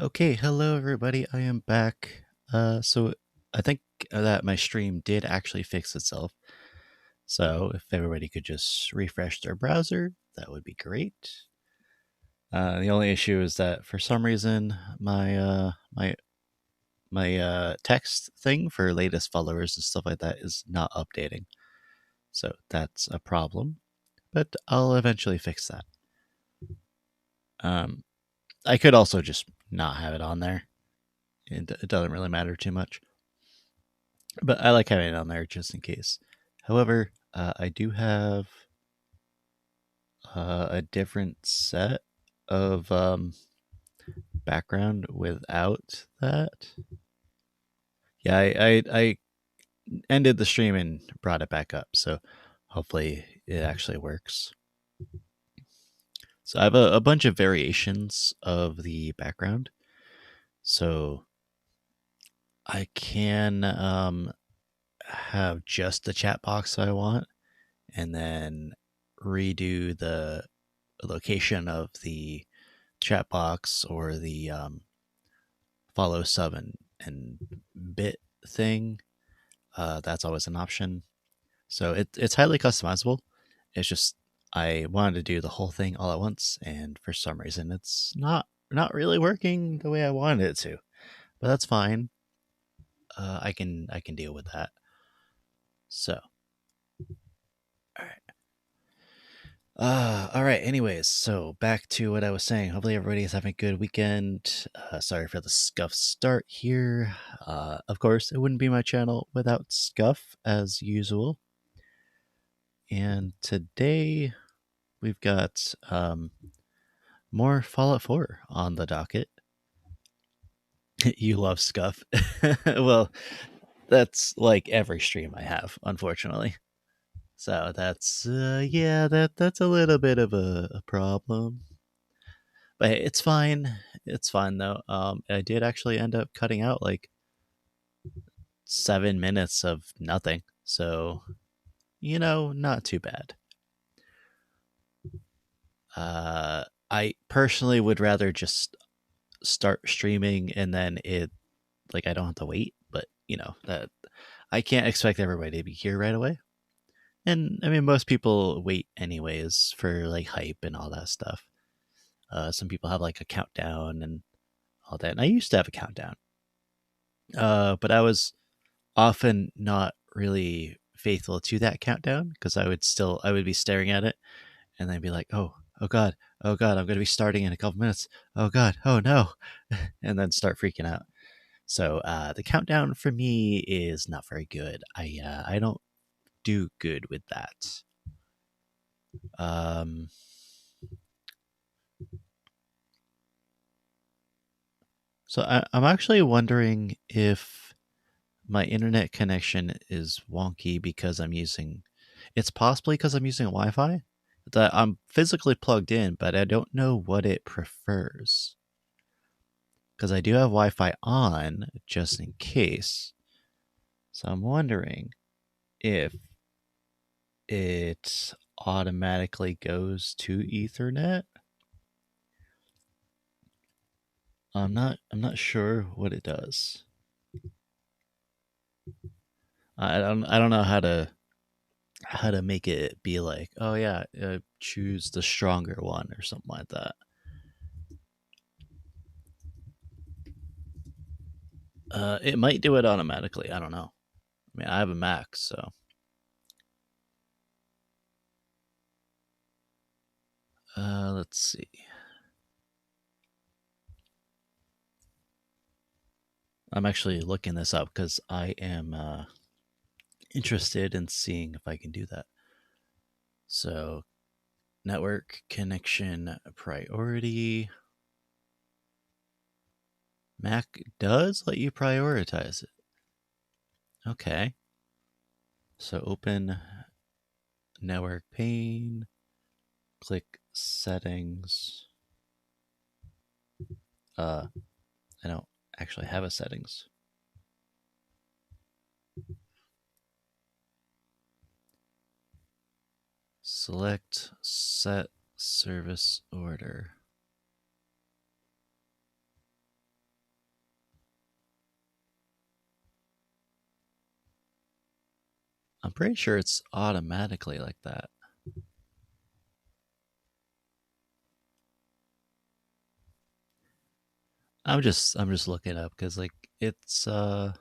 Okay, hello everybody. I am back. So I think that my stream did actually fix itself. So if everybody could just refresh their browser, that would be great. The only issue is that for some reason my text thing for latest followers and stuff like that is not updating. So that's a problem, but I'll eventually fix that. Um, I could also just not have it on there. It doesn't really matter too much. But I like having it on there just in case. However, I do have a different set of background without that. Yeah, I ended the stream and brought it back up, so hopefully it actually works. So I have a bunch of variations of the background. So I can have just the chat box I want, and then redo the location of the chat box or the follow sub and bit thing. That's always an option. So it's highly customizable. It's just I wanted to do the whole thing all at once, and for some reason it's not really working the way I wanted it to. But that's fine. I can deal with that. So all right. All right. Anyways, so back to what I was saying. Hopefully, everybody is having a good weekend. Sorry for the scuff start here. Of course, it wouldn't be my channel without scuff as usual. And today we've got more Fallout 4 on the docket. You love scuff. Well, that's like every stream I have, unfortunately. So that's yeah, that's a little bit of a problem. But hey, it's fine. It's fine though. I did actually end up cutting out like 7 minutes of nothing, so not too bad. I personally would rather just start streaming and then it like I don't have to wait, but that I can't expect everybody to be here right away. And I mean, most people wait anyways for like hype and all that stuff. Some people have like a countdown and all that. And I used to have a countdown, but I was often not really faithful to that countdown because I would be staring at it and then be like, oh god, oh god, I'm going to be starting in a couple minutes. Oh god, oh no, and then start freaking out. So the countdown for me is not very good. I don't do good with that. Um, so I'm actually wondering if my internet connection is wonky because I'm using. It's possibly because I'm using Wi-Fi that I'm physically plugged in, but I don't know what it prefers. Because I do have Wi-Fi on just in case. So I'm wondering if it automatically goes to Ethernet. I'm not sure what it does. I don't know how to make it be like, oh yeah, choose the stronger one or something like that. It might do it automatically. I don't know. I mean, I have a Mac, so let's see. I'm actually looking this up because I am interested in seeing if I can do that. So, network connection priority. Mac does let you prioritize it. Okay. So, open network pane, click settings. I don't actually have a settings. Select set service order. I'm pretty sure it's automatically like that. I'm just looking up because like it's okay,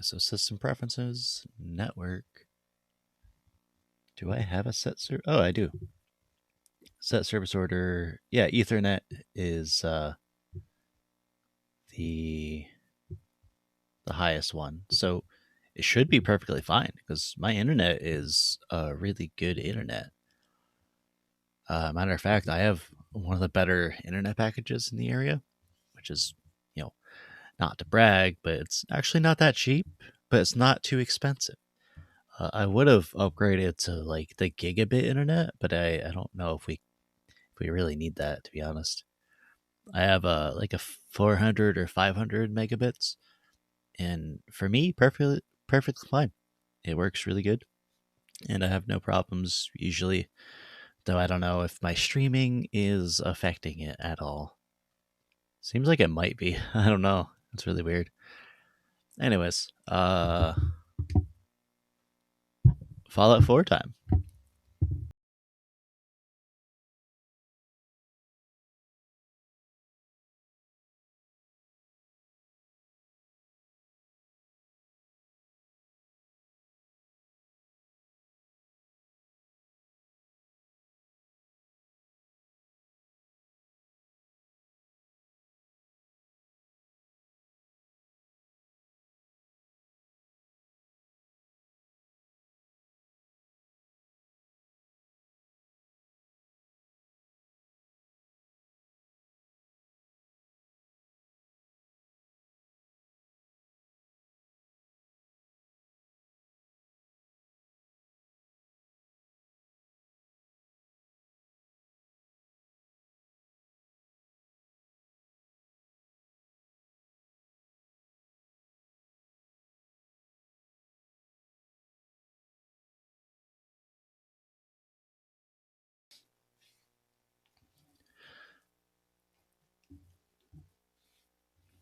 so system preferences, network. Do I have a set Oh, I do. Set service order. Yeah, Ethernet is the the highest one. So it should be perfectly fine because my internet is a really good internet. Matter of fact, I have one of the better internet packages in the area, which is, you know, not to brag, but it's actually not that cheap, but it's not too expensive. I would have upgraded to like the gigabit internet, but I don't know if we really need that, to be honest. I have a like a 400 or 500 megabits, and for me, perfectly fine. It works really good, and I have no problems usually. Though I don't know if my streaming is affecting it at all. Seems like it might be. I don't know. It's really weird. Anyways, Fallout 4 time.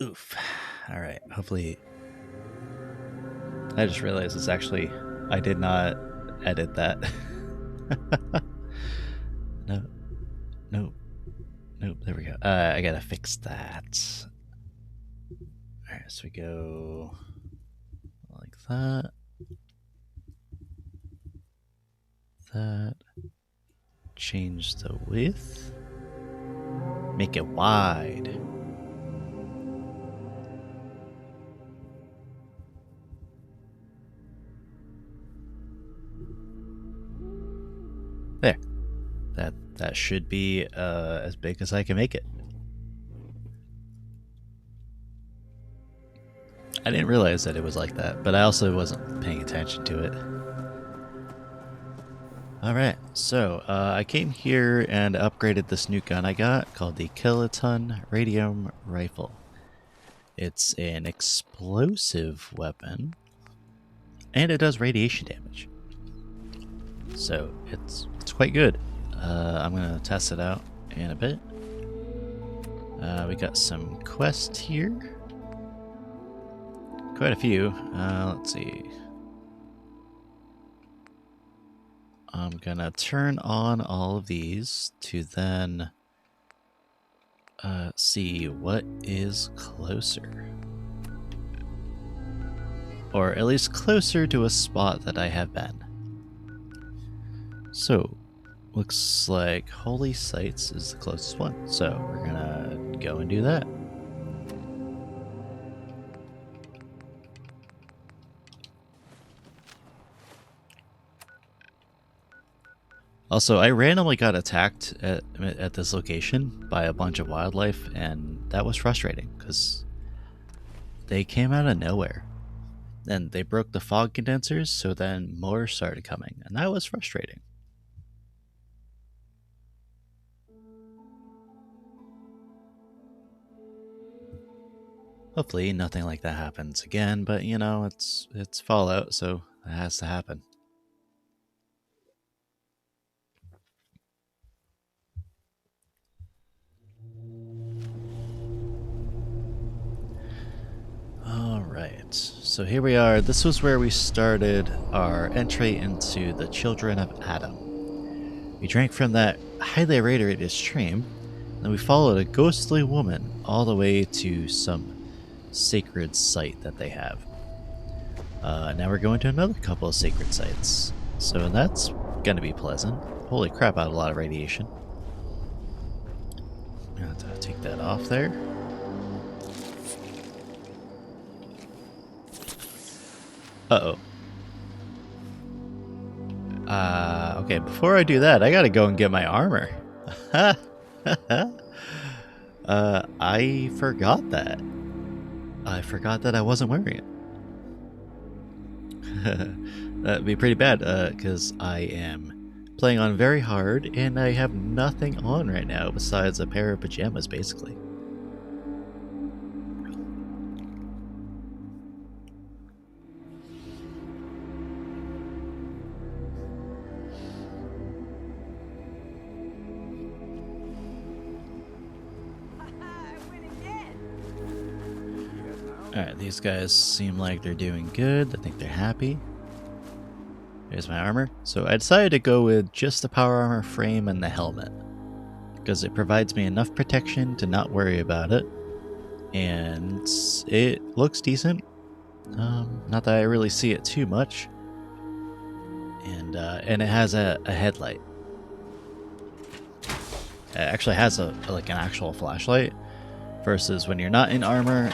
Oof. All right. Hopefully, I just realized it's actually I did not edit that. No, no, nope. There we go. I gotta fix that. All right, so we go like that, that. Change the width. Make it wide. There. That should be as big as I can make it. I didn't realize that it was like that, but I also wasn't paying attention to it. All right, so I came here and upgraded this new gun I got called the Kiloton Radium Rifle. It's an explosive weapon, and it does radiation damage. So it's quite good. I'm gonna test it out in a bit. We got some quests here. Quite a few. Let's see. I'm gonna turn on all of these to then see what is closer. Or at least closer to a spot that I have been. So, looks like Holy Sites is the closest one. So, we're gonna go and do that. Also, I randomly got attacked at this location by a bunch of wildlife, and that was frustrating because they came out of nowhere. And they broke the fog condensers, so then more started coming, and that was frustrating. Hopefully, nothing like that happens again, but you know, it's Fallout, so it has to happen. All right, So here we are. This was where we started our entry into the Children of Adam. We drank from that highly irradiated stream, and we followed a ghostly woman all the way to some sacred site that they have. Now we're going to another couple of sacred sites. So that's going to be pleasant. Holy crap, I had a lot of radiation. I'm going to have to take that off there. Uh-oh. Okay, before I do that, I gotta go and get my armor. I forgot that. I forgot that I wasn't wearing it. That'd be pretty bad, because I am playing on very hard, and I have nothing on right now besides a pair of pajamas, basically. Alright, these guys seem like they're doing good. I think they're happy. There's my armor. So I decided to go with just the power armor frame and the helmet, because it provides me enough protection to not worry about it. And it looks decent. Not that I really see it too much. And it has a headlight. It actually has like an actual flashlight. Versus when you're not in armor,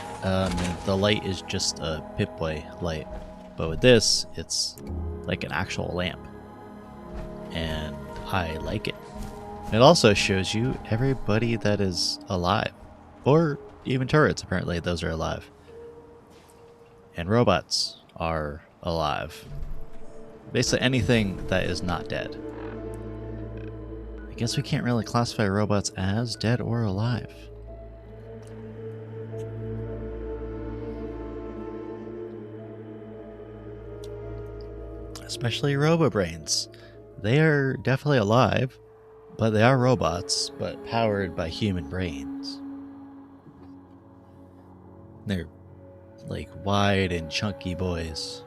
the light is just a Pip-Boy Light. But with this, it's like an actual lamp. And I like it. It also shows you everybody that is alive. Or even turrets, apparently those are alive. And robots are alive. Basically anything that is not dead. I guess we can't really classify robots as dead or alive. Especially RoboBrains. They are definitely alive, but they are robots, but powered by human brains. They're like wide and chunky boys.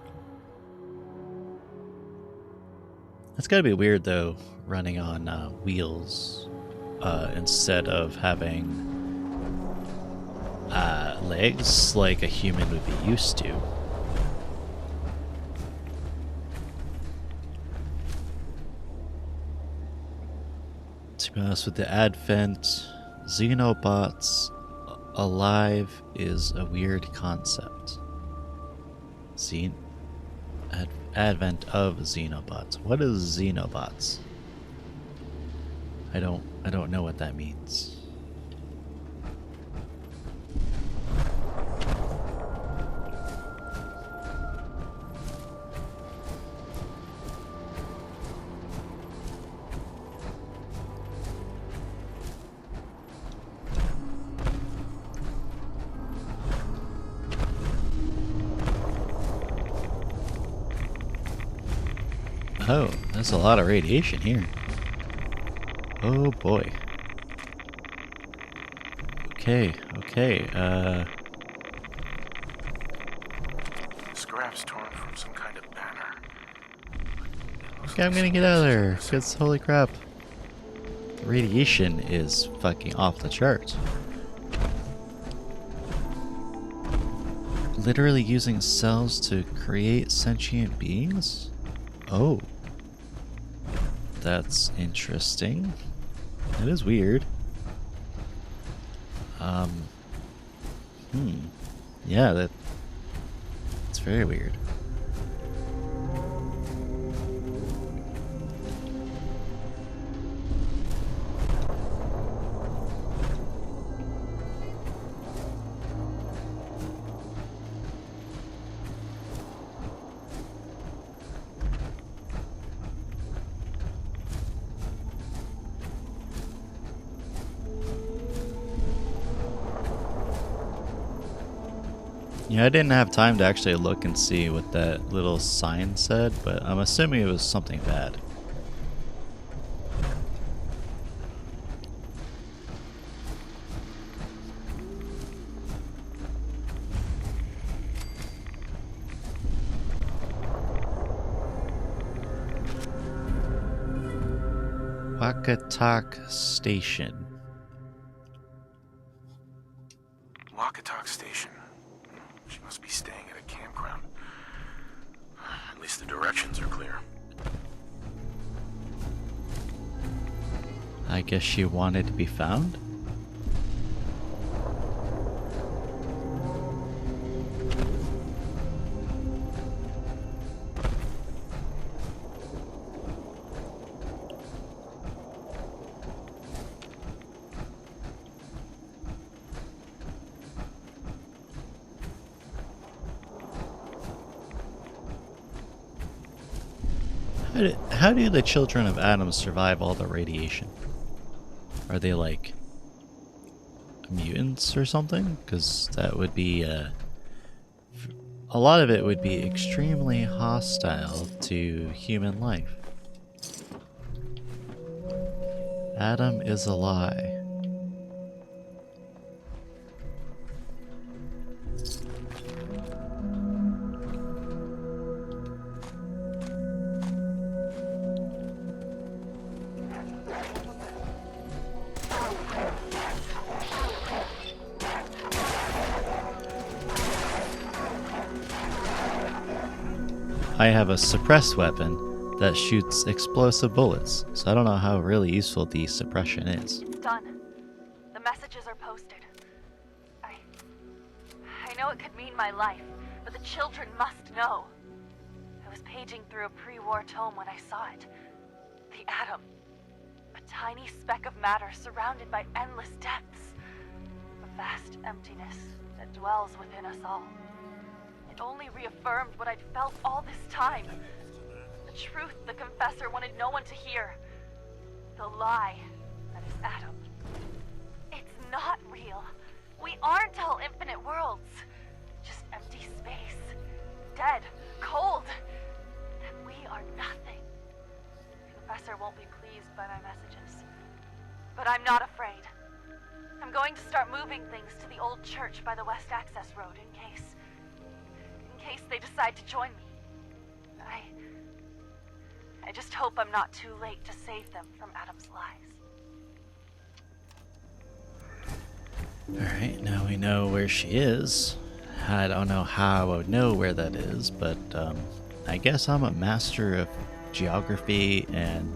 That's gotta be weird though, running on wheels instead of having legs like a human would be used to. To be honest, with the advent, Xenobots alive is a weird concept. Advent of Xenobots. What is Xenobots? I don't know what that means. Oh, there's a lot of radiation here. Oh boy. Okay. Scraps torn from some kind of banner. Okay, I'm gonna get out of there, because holy crap. The radiation is fucking off the charts. Literally using cells to create sentient beings? Oh. That's interesting. That is weird. Yeah, that's very weird. Yeah, I didn't have time to actually look and see what that little sign said, but I'm assuming it was something bad. Wakatok Station. Wakatok Station. She must be staying at a campground. At least the directions are clear. I guess she wanted to be found? How do the children of Adam survive all the radiation? Are they like mutants or something? Because that would be a lot of it would be extremely hostile to human life. Adam is a lie. I have a suppressed weapon that shoots explosive bullets, so I don't know how really useful the suppression is. Done. The messages are posted. I know it could mean my life, but the children must know. I was paging through a pre-war tome when I saw it. The atom. A tiny speck of matter surrounded by endless depths. A vast emptiness that dwells within us all. It only reaffirmed what I'd felt all this time. The truth the confessor wanted no one to hear. The lie that is Adam. It's not real. We aren't all infinite worlds. Just empty space. Dead. Cold. That we are nothing. The confessor won't be pleased by my messages. But I'm not afraid. I'm going to start moving things to the old church by the West Access Road in case they decide to join me. I just hope I'm not too late to save them from Adam's lies. Alright, now we know where she is. I don't know how I would know where that is, but I guess I'm a master of geography and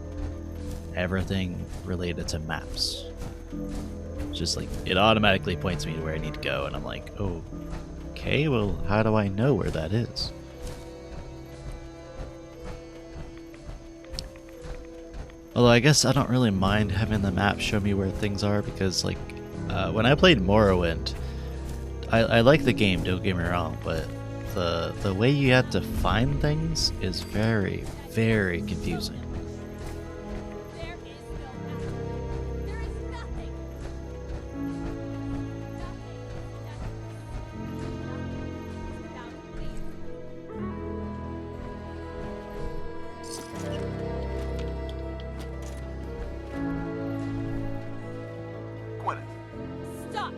everything related to maps. Just like, it automatically points me to where I need to go, and I'm like, oh, okay, well, how do I know where that is? Although I guess I don't really mind having the map show me where things are, because like when I played Morrowind, I like the game, don't get me wrong, but the way you have to find things is very, very confusing. Stop!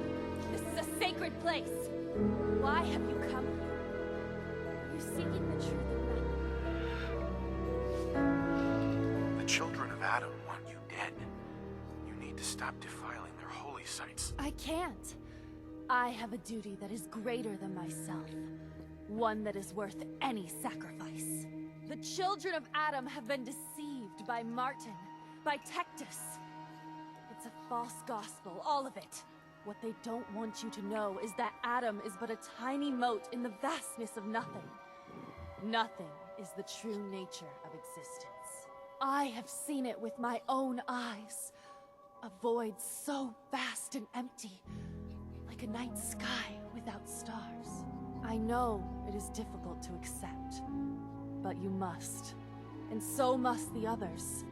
This is a sacred place! Why have you come here? Are you seeking the truth of nothing? The children of Adam want you dead. You need to stop defiling their holy sites. I can't. I have a duty that is greater than myself. One that is worth any sacrifice. The children of Adam have been deceived by Martin, by Tectus. It's a false gospel, all of it. What they don't want you to know is that Adam is but a tiny mote in the vastness of nothing. Nothing is the true nature of existence. I have seen it with my own eyes. A void so vast and empty, like a night sky without stars. I know it is difficult to accept, but you must. And so must the others.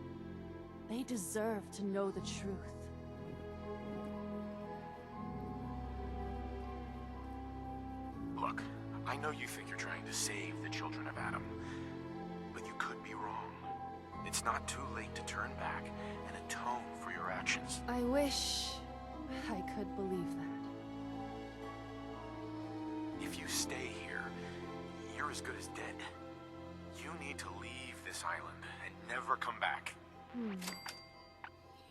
They deserve to know the truth. Look, I know you think you're trying to save the children of Adam, but you could be wrong. It's not too late to turn back and atone for your actions. I wish I could believe that. If you stay here, you're as good as dead. You need to leave this island and never come back.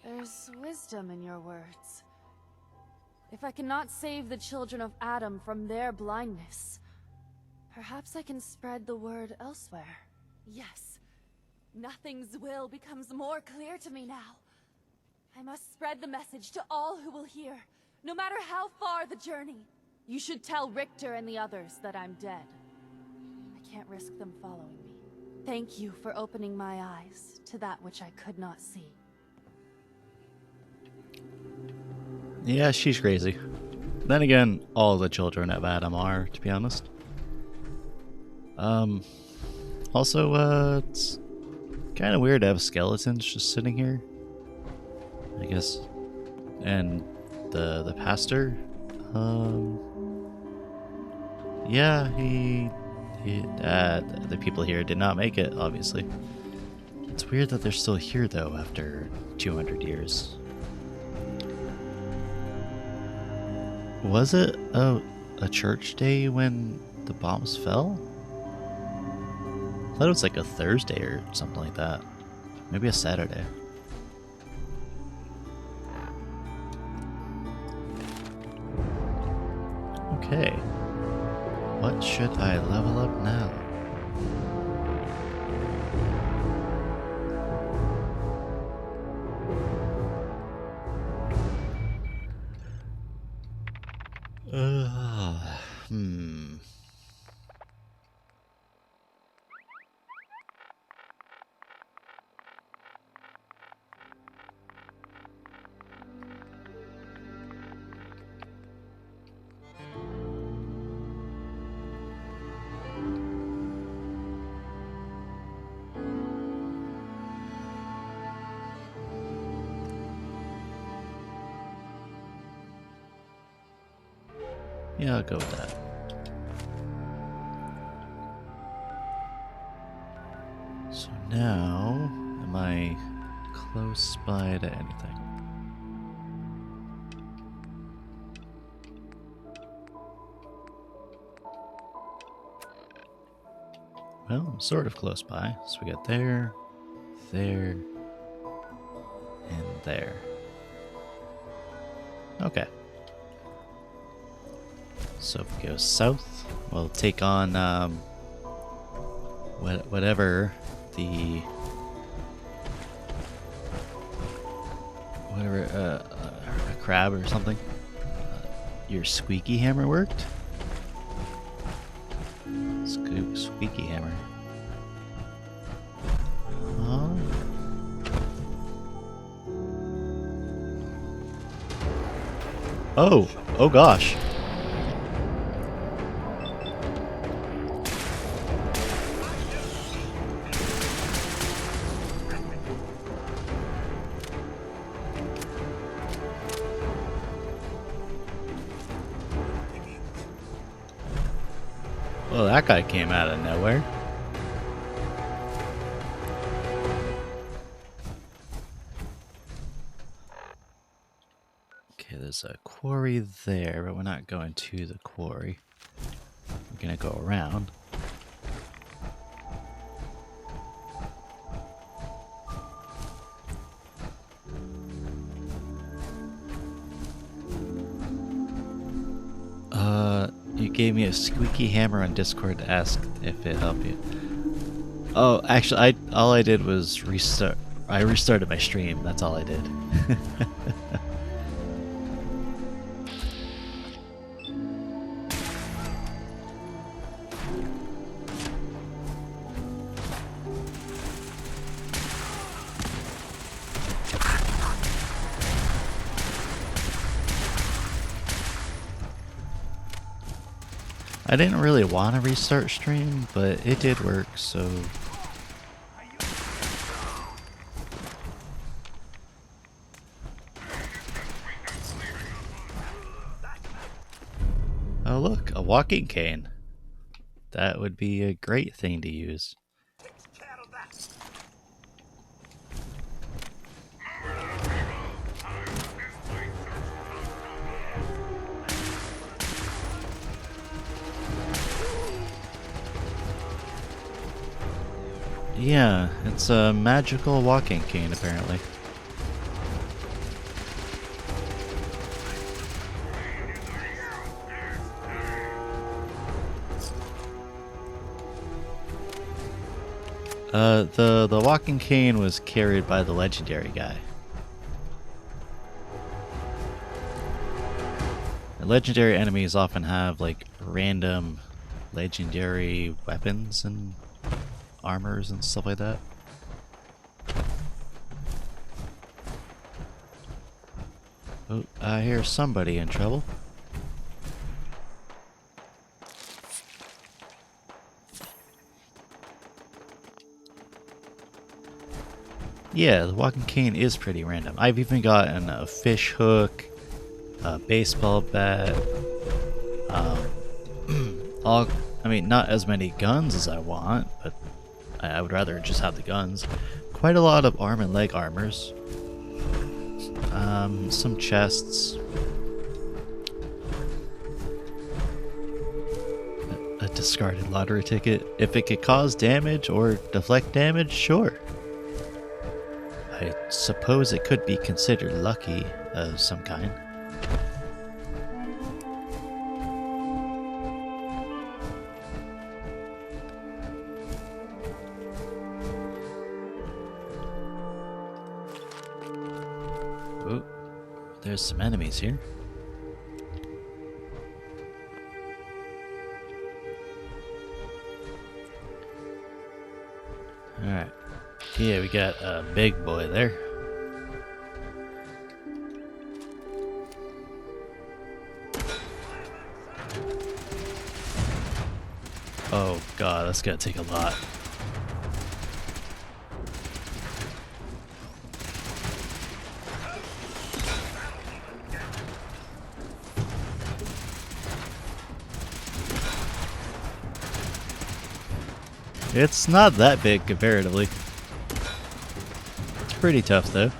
There's wisdom in your words. If I cannot save the children of Adam from their blindness, perhaps I can spread the word elsewhere. Yes, Nothing's will becomes more clear to me now. I must spread the message to all who will hear, no matter how far the journey. You should tell Richter and the others that I'm dead. I can't risk them following me. Thank you for opening my eyes to that which I could not see. Yeah, she's crazy. Then again, all the children of Adam are, to be honest. Also, it's kind of weird to have skeletons just sitting here, I guess. And the pastor, yeah, the people here did not make it, obviously. It's weird that they're still here, though, after 200 years. Was it a church day when the bombs fell? I thought it was like a Thursday or something like that. Maybe a Saturday. Okay. What should I level up now? Hmm. Yeah, I'll go with that. So now, am I close by to anything? Well, I'm sort of close by. So we got there, there, and there. Okay. So if we go south, we'll take on whatever a crab or something. Your squeaky hammer worked? Squeaky hammer. Oh. Oh gosh. Well, that guy came out of nowhere. Okay, there's a quarry there, but we're not going to the quarry. We're gonna go around. You gave me a squeaky hammer on Discord to ask if it helped you. Oh, actually, all I did was restart. I restarted my stream. That's all I did. I didn't really want to restart stream, but it did work, so... Oh look, a walking cane. That would be a great thing to use. Yeah, it's a magical walking cane, apparently. The walking cane was carried by the legendary guy. And legendary enemies often have like random legendary weapons and armors and stuff like that. Oh, I hear somebody in trouble. Yeah, the walking cane is pretty random. I've even gotten a fish hook, a baseball bat, I mean, not as many guns as I want, but I would rather just have the guns. Quite a lot of arm and leg armors. Some chests. A discarded lottery ticket. If it could cause damage or deflect damage, sure. I suppose it could be considered lucky of some kind. Oh, there's some enemies here. Alright. Yeah, we got a big boy there. Oh god, that's gonna take a lot. It's not that big comparatively. It's pretty tough though.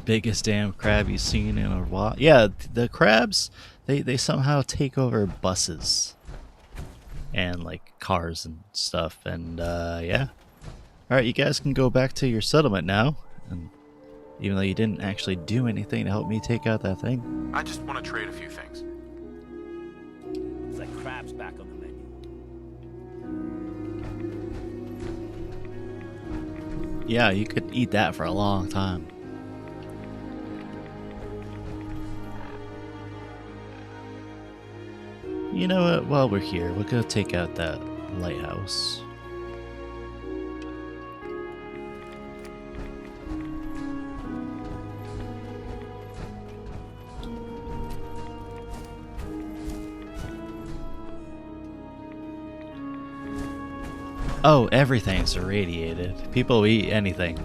Biggest damn crab you've seen in a while. Yeah, the crabs, they somehow take over buses and like cars and stuff, and yeah. Alright, you guys can go back to your settlement now, and even though you didn't actually do anything to help me take out that thing. I just want to trade a few things. It's like crabs back on the menu. Yeah, you could eat that for a long time. You know what, while we're here, we'll go take out that lighthouse. Oh, everything's irradiated. People eat anything.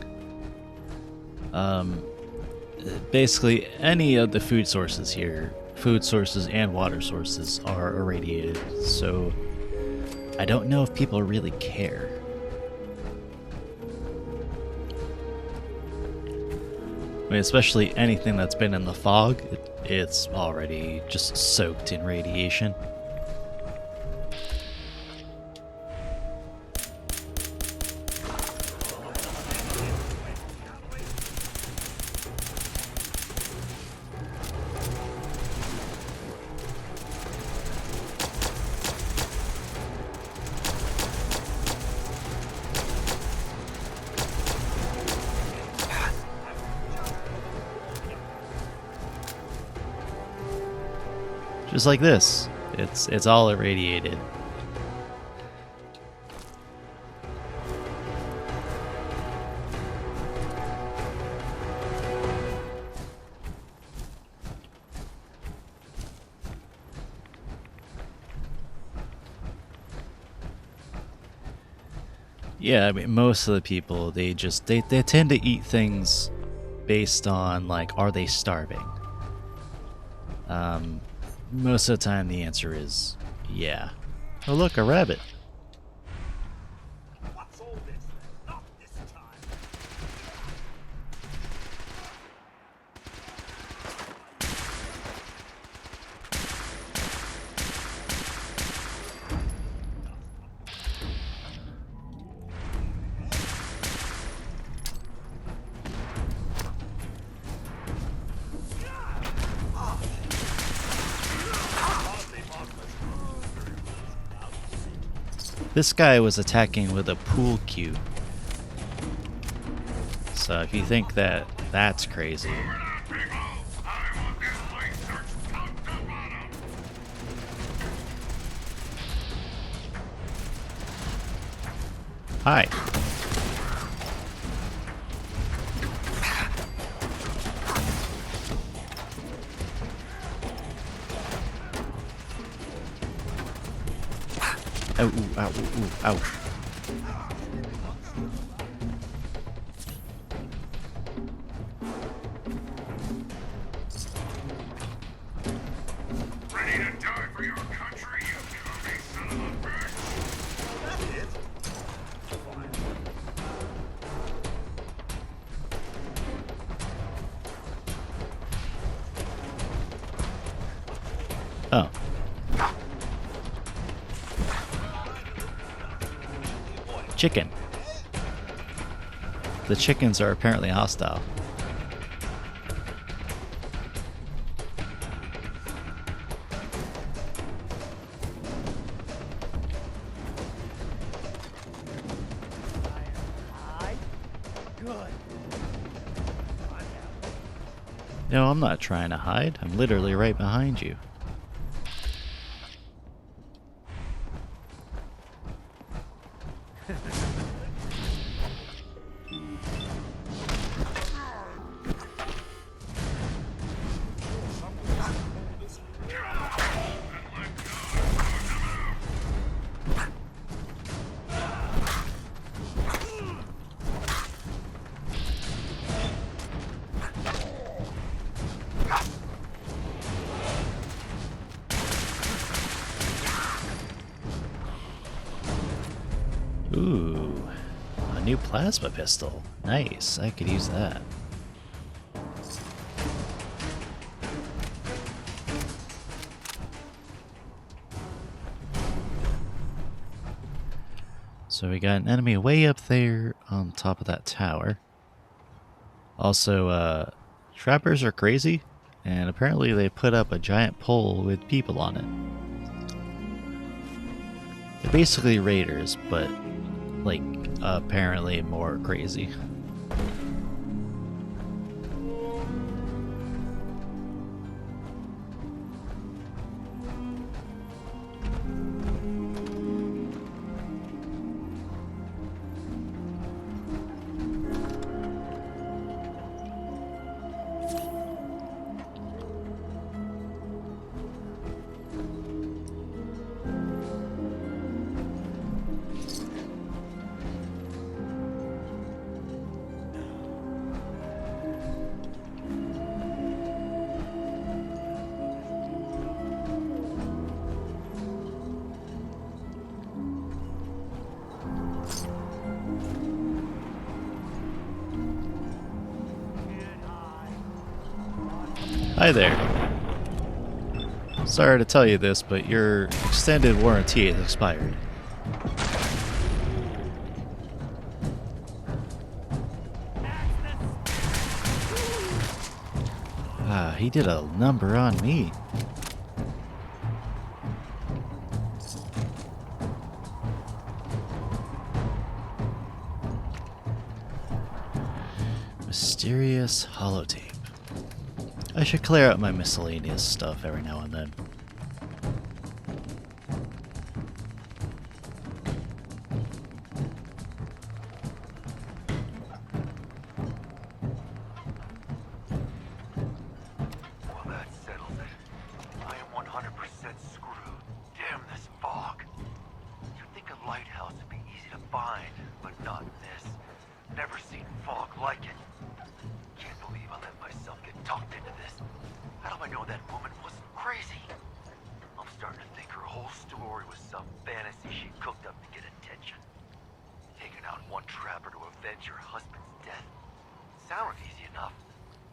Basically, any of the food sources here, food sources and water sources, are irradiated. So, I don't know if people really care. I mean, especially anything that's been in the fog, it's already just soaked in radiation. Just like this. It's all irradiated. Yeah, I mean, most of the people, they tend to eat things based on, like, are they starving? Most of the time the answer is yeah. Oh look, a rabbit. What's all this? Not this time. This guy was attacking with a pool cue. So if you think that that's crazy. Hi. Ow, ooh, ow, ooh, ooh, ow. Ready to die for your country, you commie son of a bitch? That's it. Oh. Chicken. The chickens are apparently hostile. No, I'm not trying to hide. I'm literally right behind you. Ooh, a new plasma pistol. Nice, I could use that. So we got an enemy way up there on top of that tower. Also, trappers are crazy, and apparently they put up a giant pole with people on it. They're basically raiders, but like apparently more crazy. Hi there. Sorry to tell you this, but your extended warranty has expired. Ah, he did a number on me. Mysterious holotape. I should clear out my miscellaneous stuff every now and then. Well, that settles it. I am 100% screwed. Damn this fog. You'd think a lighthouse would be easy to find, but not this. Never seen fog like it. Can't believe I let myself get talked into this. How do I know that woman wasn't crazy? I'm starting to think her whole story was some fantasy she cooked up to get attention. Taking out one trapper to avenge her husband's death. Sounded easy enough.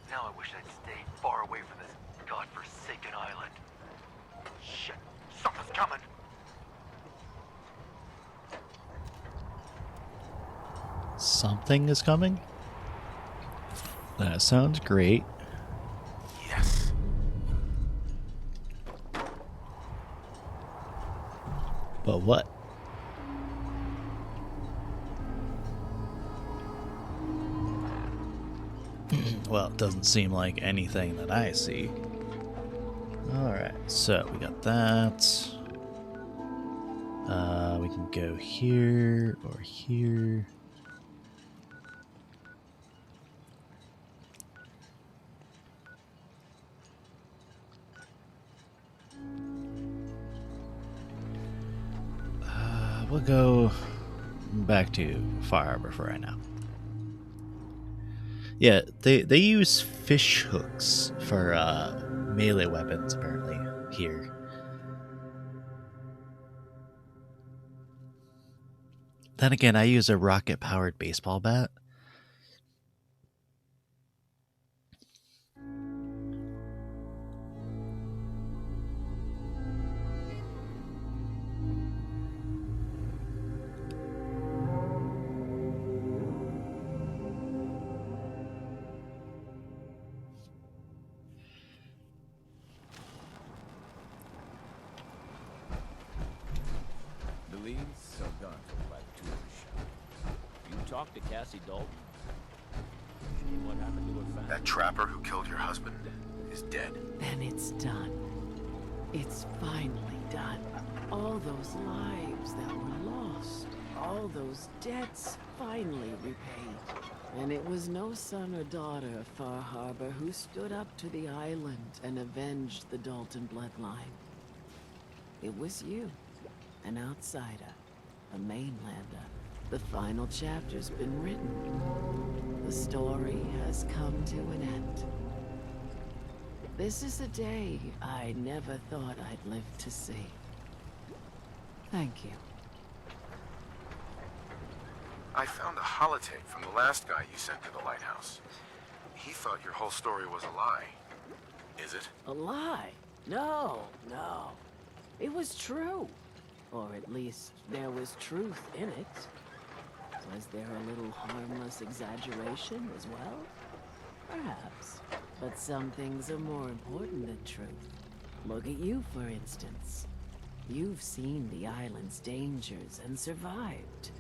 Now I wish I'd stayed far away from this godforsaken island. Shit, something's coming! Something is coming? That sounds great. Yes. But what? Well, it doesn't seem like anything that I see. Alright, so we got that. We can go here or here. We'll go back to Far Harbor for right now. Yeah, they use fish hooks for melee weapons apparently here. Then again, I use a rocket-powered baseball bat. The leads are gone from Vtuber shop. You talked to Cassie Dalton? See what happened to her family? That trapper who killed your husband is dead. Then it's done. It's finally done. All those lives that were lost, all those debts finally repaid. And it was no son or daughter of Far Harbor who stood up to the island and avenged the Dalton bloodline. It was you, an outsider, a mainlander. The final chapter's been written. The story has come to an end. This is a day I never thought I'd live to see. Thank you. I found a holotape from the last guy you sent to the lighthouse. He thought your whole story was a lie. Is it? A lie? No. It was true. Or at least there was truth in it. Was there a little harmless exaggeration as well? Perhaps. But some things are more important than truth. Look at you, for instance. You've seen the island's dangers and survived.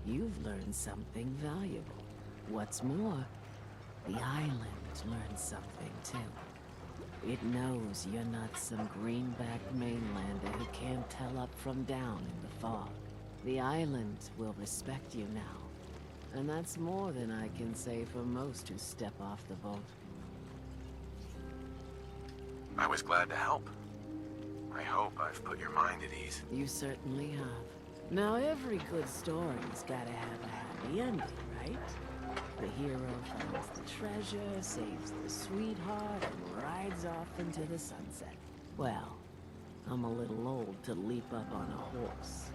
You've learned something valuable. What's more, the island learned something too. It knows you're not some greenback mainlander who can't tell up from down in the fog. The island will respect you now. And that's more than I can say for most who step off the boat. I was glad to help. I hope I've put your mind at ease. You certainly have. Now every good story's gotta have a happy ending, right? The hero finds the treasure, saves the sweetheart, and rides off into the sunset. Well, I'm a little old to leap up on a horse.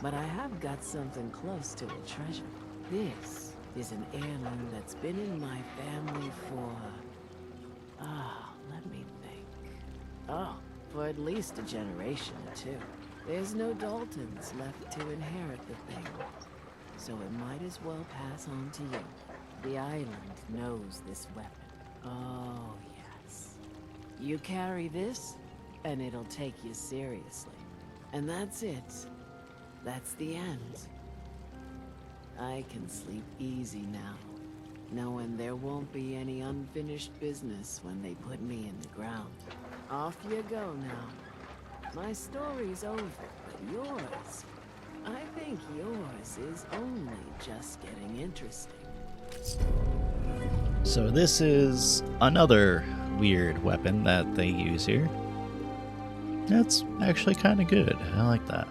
But I have got something close to a treasure. This is an heirloom that's been in my family for... let me think. For at least a generation or two. There's no Daltons left to inherit the thing. So it might as well pass on to you. The island knows this weapon. Oh, yes. You carry this, and it'll take you seriously. And that's it. That's the end. I can sleep easy now, knowing there won't be any unfinished business when they put me in the ground. Off you go now. My story's over, but yours, I think yours is only just getting interesting. So this is another weird weapon that they use here. That's actually kind of good. I like that.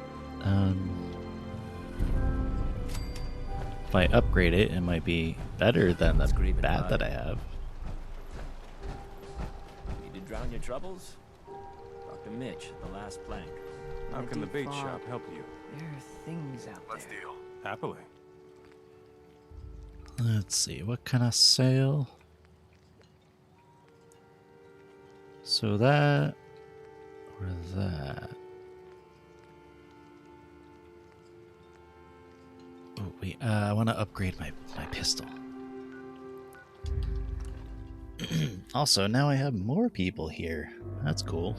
If I upgrade it, it might be better than the bat that I have. Need to drown your troubles? Talk to Mitch at the last plank. How can the bait shop help you? There are things out Let's there. deal. Happily. Let's see, what can I sell? So that, or that. Oh wait, I want to upgrade my pistol. Also, now I have more people here. That's cool.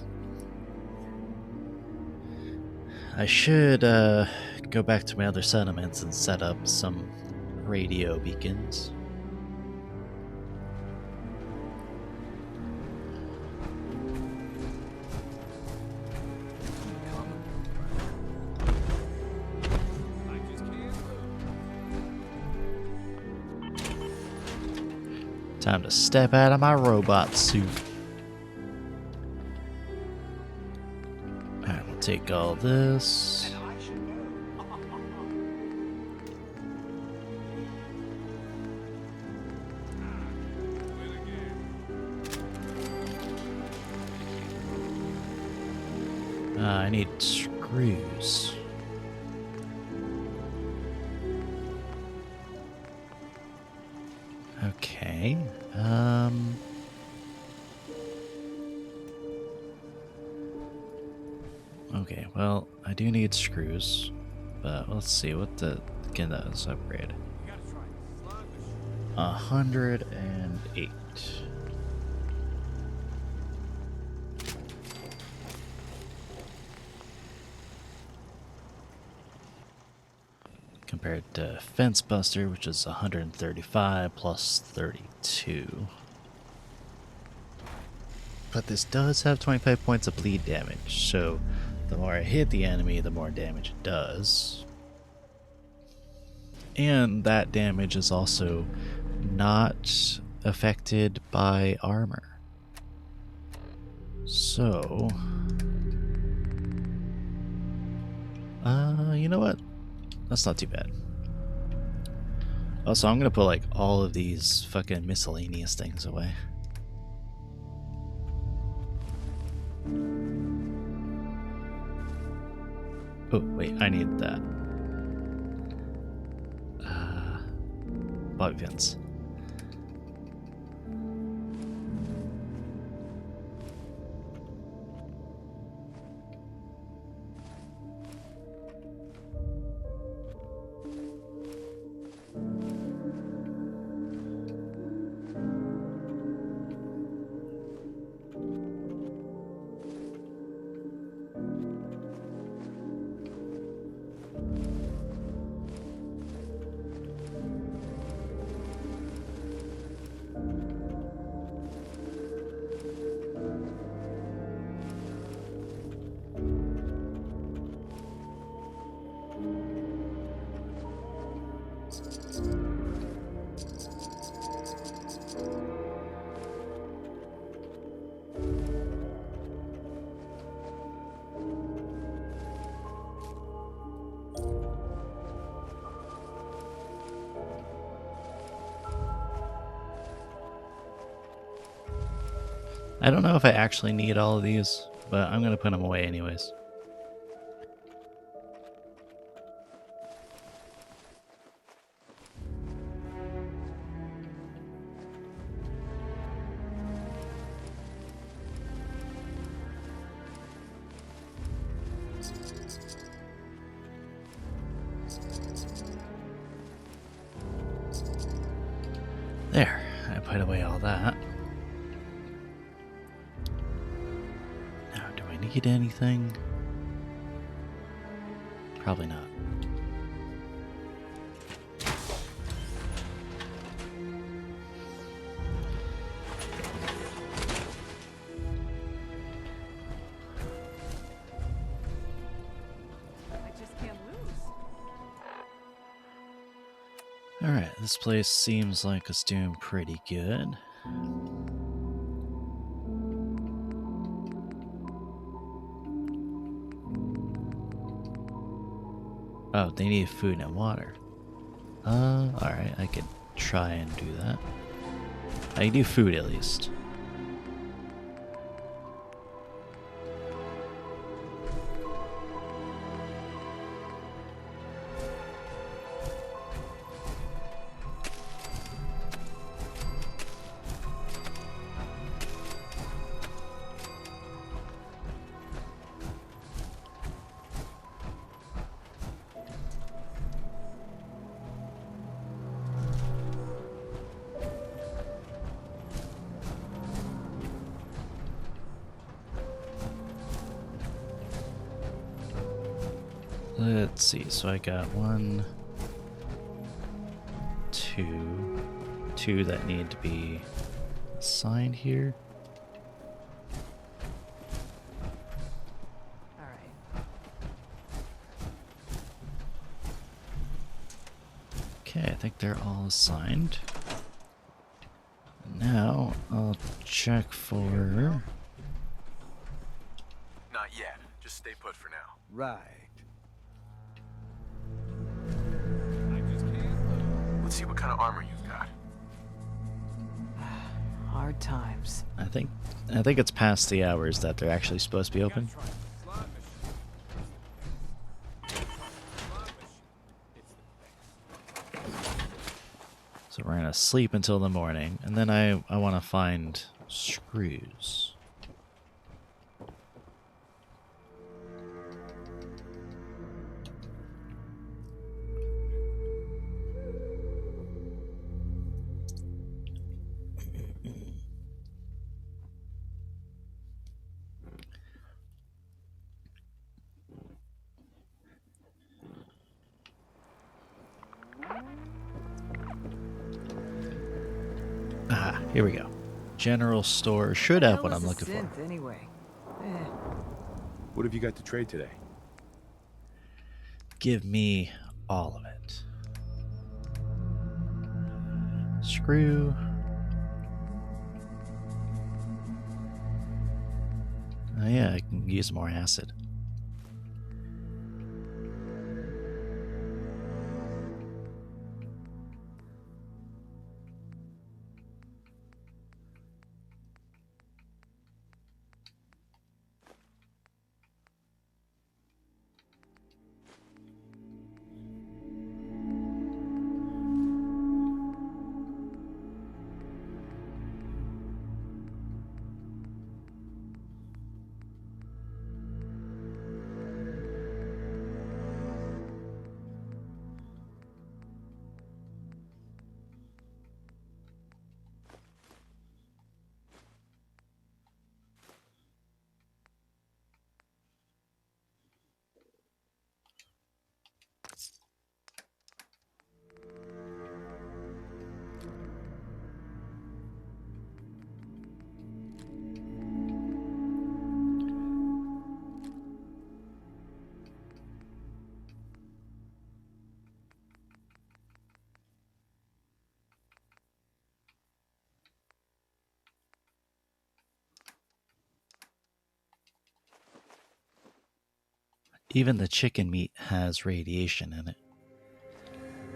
I should go back to my other settlements and set up some radio beacons. Time to step out of my robot suit. Alright, we'll take all this. I need screws. Okay. Okay, well, I do need screws, but let's see what can those upgrade. 108. Compared to Fence Buster, which is 135 plus 32. But this does have 25 points of bleed damage, so the more I hit the enemy, the more damage it does. And that damage is also not affected by armor. So, you know what? That's not too bad. Also, I'm gonna put like all of these fucking miscellaneous things away. Oh, wait, I need that. Bobby pins. I don't know if I actually need all of these, but I'm gonna put them away anyways. There, I put away all that. Now, do I need anything? Probably not. I just can't lose. Alright, this place seems like it's doing pretty good. Oh, they need food and water. Alright, I could try and do that. I can do food at least. Let's see, so I got 1, 2 that need to be assigned here. All right. Okay, I think they're all assigned. And Now, I'll check for... Not yet. Just stay put for now. Right. Let's see what kind of armor you've got. Hard times. I think it's past the hours that they're actually supposed to be open. So we're gonna sleep until the morning, and then I want to find screws. Ah, here we go. General store should have what I'm looking for. Anyway. What have you got to trade today? Give me all of it. Screw. Oh yeah, I can use more acid. Even the chicken meat has radiation in it.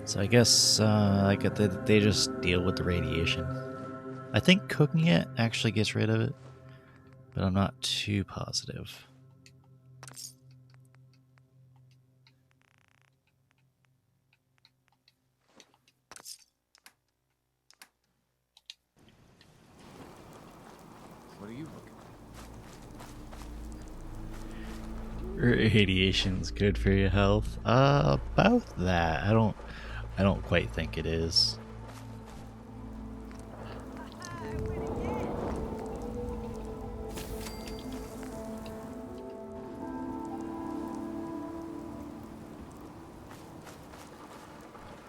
So I guess they just deal with the radiation. I think cooking it actually gets rid of it, but I'm not too positive. What are you looking Radiation's good for your health. About that. I don't quite think it is.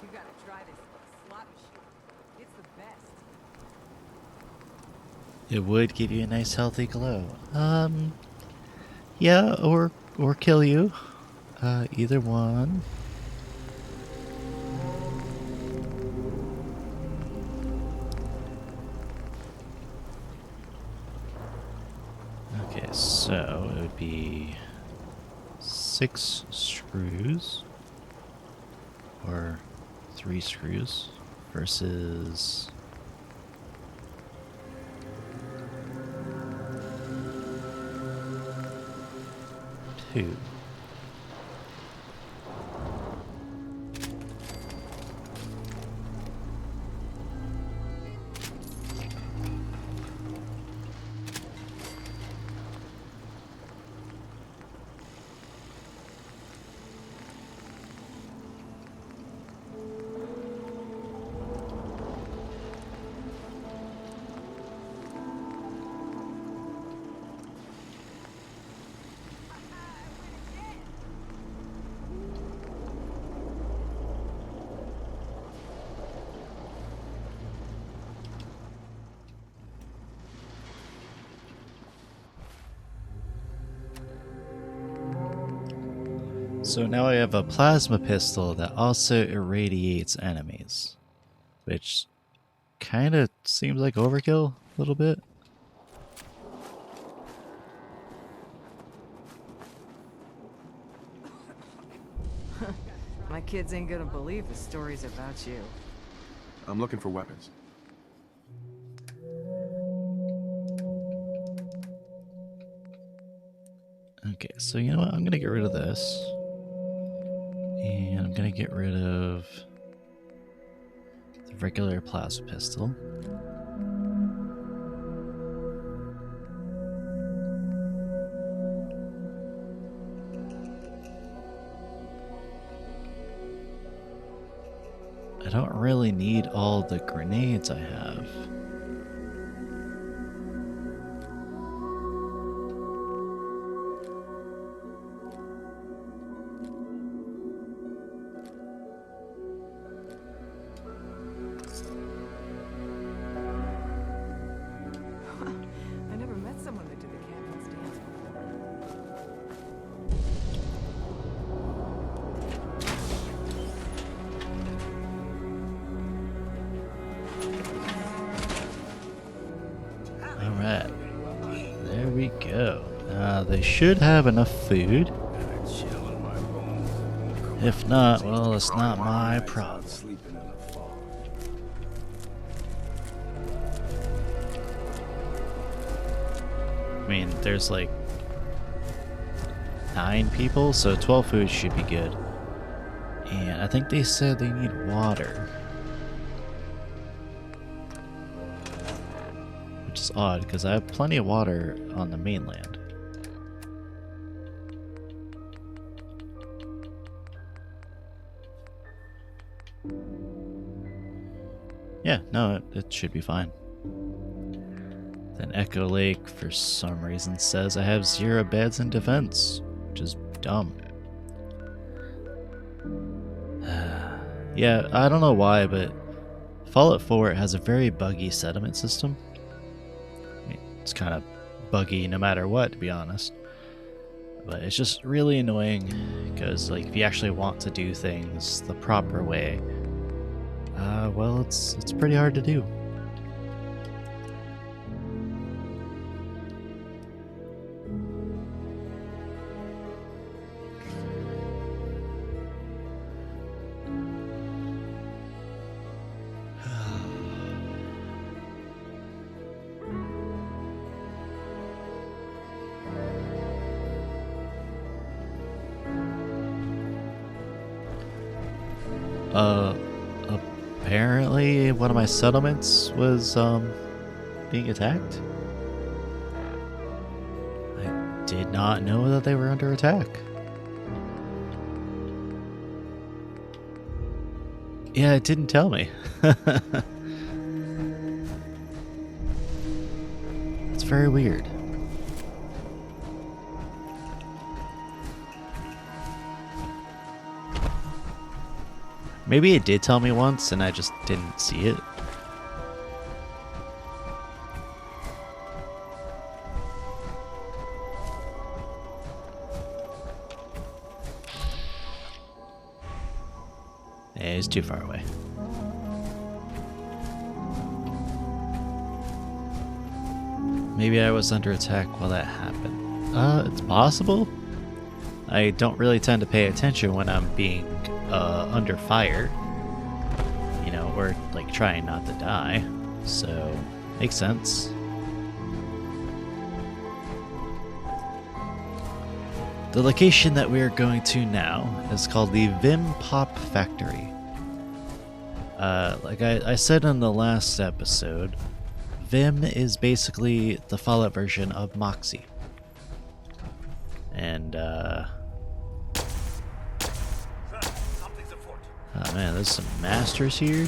You gotta try this slot machine. It's the best. It would give you a nice healthy glow. Yeah, or kill you. Either one. Okay, so it would be 6 screws or 3 screws versus 2. So now I have a plasma pistol that also irradiates enemies, which kind of seems like overkill a little bit. My kids ain't gonna believe the stories about you. I'm looking for weapons. Okay, so you know what? I'm gonna get rid of this. And I'm gonna get rid of the regular plasma pistol. I don't really need all the grenades I have. I never met someone that did the camping stance before. Alright. There we go. They should have enough food. If not, well, it's not my problem. I mean, there's like 9 people, so 12 food should be good. And I think they said they need water. Which is odd, because I have plenty of water on the mainland. Yeah, no, it should be fine. Then Echo Lake, for some reason, says I have 0 beds in defense, which is dumb. Yeah, I don't know why, but Fallout 4 has a very buggy settlement system. I mean, it's kind of buggy no matter what, to be honest. But it's just really annoying, because like, if you actually want to do things the proper way, well, it's pretty hard to do. Apparently one of my settlements was, being attacked. I did not know that they were under attack. Yeah, it didn't tell me. It's very weird. Maybe it did tell me once and I just didn't see it. Yeah, it's too far away. Maybe I was under attack while that happened. It's possible. I don't really tend to pay attention when I'm being under fire, you know, or like trying not to die, so makes sense. The location that we are going to now is called the Vim Pop Factory. Like I said in the last episode, Vim is basically the Fallout version of Moxie. And oh man, there's some masters here.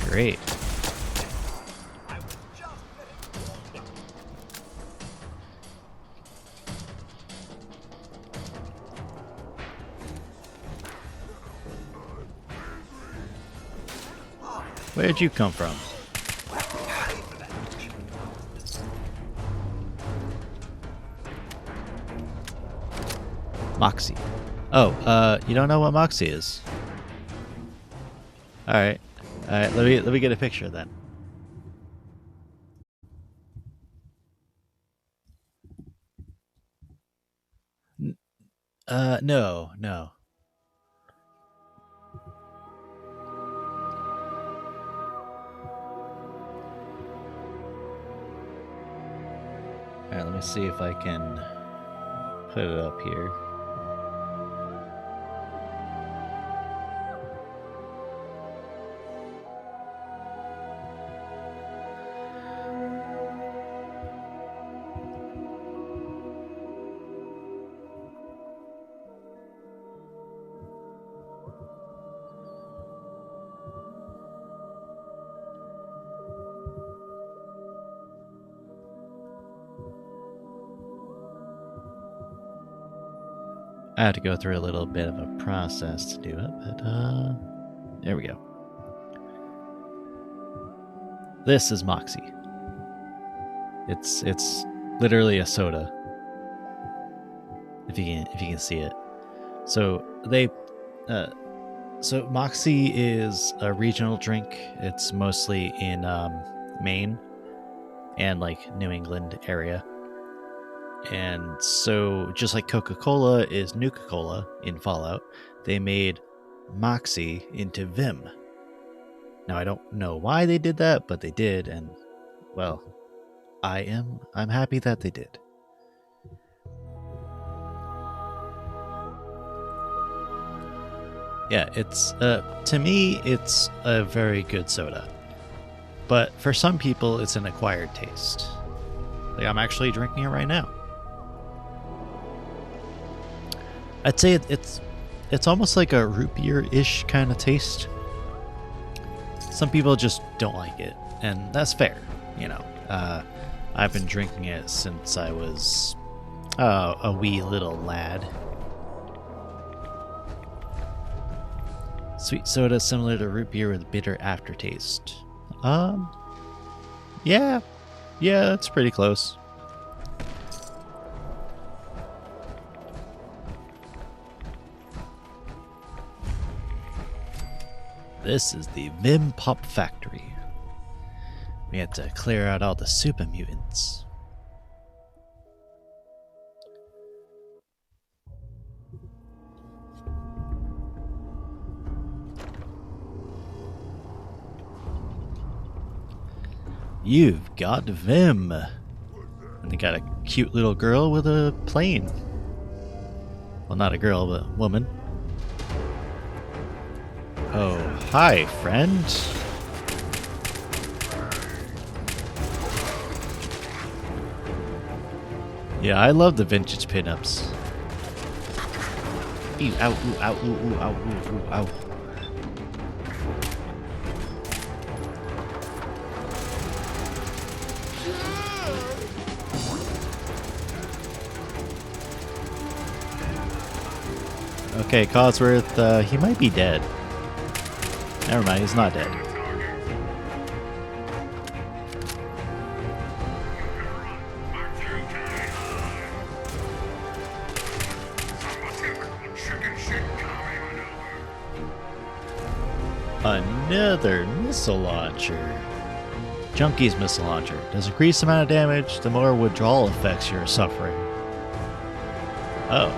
Great. Where'd you come from? Moxie. Oh, you don't know what Moxie is? Alright. Alright, let me get a picture then. No, no. Alright, let me see if I can put it up here. I have to go through a little bit of a process to do it, but there we go. This is Moxie. It's literally a soda. If you can see it. So so Moxie is a regional drink. It's mostly in Maine and like New England area. And so, just like Coca-Cola is Nuka-Cola in Fallout, they made Moxie into Vim. Now, I don't know why they did that, but they did, and, well, I'm happy that they did. Yeah, it's, to me, it's a very good soda. But for some people, it's an acquired taste. Like, I'm actually drinking it right now. I'd say it's almost like a root beer-ish kind of taste. Some people just don't like it, and that's fair, you know. I've been drinking it since I was a wee little lad. Sweet soda similar to root beer with bitter aftertaste. Yeah, it's pretty close. This is the Vim Pop Factory. We had to clear out all the super mutants. You've got Vim. And they got a cute little girl with a plane. Well, not a girl, but a woman. Oh, hi, friend. Yeah, I love the vintage pinups. Ew, ow, ooh, ow, ooh, ooh, ow, ooh, ooh, ow. Okay, Cosworth, he might be dead. Never mind, he's not dead. Another missile launcher. Junkie's missile launcher. Does increase the amount of damage, the more withdrawal effects you're suffering. Oh.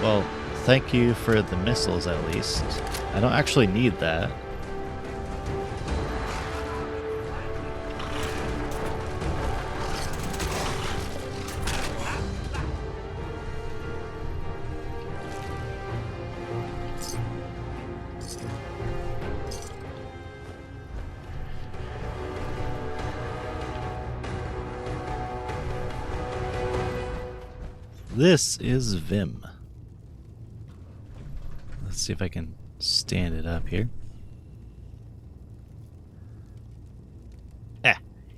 Well, thank you for the missiles at least. I don't actually need that. This is Vim. Let's see if I can stand it up here.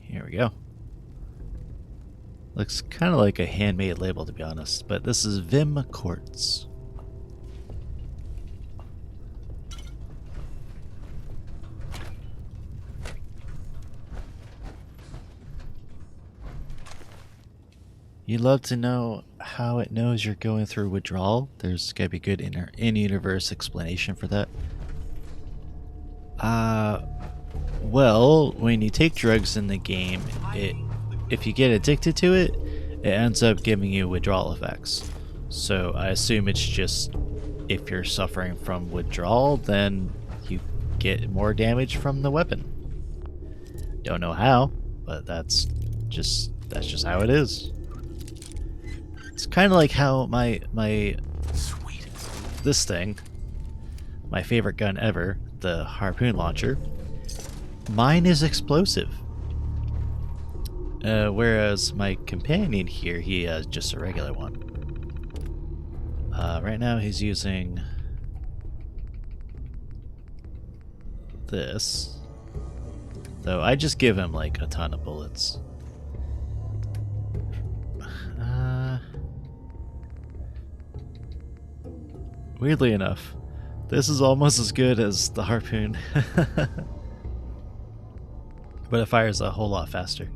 Here we go. Looks kind of like a handmade label, to be honest, but this is Vim Quartz. You'd love to know how it knows you're going through withdrawal? There's gotta be good in-universe explanation for that. Well, when you take drugs in the game, if you get addicted to it, it ends up giving you withdrawal effects. So I assume it's just if you're suffering from withdrawal, then you get more damage from the weapon. Don't know how, but that's just how it is. It's kind of like how my Sweet. this thing, my favorite gun ever, the Harpoon Launcher, mine is explosive. Whereas my companion here, he has just a regular one. Right now he's using this. Though I just give him like a ton of bullets. Weirdly enough, this is almost as good as the Harpoon. But it fires a whole lot faster.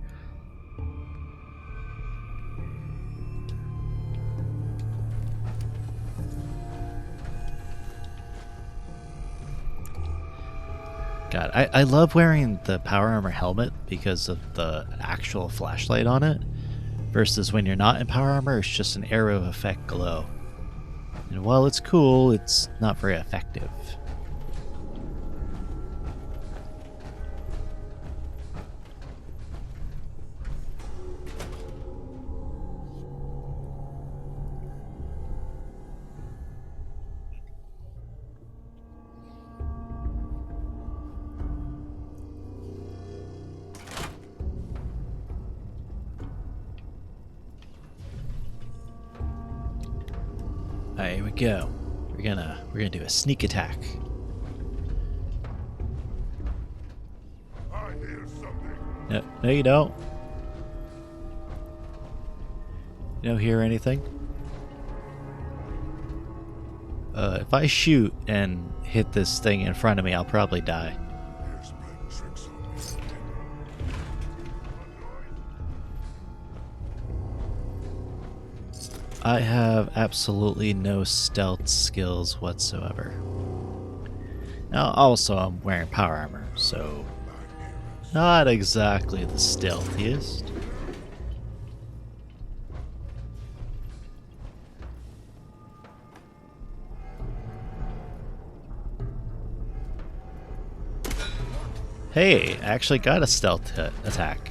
God, I love wearing the power armor helmet because of the actual flashlight on it, versus when you're not in power armor, it's just an arrow effect glow. And while it's cool, it's not very effective. Alright, here we go. We're gonna do a sneak attack. I hear something. No, you don't. You don't hear anything. If I shoot and hit this thing in front of me, I'll probably die. Here's playing tricks on me. I have absolutely no stealth skills whatsoever. Now, also, I'm wearing power armor, so not exactly the stealthiest. Hey, I actually got a stealth attack.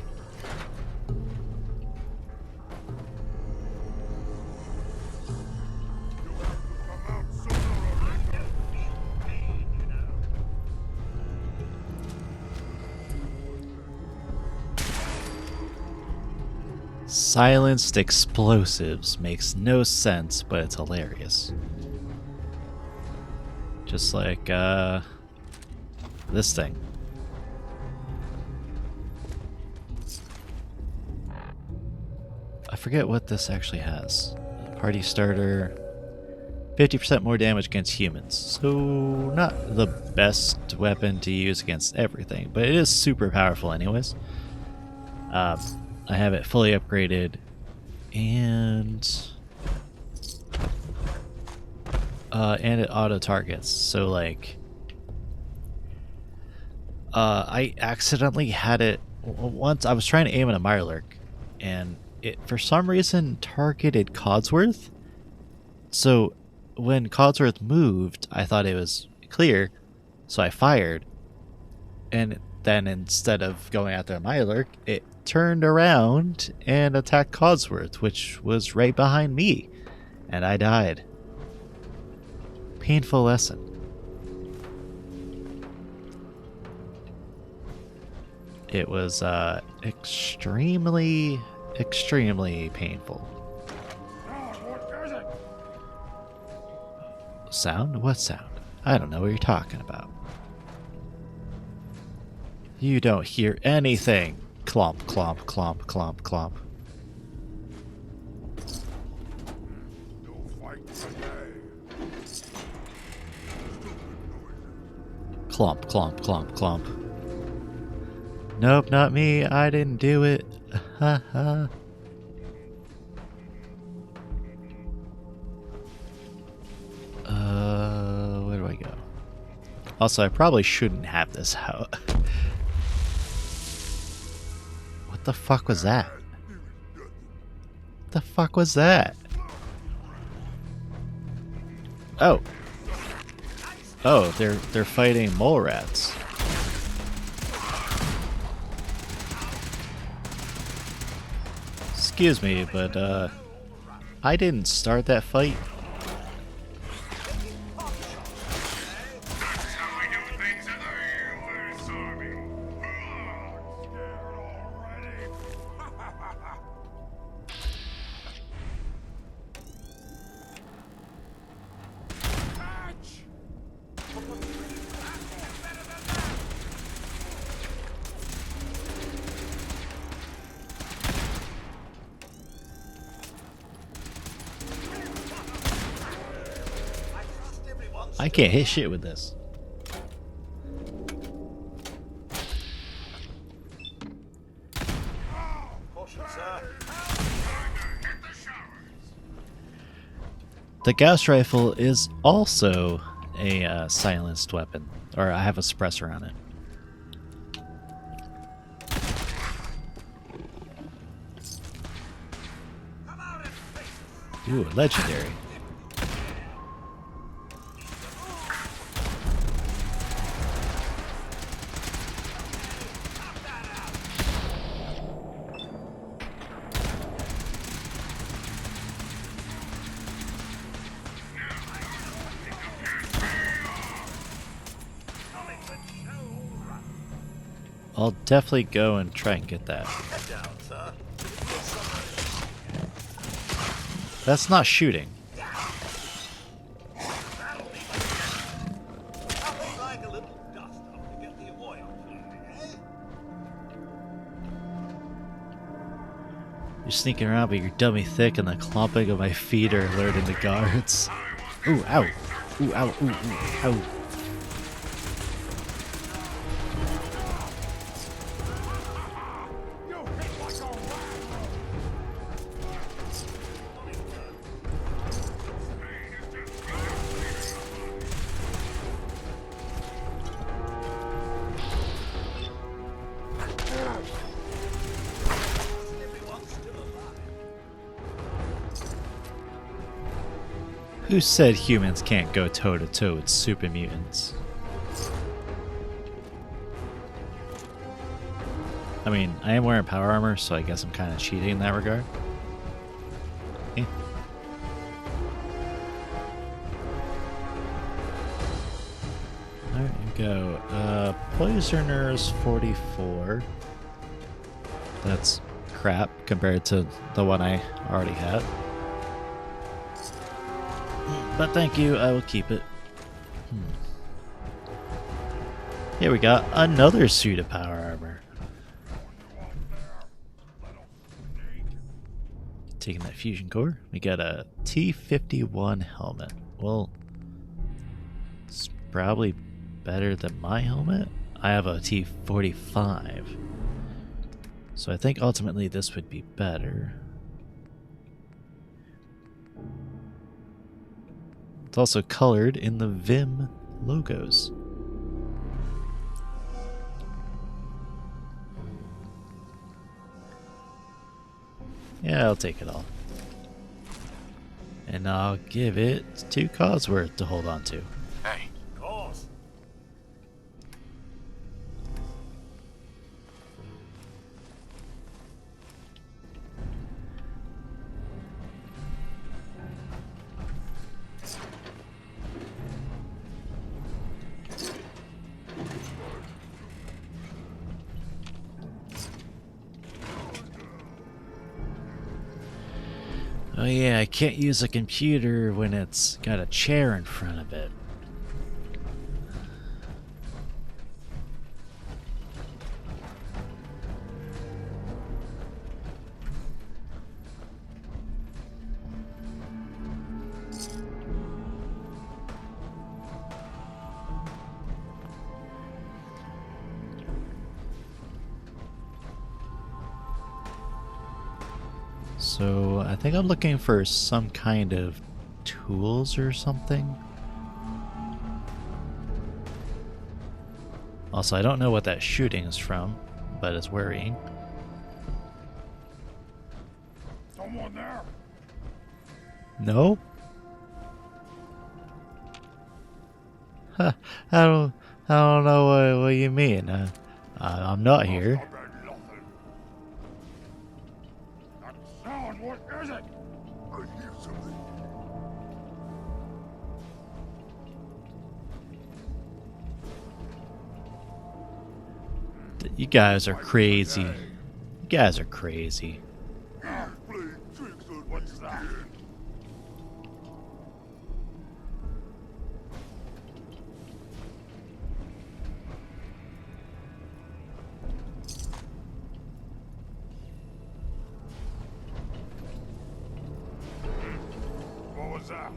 Silenced explosives makes no sense, but it's hilarious. Just like, this thing. I forget what this actually has. Party starter. 50% more damage against humans. So, not the best weapon to use against everything, but it is super powerful anyways. I have it fully upgraded, and it auto targets. So like, I accidentally had it once. I was trying to aim at a Mirelurk, and it for some reason targeted Codsworth. So when Codsworth moved, I thought it was clear, so I fired, and then instead of going after a Mirelurk, it turned around and attacked Codsworth, which was right behind me, and I died. Painful lesson. It was extremely painful. Sound? What sound? I don't know what you're talking about. You don't hear anything. Clomp, clomp, clomp, clomp, clomp. No fight today. Clomp, clomp, clomp, clomp. Nope, not me. I didn't do it. Ha ha. Where do I go? Also, I probably shouldn't have this out. What the fuck was that? What the fuck was that? Oh. Oh, they're fighting mole rats. Excuse me, but I didn't start that fight. I can't hit shit with this. The Gauss rifle is also a silenced weapon, or I have a suppressor on it. Ooh, legendary. I'll definitely go and try and get that. That's not shooting. You're sneaking around, but you're dummy thick, and the clomping of my feet are alerting the guards. Ooh, ow. Ooh, ow, ooh, ooh, ow. Who said humans can't go toe-to-toe with super mutants? I mean, I am wearing power armor, so I guess I'm kind of cheating in that regard. Eh. Alright, here we go. Poisoners 44. That's crap compared to the one I already had. But thank you, I will keep it. Here we got another suit of power armor. Taking that fusion core. We got a T-51 helmet. Well, it's probably better than my helmet. I have a T-45. So I think ultimately this would be better. It's also colored in the Vim logos. Yeah, I'll take it all. And I'll give it 2 Cosworth to hold on to. Hey. Oh yeah, I can't use a computer when it's got a chair in front of it. So I think I'm looking for some kind of tools or something. Also, I don't know what that shooting is from, but it's worrying. Someone there? No? Huh, I don't know what you mean. I'm not here. I bet nothing. That sound, what is it? I hear something. You guys are crazy. You guys are crazy. Playing tricks on what's that? What was that?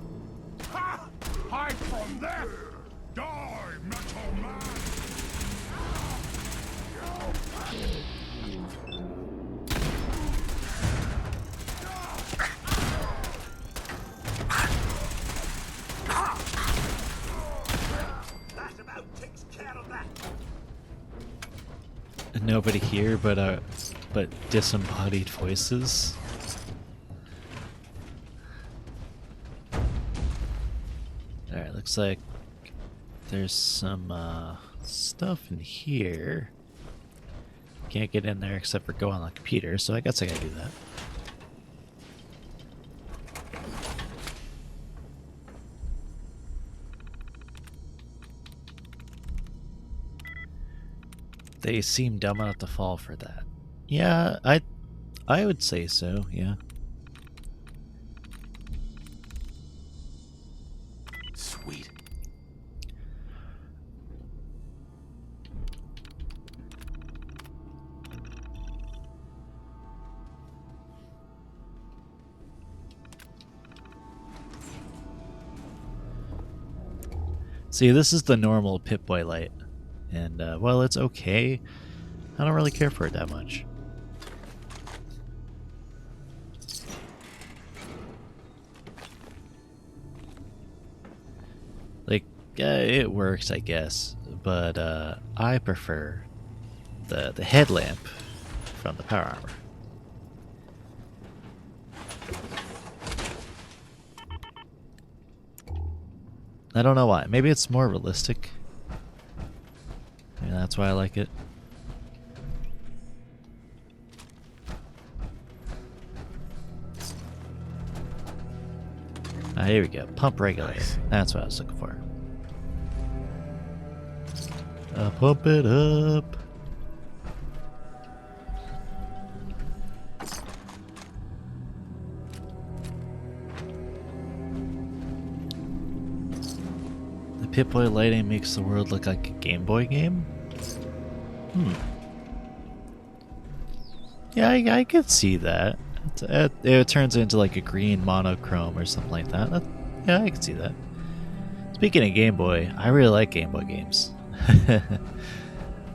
Ha! Hide from them! Die, Metal Man! That about takes care of that. Nobody here but disembodied voices. Alright, looks like there's some stuff in here. Can't get in there except for go on the computer, so I guess I gotta do that. They seem dumb enough to fall for that. Yeah, I would say so, yeah. Sweet. See, this is the normal Pip-Boy Light. And, well, it's okay. I don't really care for it that much. Like, it works, I guess. But, I prefer the headlamp from the power armor. I don't know why. Maybe it's more realistic. Maybe that's why I like it. Ah, here we go. Pump regulator. That's what I was looking for. Pump it up. The Pip-Boy lighting makes the world look like a Game Boy game? Yeah, I could see that. It turns into like a green monochrome or something like that. Yeah, I could see that. Speaking of Game Boy, I really like Game Boy games.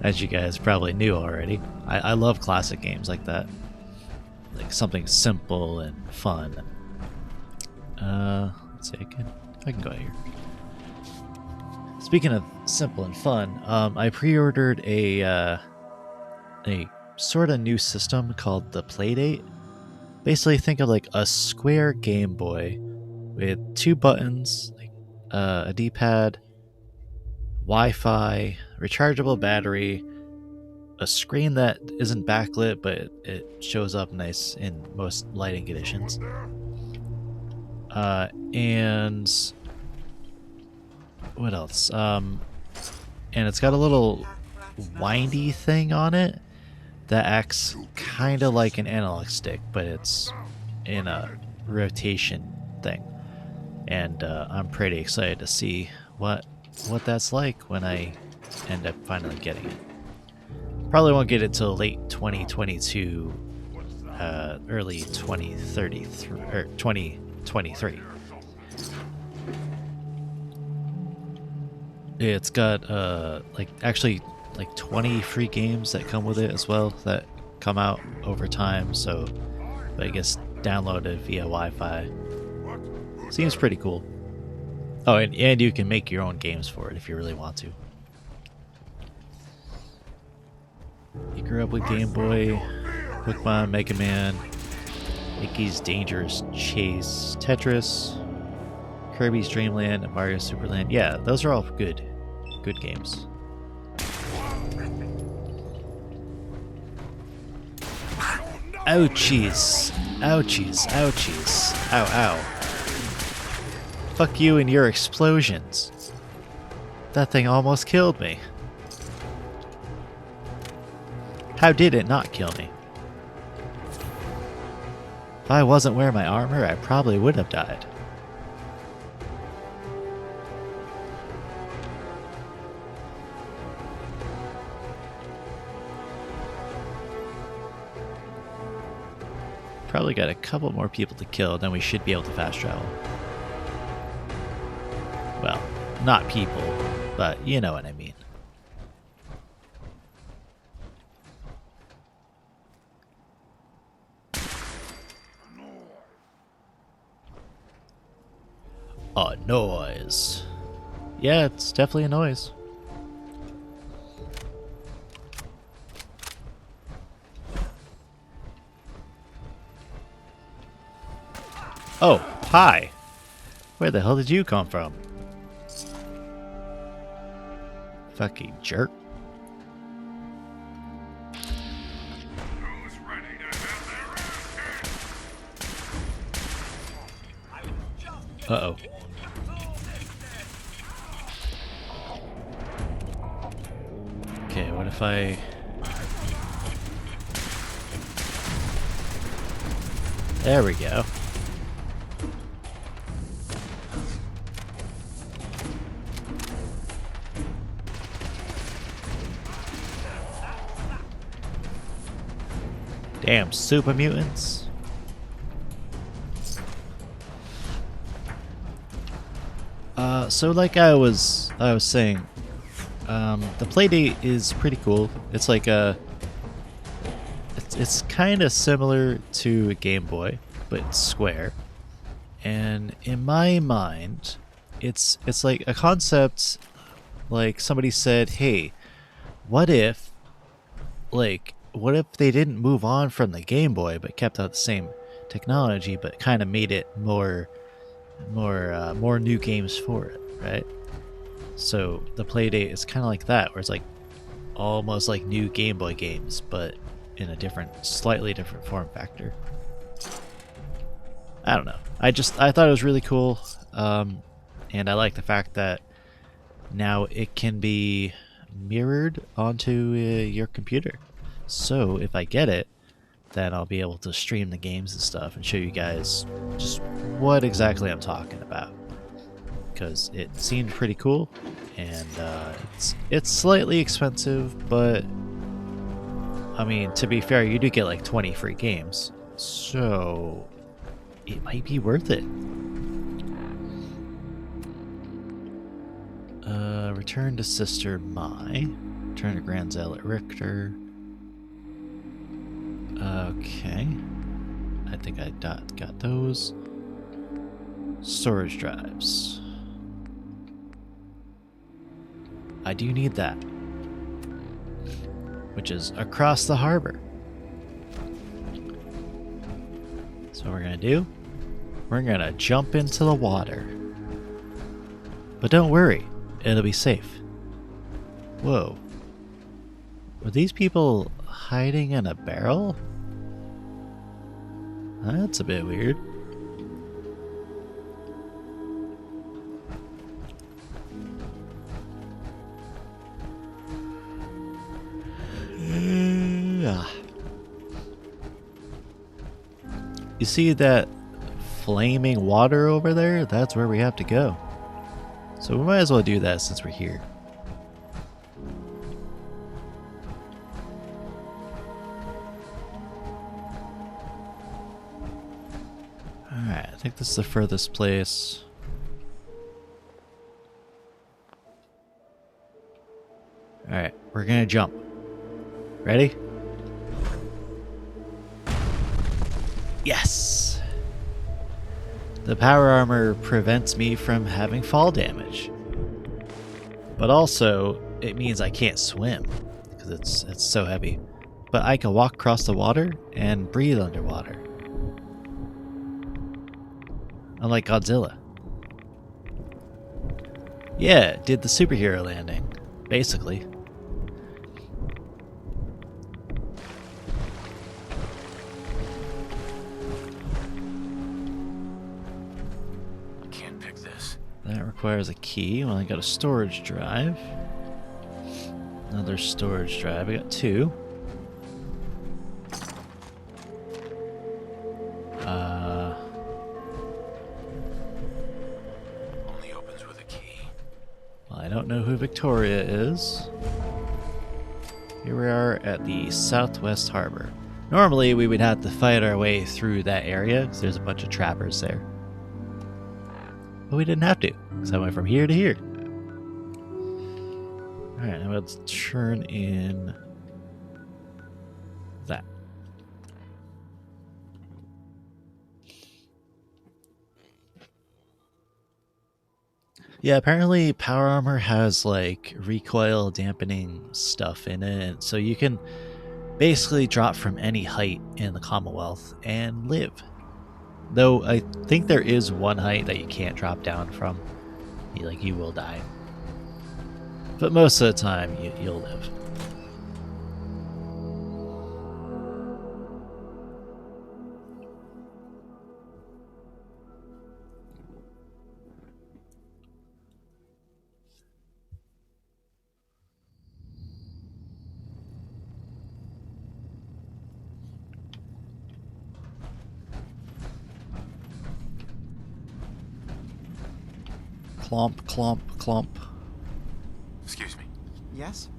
As you guys probably knew already. I love classic games like that. Like something simple and fun. Let's see, I can go here. Speaking of simple and fun, I pre-ordered a sort of new system called the Playdate. Basically, think of like a square Game Boy with 2 buttons, like a D-pad, Wi-Fi, rechargeable battery, a screen that isn't backlit but it shows up nice in most lighting conditions, and what else? And it's got a little windy thing on it that acts kind of like an analog stick, but it's in a rotation thing. And I'm pretty excited to see what that's like when I end up finally getting it. Probably won't get it till late 2022, early 2033 or 2023. It's got actually 20 free games that come with it as well that come out over time, so I guess download it via Wi-Fi. Seems pretty cool. Oh, and you can make your own games for it if you really want to. You grew up with Game Boy, Pokemon, Mega Man, Mickey's Dangerous Chase, Tetris, Kirby's Dream Land, and Mario Super Land. Yeah, those are all good games. Ouchies. Ouchies. Ouchies. Ow, ow. Fuck you and your explosions. That thing almost killed me. How did it not kill me? If I wasn't wearing my armor, I probably would have died. Probably got a couple more people to kill, then we should be able to fast travel. Well, not people, but you know what I mean. A noise. Yeah, it's definitely a noise. Oh, hi. Where the hell did you come from? Fucking jerk. Uh-oh. Okay, what if I... There we go. Damn, super mutants. So like I was saying, the playdate is pretty cool. It's like it's kind of similar to a Game Boy, but it's square. And in my mind, it's like a concept. Like somebody said, "Hey, what if they didn't move on from the Game Boy, but kept out the same technology, but kind of made it more new games for it, right?" So the playdate is kind of like that, where it's like almost like new Game Boy games, but in a slightly different form factor. I don't know. I thought it was really cool, and I like the fact that now it can be mirrored onto your computer. So if I get it, then I'll be able to stream the games and stuff and show you guys just what exactly I'm talking about. Because it seemed pretty cool, and it's slightly expensive, but I mean, to be fair, you do get like 20 free games, so it might be worth it. Return to Sister Mai. Return to Grand Zealot Richter. Okay. I think I got those. Storage drives. I do need that. Which is across the harbor. So what we're gonna do, we're gonna jump into the water. But don't worry, it'll be safe. Whoa. Were these people hiding in a barrel? That's a bit weird. You see that flaming water over there? That's where we have to go. So we might as well do that since we're here. Alright, I think this is the furthest place. Alright, we're gonna jump. Ready? Yes! The power armor prevents me from having fall damage. But also, it means I can't swim, because because it's so heavy. But I can walk across the water and breathe underwater. Unlike Godzilla. Yeah, it did the superhero landing, basically. Can't pick this. That requires a key. Well, I got a storage drive. Another storage drive. I got 2. Only opens with a key. Well, I don't know who Victoria is. Here we are at the Southwest Harbor. Normally, we would have to fight our way through that area because there's a bunch of trappers there. But we didn't have to, because I went from here to here. Alright, now let's turn in that. Yeah, apparently Power Armor has like recoil dampening stuff in it, so you can basically drop from any height in the Commonwealth and live. Though I think there is one height that you can't drop down from. You will die. But most of the time, you'll live. Clomp, clomp, clomp. Excuse me. Yes?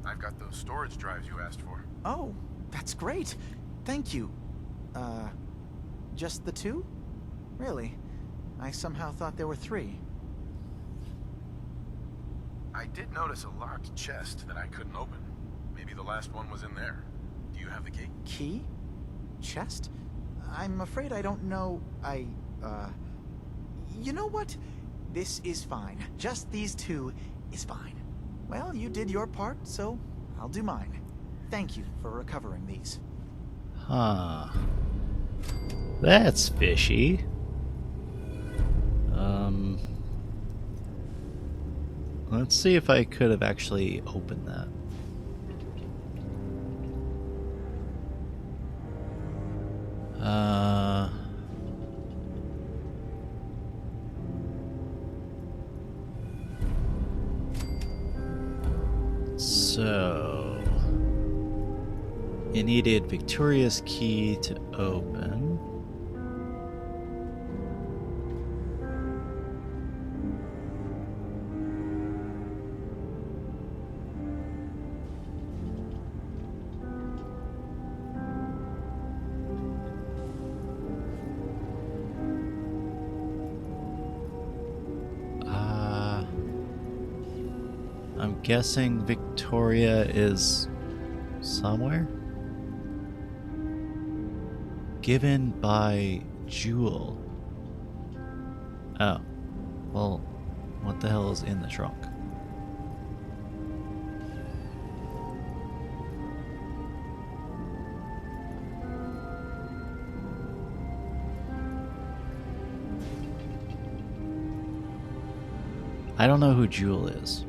I've got those storage drives you asked for. Oh, that's great. Thank you. Just the 2? Really? I somehow thought there were 3. I did notice a locked chest that I couldn't open. Maybe the last one was in there. Do you have the key? Key? Chest? I'm afraid I don't know. You know what? This is fine. Just these 2 is fine. Well, you did your part, so I'll do mine. Thank you for recovering these. Huh. That's fishy. Let's see if I could have actually opened that. So it needed Victoria's key to open. I'm guessing Victoria is somewhere? Given by Jewel. Oh. Well, what the hell is in the trunk? I don't know who Jewel is.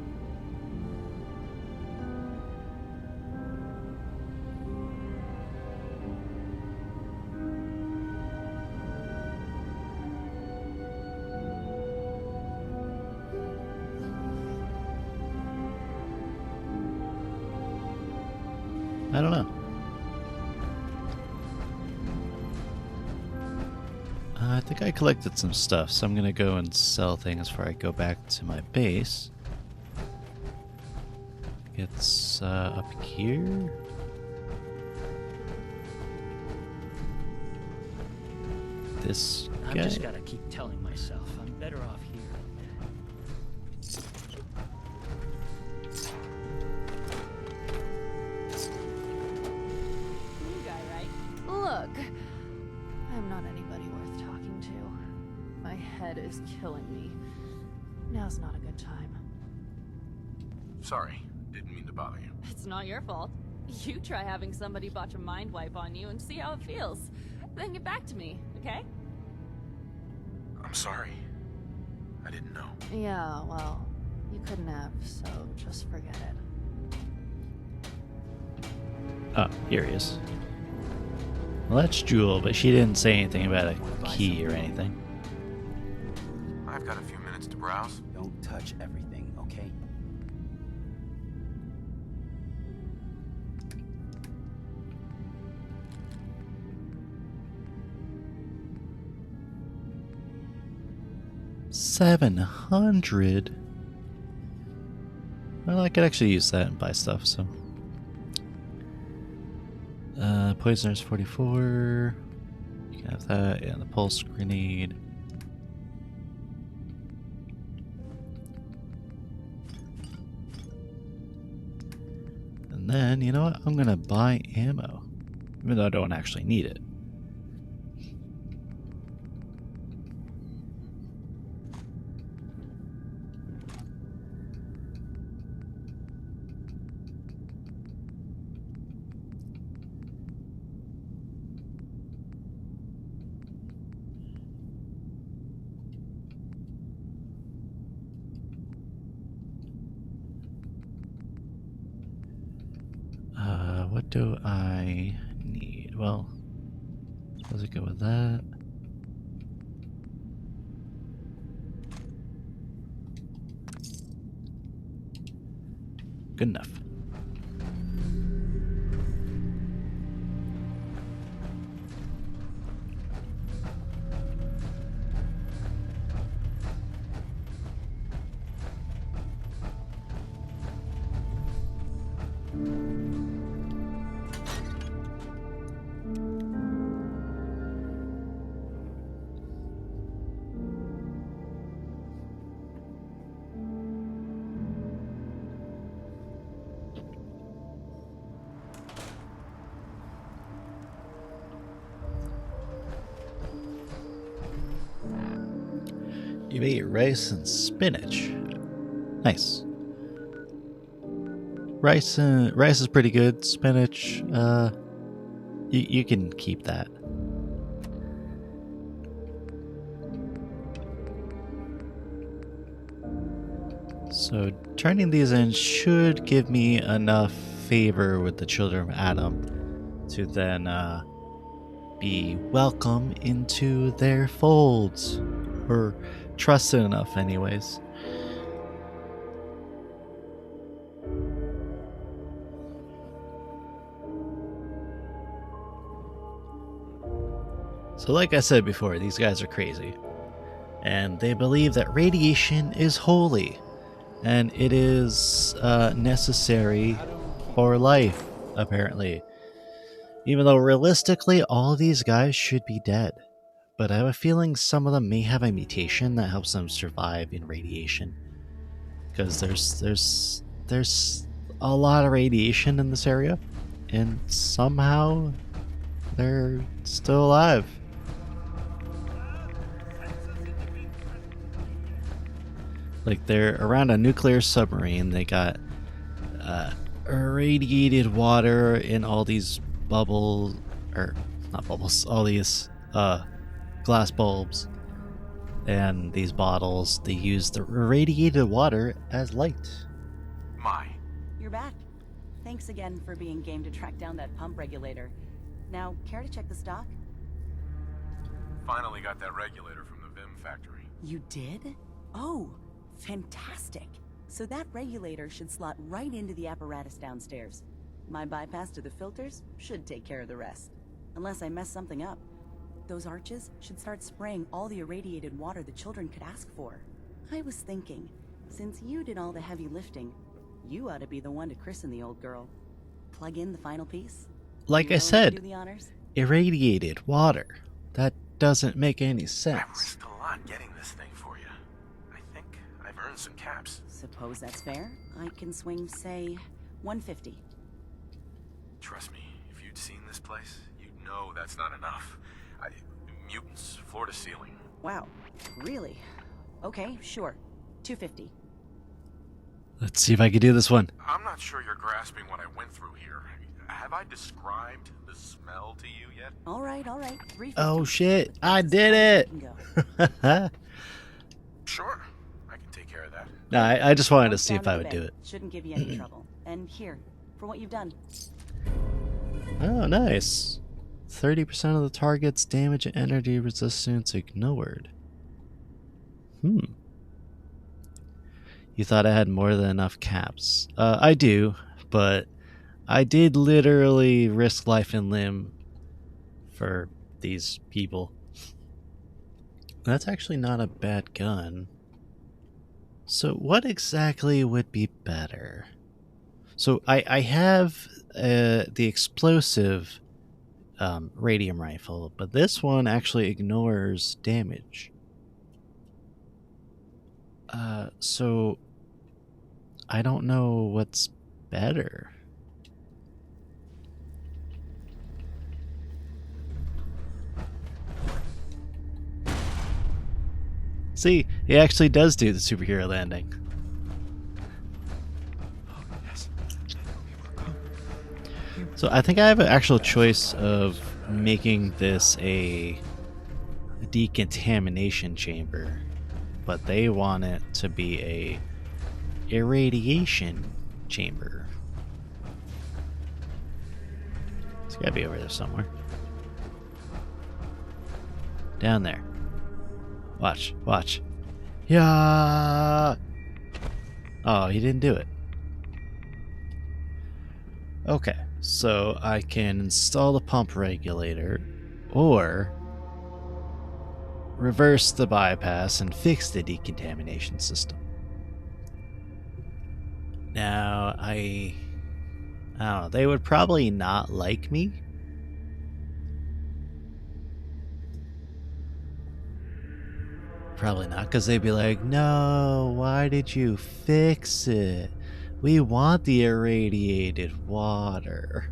I don't know. I think I collected some stuff, so I'm gonna go and sell things before I go back to my base. It's up here. This guy. I've just gotta keep telling myself I'm better off here. New guy, right? Look, I'm not anybody worth talking to. My head is killing me. Now's not a good time. Sorry, didn't mean to bother you. It's not your fault. You try having somebody botch a mind wipe on you and see how it feels. Then get back to me, okay? I'm sorry. I didn't know. Yeah, well, you couldn't have, so just forget it. Oh, here he is. Well, that's Jewel, but she didn't say anything about a key or anything. I've got a few minutes to browse. Don't touch everything, okay? $700. Well, I could actually use that and buy stuff, so. Poisoners 44. You can have that, and the pulse grenade. And then, you know what? I'm gonna buy ammo. Even though I don't actually need it. What do I need? Well, does it go with that? Good enough. You ate rice and spinach. Nice. Rice is pretty good. Spinach, you can keep that. So turning these in should give me enough favor with the children of Adam to then be welcome into their folds, or trusted enough anyways. So like I said before, these guys are crazy. And they believe that radiation is holy. And it is necessary for life, apparently. Even though realistically, all of these guys should be dead. But I have a feeling some of them may have a mutation that helps them survive in radiation. Because there's a lot of radiation in this area. And somehow they're still alive. Like, they're around a nuclear submarine. They got irradiated water in all these bubbles, or not bubbles, all these glass bulbs. And these bottles, they use the irradiated water as light. My. You're back. Thanks again for being game to track down that pump regulator. Now, care to check the stock? Finally got that regulator from the Vim factory. You did? Oh, fantastic. So that regulator should slot right into the apparatus downstairs. My bypass to the filters should take care of the rest. Unless I mess something up. Those arches should start spraying all the irradiated water the children could ask for. I was thinking, since you did all the heavy lifting, you ought to be the one to christen the old girl. Plug in the final piece. Like I said, irradiated water. That doesn't make any sense. I risked a lot getting this thing for you. I think I've earned some caps. Suppose that's fair. I can swing, say, 150. Trust me, if you'd seen this place, you'd know that's not enough. Mutants, floor to ceiling. Wow, really? Okay, sure. 250. Let's see if I can do this one. I'm not sure you're grasping what I went through here. Have I described the smell to you yet? All right, all right. 350. Oh shit, I did it! Sure, I can take care of that. No, I just wanted to Mark see down if I in the would bay. do it. Shouldn't give you any trouble. And here, for what you've done. Oh, nice. 30% of the target's damage and energy resistance ignored. You thought I had more than enough caps. I do, but I did literally risk life and limb for these people. That's actually not a bad gun. So what exactly would be better? So I have the explosive radium rifle, but this one actually ignores damage. So I don't know what's better. See, he actually does do the superhero landing. So I think I have an actual choice of making this a decontamination chamber, but they want it to be a irradiation chamber. It's gotta be over there somewhere. Down there. Watch, watch. Yeah. Oh, he didn't do it. Okay, so I can install the pump regulator or reverse the bypass and fix the decontamination system. Now, I don't know, they would probably not like me. Probably not, because they'd be like, no, why did you fix it? We want the irradiated water.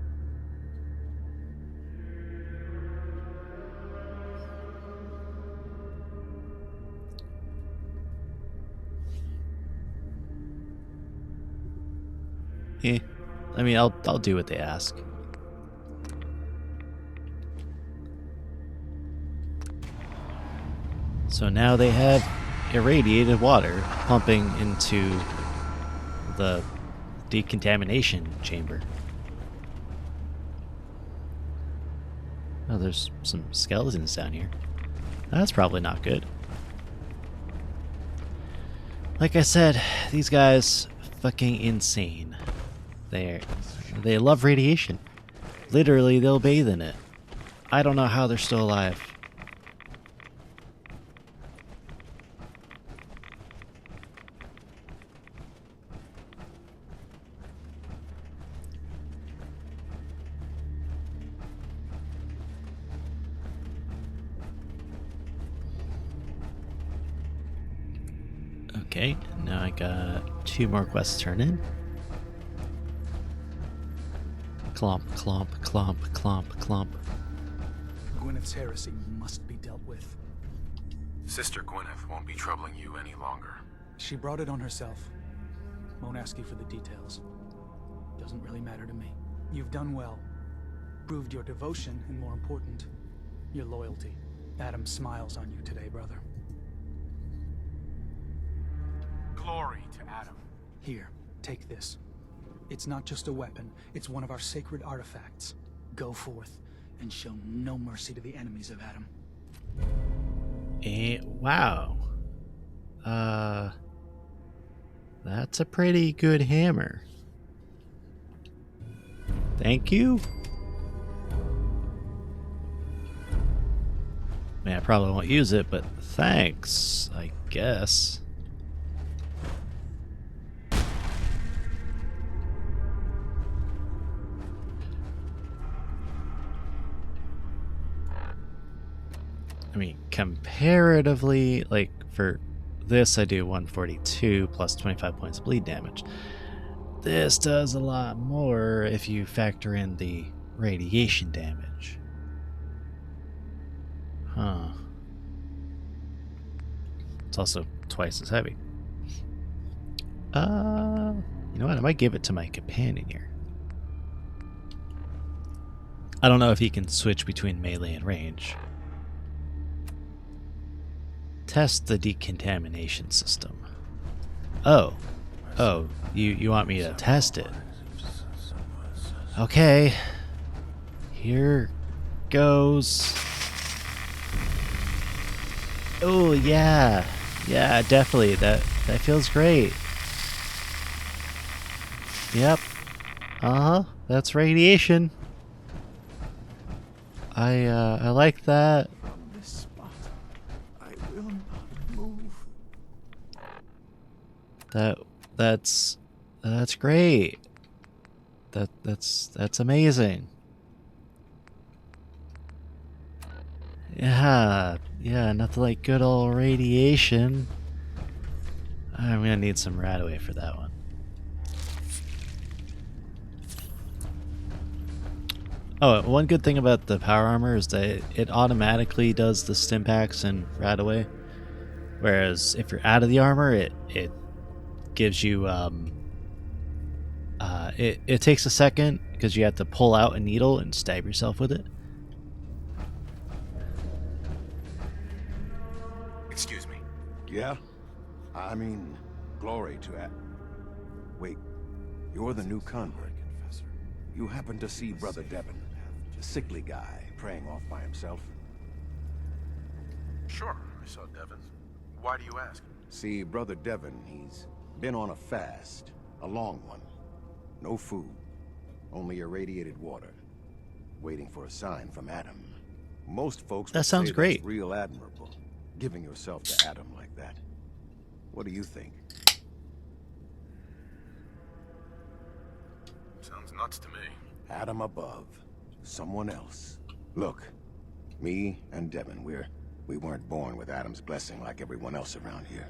I mean, I'll do what they ask. So now they have irradiated water pumping into the decontamination chamber. Oh, there's some skeletons down here. That's probably not good. Like I said, these guys fucking insane. They love radiation. Literally, they'll bathe in it. I don't know how they're still alive. Okay, now I got 2 more quests to turn in. Clomp, clomp, clomp, clomp, clomp. Gwyneth's heresy must be dealt with. Sister Gwyneth won't be troubling you any longer. She brought it on herself. Won't ask you for the details. Doesn't really matter to me. You've done well. Proved your devotion, and more important, your loyalty. Adam smiles on you today, brother. Glory to Adam. Here, take this. It's not just a weapon, it's one of our sacred artifacts. Go forth and show no mercy to the enemies of Adam. Wow. That's a pretty good hammer. Thank you. I mean, I probably won't use it, but thanks, I guess. I mean, comparatively, like, for this I do 142 plus 25 points of bleed damage. This does a lot more if you factor in the radiation damage. Huh. It's also twice as heavy. You know what? I might give it to my companion here. I don't know if he can switch between melee and range. Test the decontamination system. Oh. Oh, you want me to test it? Okay. Here goes. Oh, yeah. Yeah, definitely. That feels great. Yep. Uh-huh. That's radiation. I like that. From this spot, I will not move. That's great. That's amazing. Yeah, nothing like good old radiation. I'm gonna need some Radaway for that one. Oh, one good thing about the power armor is that it automatically does the stim packs and Radaway. Whereas if you're out of the armor, it gives you it takes a second because you have to pull out a needle and stab yourself with it. Excuse me. Yeah? I mean, glory to that. Wait, you're the new convert. You happen to see Brother Devon, the sickly guy praying off by himself? Sure, I saw Devon. Why do you ask? See, Brother Devon, he's been on a fast, a long one. No food, only irradiated water, waiting for a sign from Adam. Most folks That would sounds say great. That's real admirable, giving yourself to Adam like that. What do you think? Sounds nuts to me. Adam above, someone else. Look, me and Devon, we weren't born with Adam's blessing like everyone else around here.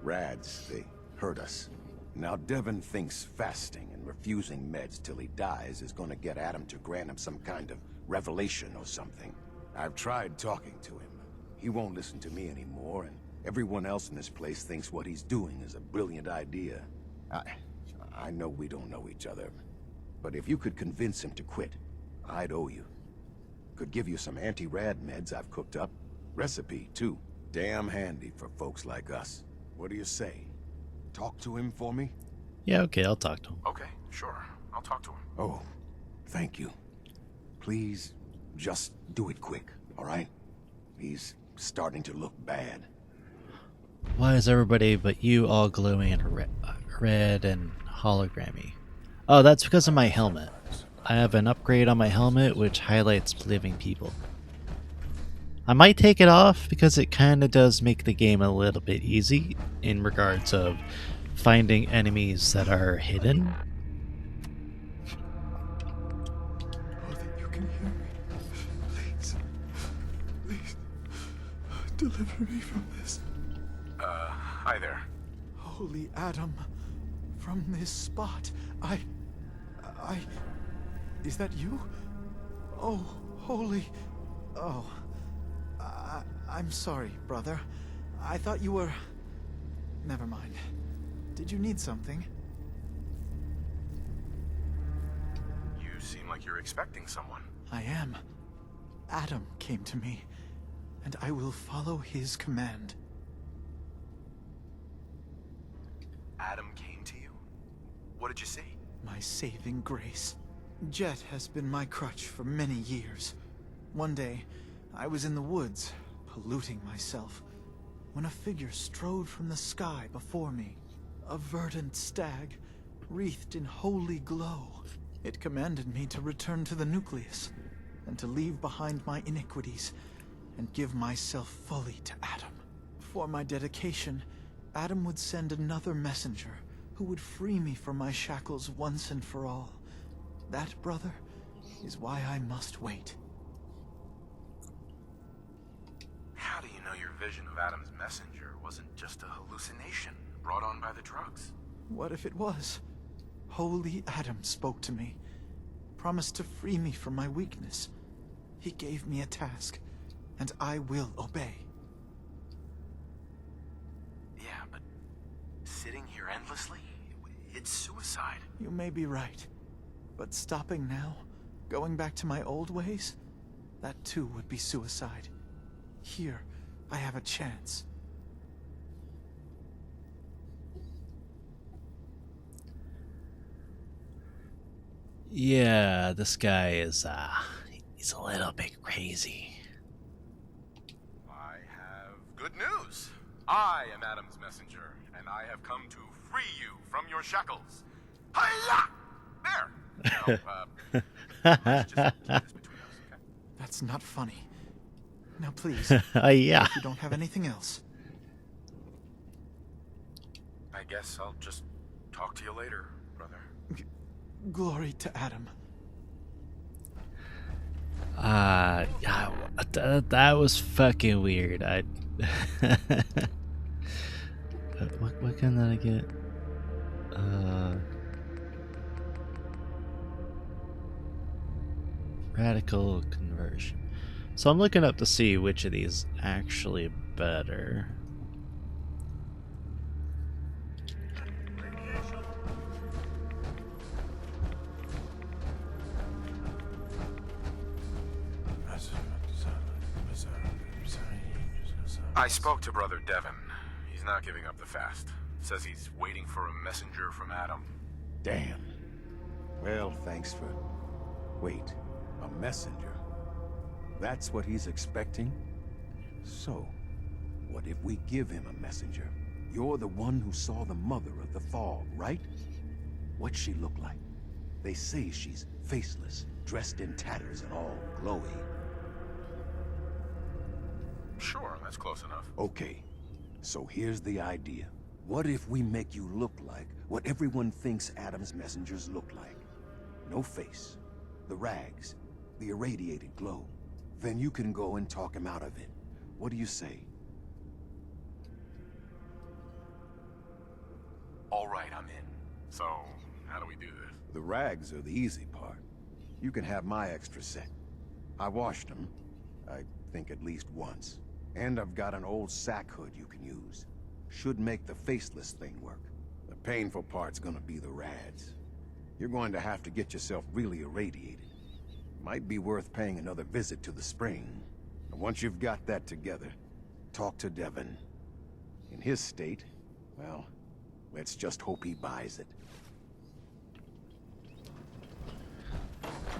Rads, they hurt us. Now Devon thinks fasting and refusing meds till he dies is gonna get Adam to grant him some kind of revelation or something. I've tried talking to him. He won't listen to me anymore, and everyone else in this place thinks what he's doing is a brilliant idea. I know we don't know each other, but if you could convince him to quit, I'd owe you. Could give you some anti-rad meds I've cooked up. Recipe, too. Damn handy for folks like us. What do you say? Talk to him for me? Yeah, okay, I'll talk to him. Okay, sure. I'll talk to him. Oh, thank you. Please, just do it quick, all right? He's starting to look bad. Why is everybody but you all glowing and red and hologrammy? Oh, that's because of my helmet. I have an upgrade on my helmet which highlights living people. I might take it off because it kind of does make the game a little bit easy in regards of finding enemies that are hidden. Oh, that you can hear me. Please, deliver me from this. Hi there. Holy Adam, from this spot, is that you? Oh, holy, oh. I'm sorry, brother. I thought you were... Never mind. Did you need something? You seem like you're expecting someone. I am. Adam came to me, and I will follow his command. Adam came to you? What did you see? My saving grace. Jet has been my crutch for many years. One day, I was in the woods, polluting myself, when a figure strode from the sky before me. A verdant stag, wreathed in holy glow. It commanded me to return to the nucleus, and to leave behind my iniquities, and give myself fully to Adam. For my dedication, Adam would send another messenger, who would free me from my shackles once and for all. That, brother, is why I must wait. How do you know your vision of Adam's messenger wasn't just a hallucination brought on by the drugs? What if it was? Holy Adam spoke to me, promised to free me from my weakness. He gave me a task, and I will obey. Yeah, but sitting here endlessly? It's suicide. You may be right. But stopping now, going back to my old ways, that too would be suicide. Here, I have a chance. Yeah, this guy is, he's a little bit crazy. I have good news. I am Adam's messenger, and I have come to free you from your shackles. Hiya! There! Let's just keep this between us, okay? That's not funny. Now please, Yeah. if you don't have anything else. I guess I'll just talk to you later, brother. Glory to Adam. That was fucking weird. What can I get? Radical conversion. So I'm looking up to see which of these actually better. I spoke to Brother Devin. He's not giving up the fast. Says he's waiting for a messenger from Adam. Damn. Well, thanks for... Wait, a messenger? That's what he's expecting? So, what if we give him a messenger? You're the one who saw the mother of the fog, right? What's she look like? They say she's faceless, dressed in tatters and all glowy. Sure, that's close enough. Okay, so here's the idea. What if we make you look like what everyone thinks Adam's messengers look like? No face, the rags, the irradiated glow. Then you can go and talk him out of it. What do you say? All right, I'm in. So, how do we do this? The rags are the easy part. You can have my extra set. I washed them, I think at least once. And I've got an old sack hood you can use. Should make the faceless thing work. The painful part's gonna be the rads. You're going to have to get yourself really irradiated. Might be worth paying another visit to the spring. And once you've got that together, talk to Devin. In his state, well, let's just hope he buys it.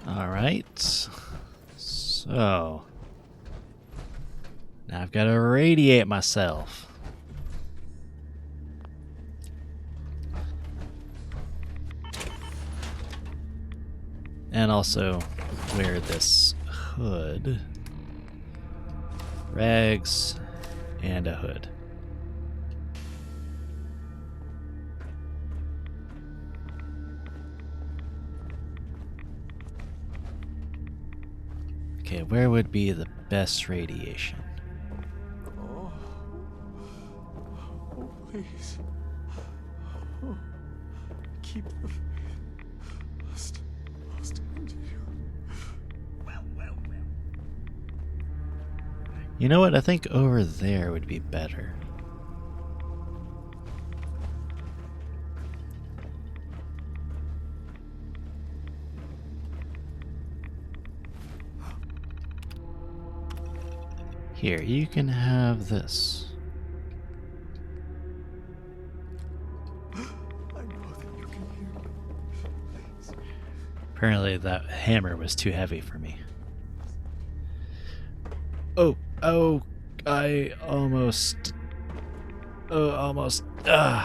Alright. So... now I've got to irradiate myself. And also wear this hood. Rags and a hood. Okay, where would be the best radiation? Oh, please. Oh, keep the faith. Must continue. You know what? I think over there would be better. Here, you can have this. I know that you can hear me. Please. Apparently that hammer was too heavy for me. Oh, I almost... almost... Okay,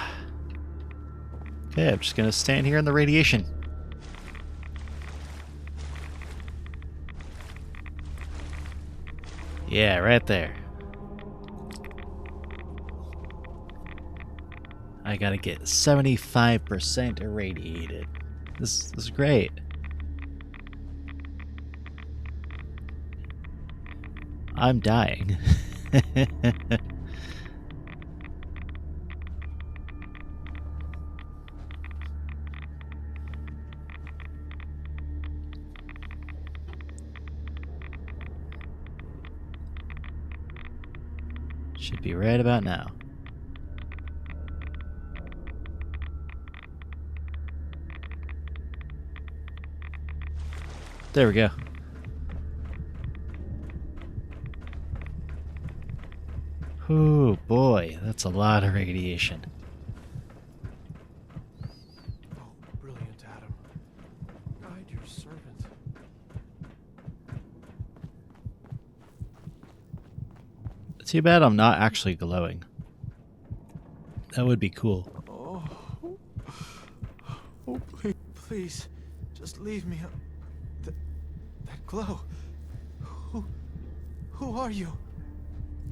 I'm just gonna stand here in the radiation. Yeah, right there. I gotta get 75% irradiated. This is great. I'm dying. Should be right about now. There we go. Oh boy, that's a lot of radiation. Oh, brilliant, Adam. Guide your servant. Too bad I'm not actually glowing. That would be cool. Oh, please, just leave me. That glow. Who are you?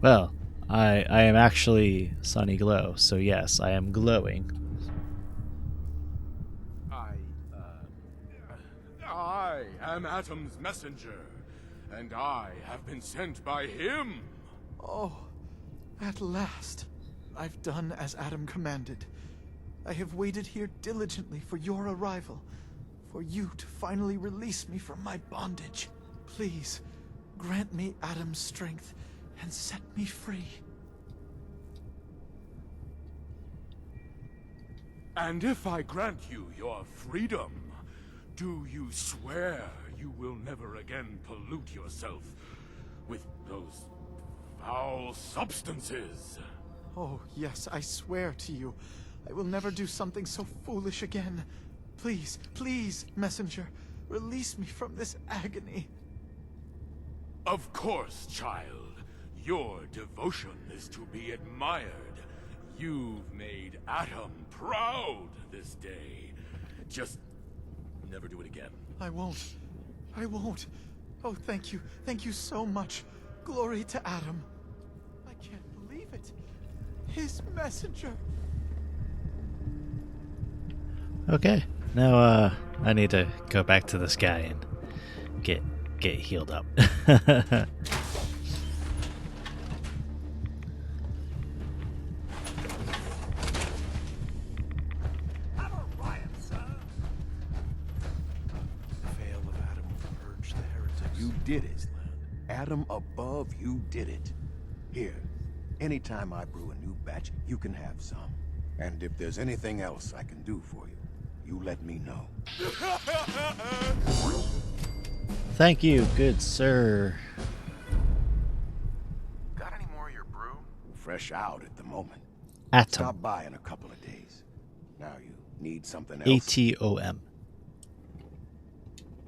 Well, I am actually Sunny Glow, so yes, I am glowing. I am Atom's messenger, and I have been sent by him. Oh, at last. I've done as Adam commanded. I have waited here diligently for your arrival, for you to finally release me from my bondage. Please, grant me Adam's strength and set me free. And if I grant you your freedom, do you swear you will never again pollute yourself with those foul substances? Oh, yes, I swear to you, I will never do something so foolish again. Please, please, messenger, release me from this agony. Of course, child. Your devotion is to be admired. You've made Atom proud this day. Just never do it again. I won't. I won't. Oh, thank you. Thank you so much. Glory to Adam. I can't believe it. His messenger. Okay, now I need to go back to this guy and get healed up. You did it. Adam above, you did it. Here, anytime I brew a new batch, you can have some. And if there's anything else I can do for you, you let me know. Thank you, good sir. Got any more of your brew? Fresh out at the moment. Atom. Stop by in a couple of days. Now you need something else? ATOM.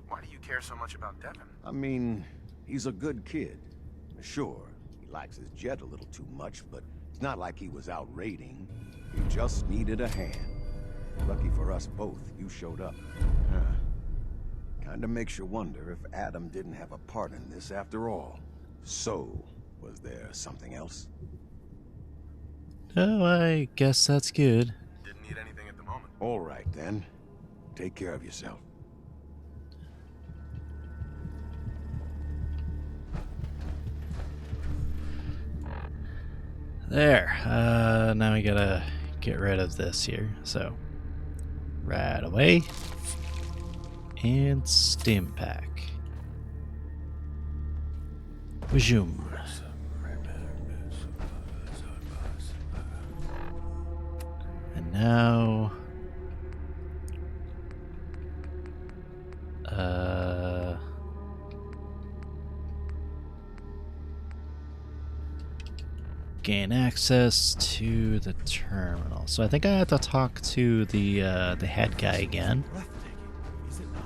Why do you care so much about Devin? I mean, he's a good kid. Sure, he likes his jet a little too much, but it's not like he was out raiding. He just needed a hand. Lucky for us both, you showed up. Kinda makes you wonder if Adam didn't have a part in this after all. So, was there something else? Oh, I guess that's good. Didn't need anything at the moment. All right, then. Take care of yourself. There. Now we gotta get rid of this here. So, right away. And stim pack. Resume. And now... gain access to the terminal. So I think I have to talk to the head guy again. Is it not?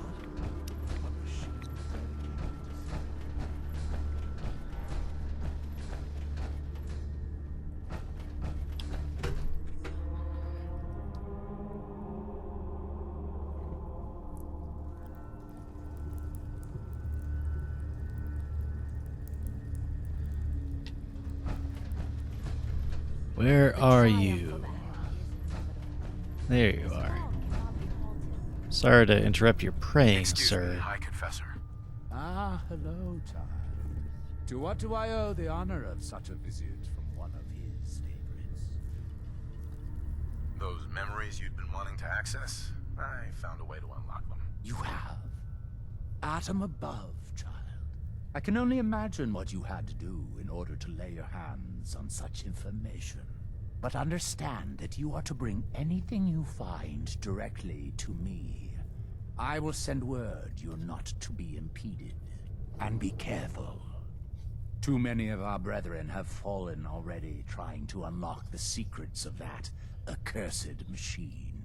Where are you? There you are. Sorry to interrupt your praying, sir. High Confessor. Ah, hello, child. To what do I owe the honor of such a visit from one of his favorites? Those memories you'd been wanting to access? I found a way to unlock them. You have? Atom above, child. I can only imagine what you had to do in order to lay your hands on such information. But understand that you are to bring anything you find directly to me. I will send word you're not to be impeded. And be careful. Too many of our brethren have fallen already trying to unlock the secrets of that accursed machine.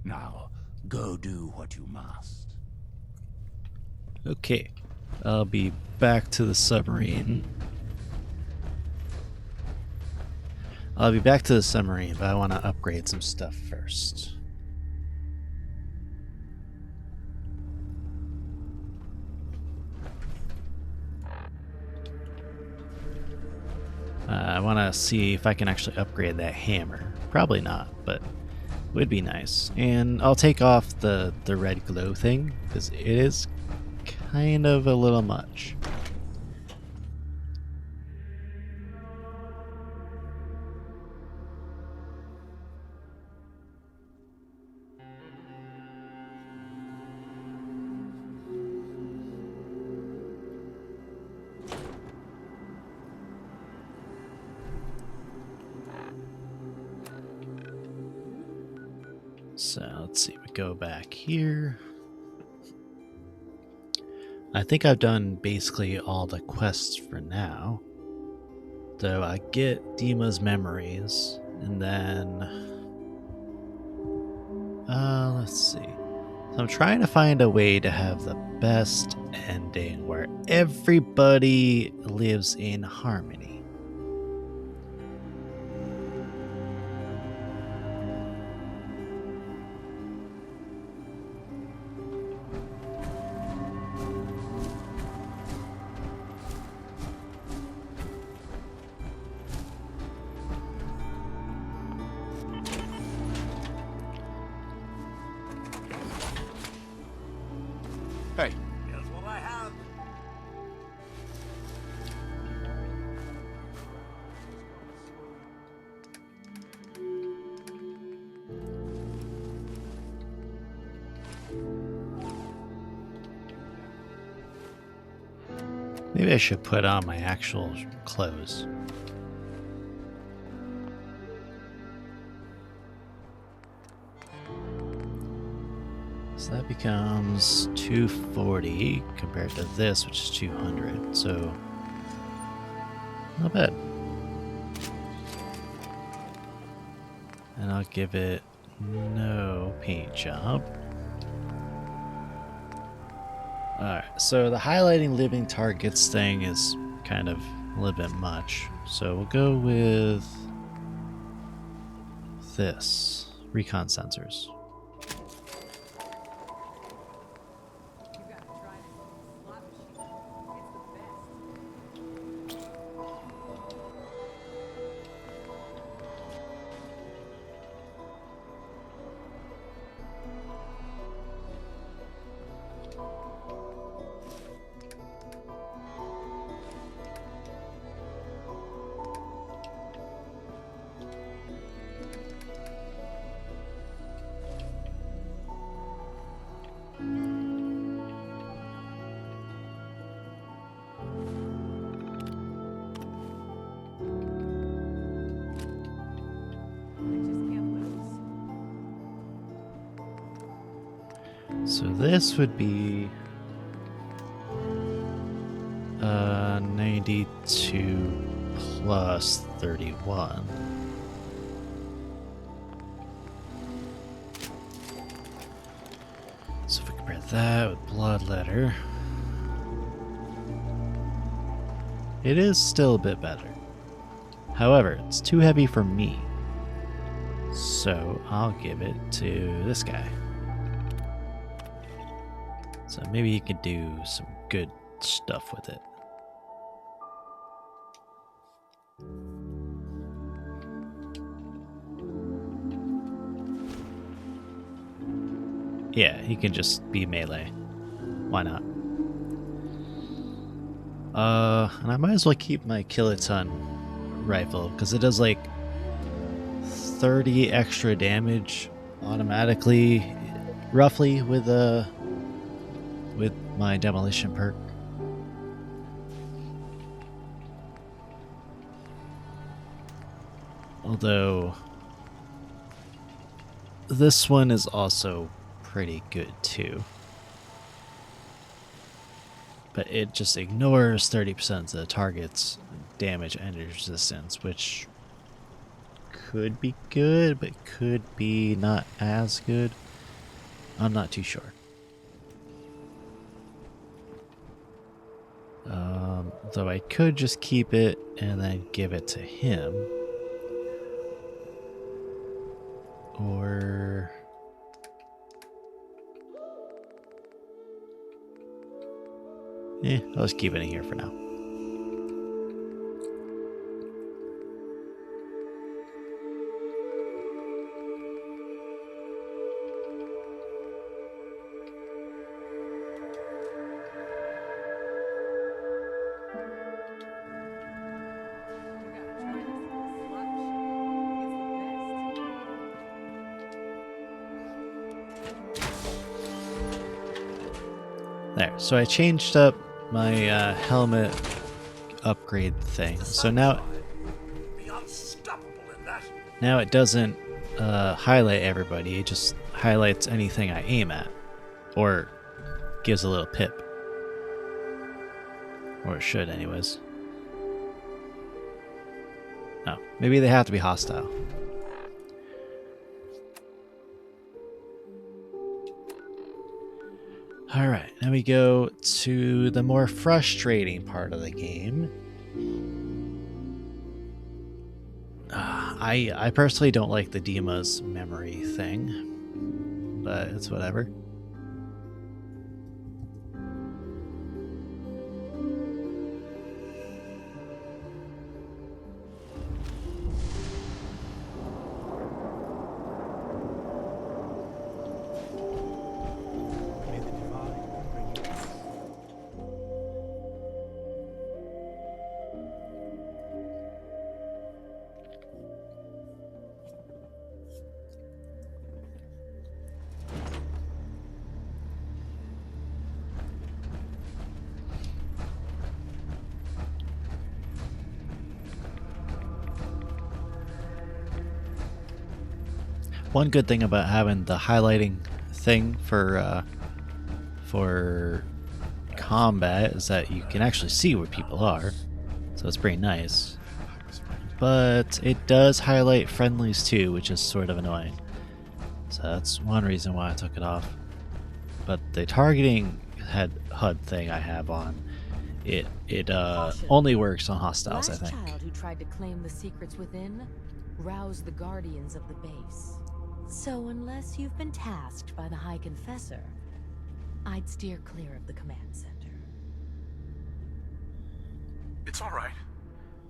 Now, go do what you must. Okay, I'll be back to the submarine. but I want to upgrade some stuff first. I want to see if I can actually upgrade that hammer. Probably not, but would be nice. And I'll take off the red glow thing, because it is kind of a little much. So let's see, we go back here. I think I've done basically all the quests for now. So I get Dima's memories, and then let's see. So I'm trying to find a way to have the best ending where everybody lives in harmony. Hey. Here's what I have. Maybe I should put on my actual clothes. So that becomes 240 compared to this, which is 200. So not bad. And I'll give it no paint job. Alright, so the highlighting living targets thing is kind of a little bit much. So we'll go with this. Recon Sensors. So this would be 92 plus 31. So if we compare that with Bloodletter, it is still a bit better. However, it's too heavy for me. So I'll give it to this guy. So maybe he could do some good stuff with it. Yeah, he can just be melee. Why not? And I might as well keep my Kiloton rifle, because it does like 30 extra damage automatically, roughly, with my demolition perk. Although this one is also pretty good too. But it just ignores 30% of the target's damage and resistance, which could be good, but could be not as good. I'm not too sure. Though I could just keep it and then give it to him. Or... I'll just keep it in here for now. There, so I changed up my helmet upgrade thing. So now it doesn't highlight everybody, it just highlights anything I aim at. Or gives a little pip. Or it should anyways. Oh, maybe they have to be hostile. Alright, now we go to the more frustrating part of the game. I personally don't like the Dima's memory thing, but it's whatever. One good thing about having the highlighting thing for combat is that you can actually see where people are, so it's pretty nice. But it does highlight friendlies too, which is sort of annoying. So that's one reason why I took it off. But the targeting HUD thing I have on, it only works on hostiles, I think. Last child who tried to claim the secrets within roused the guardians of the base. So unless you've been tasked by the High Confessor, I'd steer clear of the command center. It's all right.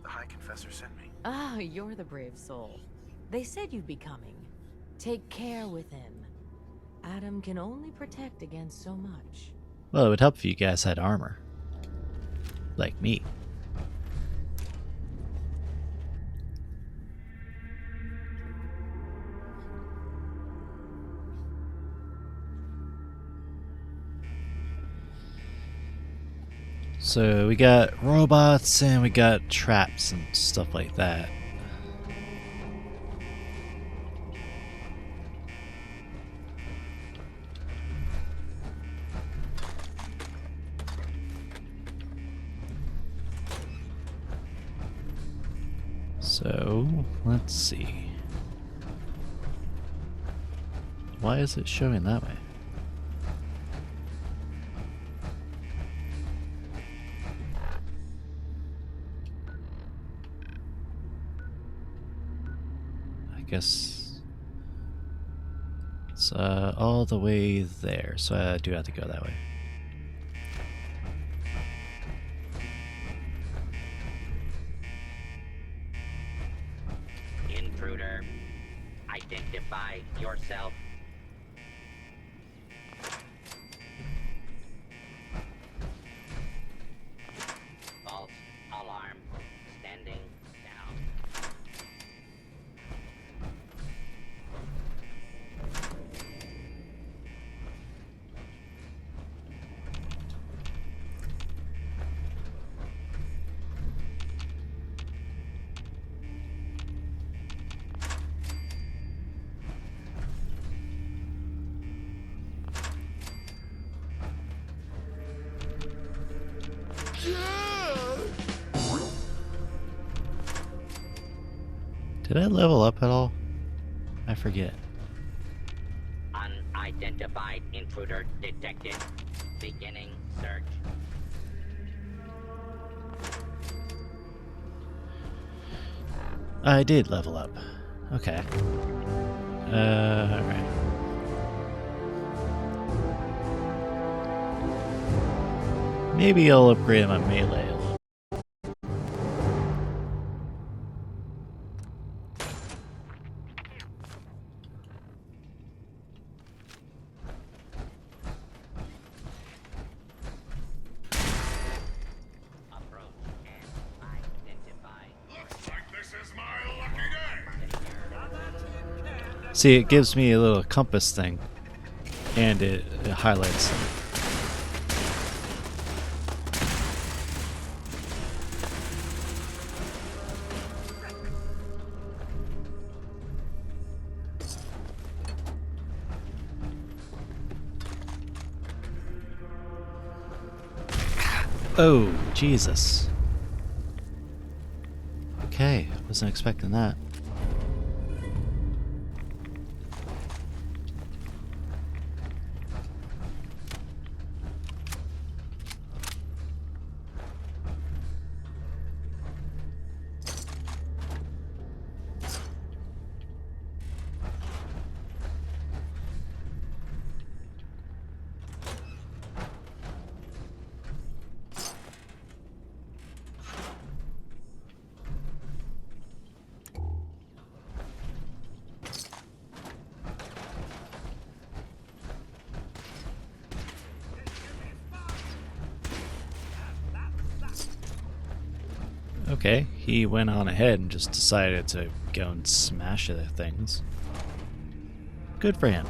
The High Confessor sent me. Ah, you're the brave soul. They said you'd be coming. Take care with him. Adam can only protect against so much. Well, it would help if you guys had armor. Like me. So we got robots and we got traps and stuff like that. So let's see. Why is it showing that way? I guess it's all the way there, so I do have to go that way. Intruder, identify yourself. False alarm. Standing down. Did I level up at all? I forget. Unidentified intruder detected. Beginning search. I did level up. Okay. Alright. Maybe I'll upgrade my melee a little. See, it gives me a little compass thing, and it highlights them. Oh, Jesus. Okay, wasn't expecting that. Okay, he went on ahead and just decided to go and smash the things. Good for him.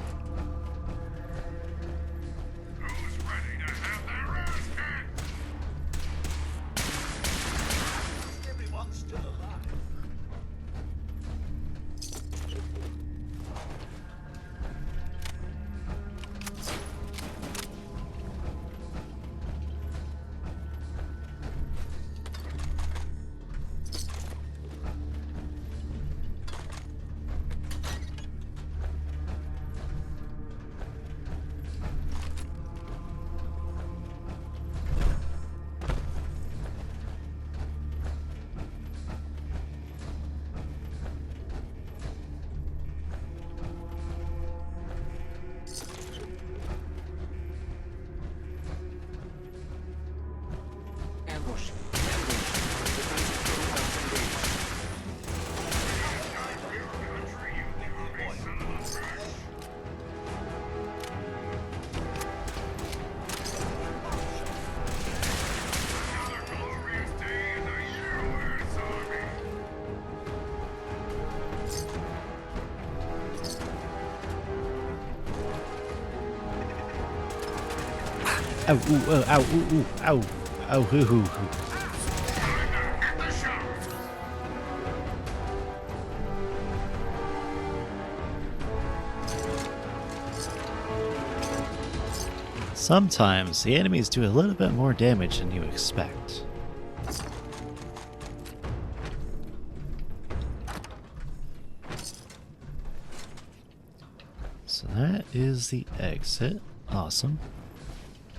Ow, ooh, ow, ooh, ooh, ow, ow, hoo, hoo, hoo. Sometimes the enemies do a little bit more damage than you expect. So that is the exit. Awesome.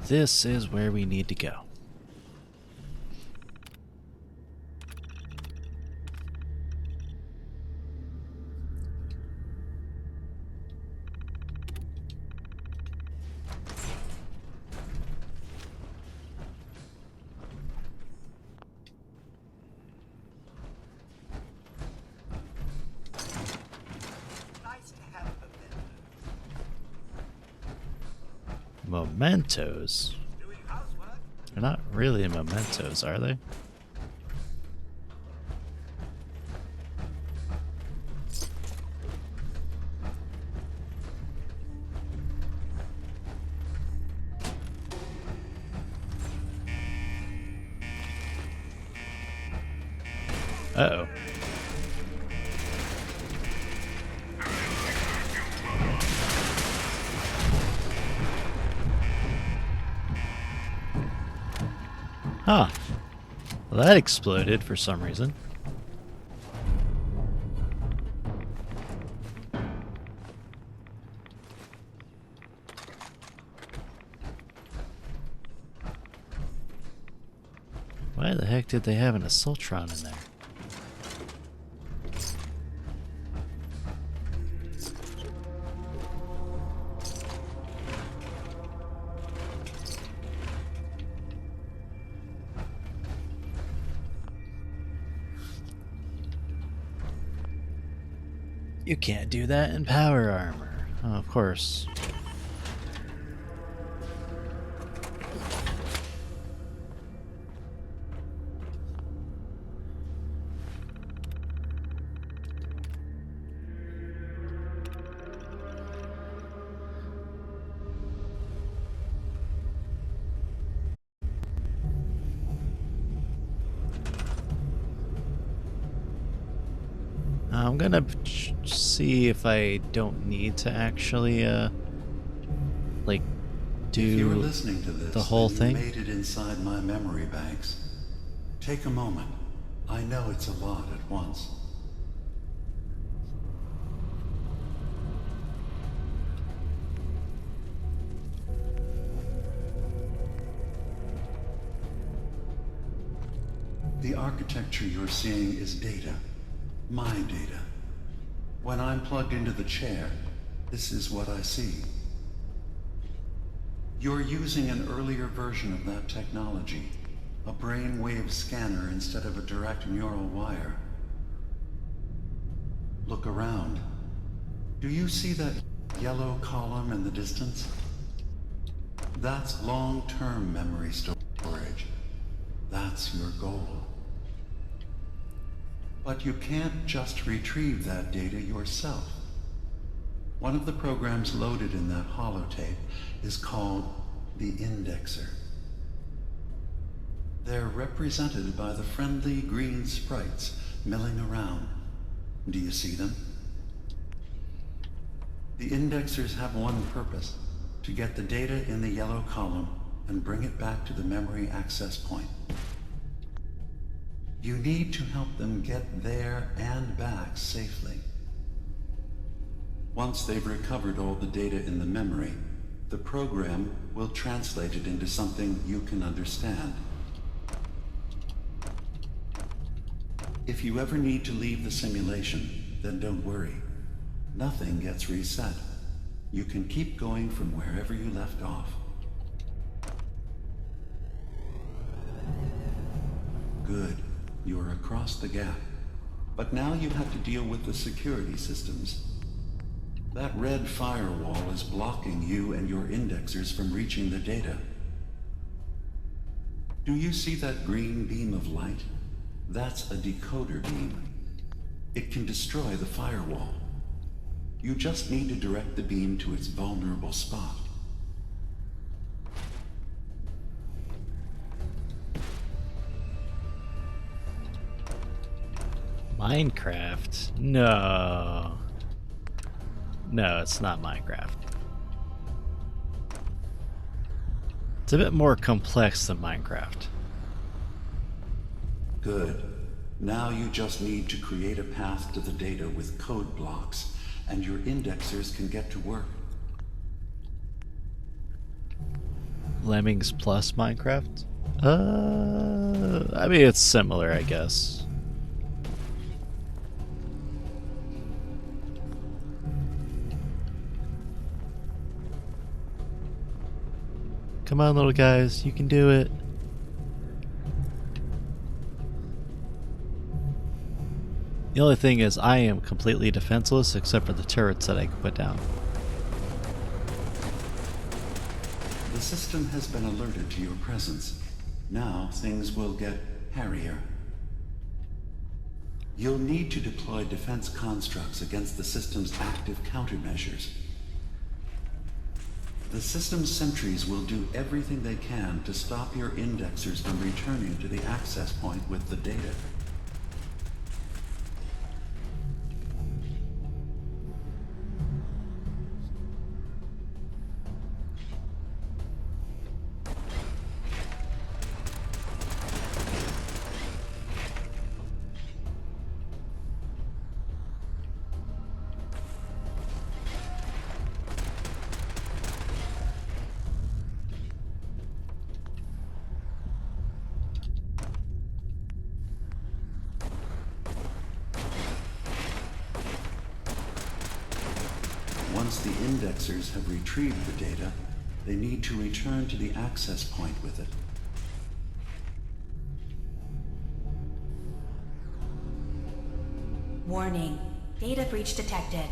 This is where we need to go. Mementos? They're not really mementos, are they? Uh-oh. Huh. Well, that exploded for some reason. Why the heck did they have an Assaultron in there? You can't do that in power armor. Oh, of course. I'm gonna see if I don't need to actually, like, do if you were listening to this, the whole then thing. You made it inside my memory banks. Take a moment. I know it's a lot at once. The architecture you're seeing is data. My data. When I'm plugged into the chair, this is what I see. You're using an earlier version of that technology, a brainwave scanner instead of a direct neural wire. Look around. Do you see that yellow column in the distance? That's long-term memory storage. That's your goal. But you can't just retrieve that data yourself. One of the programs loaded in that holotape is called the Indexer. They're represented by the friendly green sprites milling around. Do you see them? The Indexers have one purpose: to get the data in the yellow column and bring it back to the memory access point. You need to help them get there and back safely. Once they've recovered all the data in the memory, the program will translate it into something you can understand. If you ever need to leave the simulation, then don't worry. Nothing gets reset. You can keep going from wherever you left off. Good. You're across the gap. But now you have to deal with the security systems. That red firewall is blocking you and your indexers from reaching the data. Do you see that green beam of light? That's a decoder beam. It can destroy the firewall. You just need to direct the beam to its vulnerable spot. Minecraft? No. No, it's not Minecraft. It's a bit more complex than Minecraft. Good. Now you just need to create a path to the data with code blocks, and your indexers can get to work. Lemmings plus Minecraft? I mean, it's similar, I guess. Come on, little guys, you can do it. The only thing is, I am completely defenseless except for the turrets that I can put down. The system has been alerted to your presence. Now things will get hairier. You'll need to deploy defense constructs against the system's active countermeasures. The system's sentries will do everything they can to stop your indexers from returning to the access point with the data. Once the indexers have retrieved the data, they need to return to the access point with it. Warning. Data breach detected.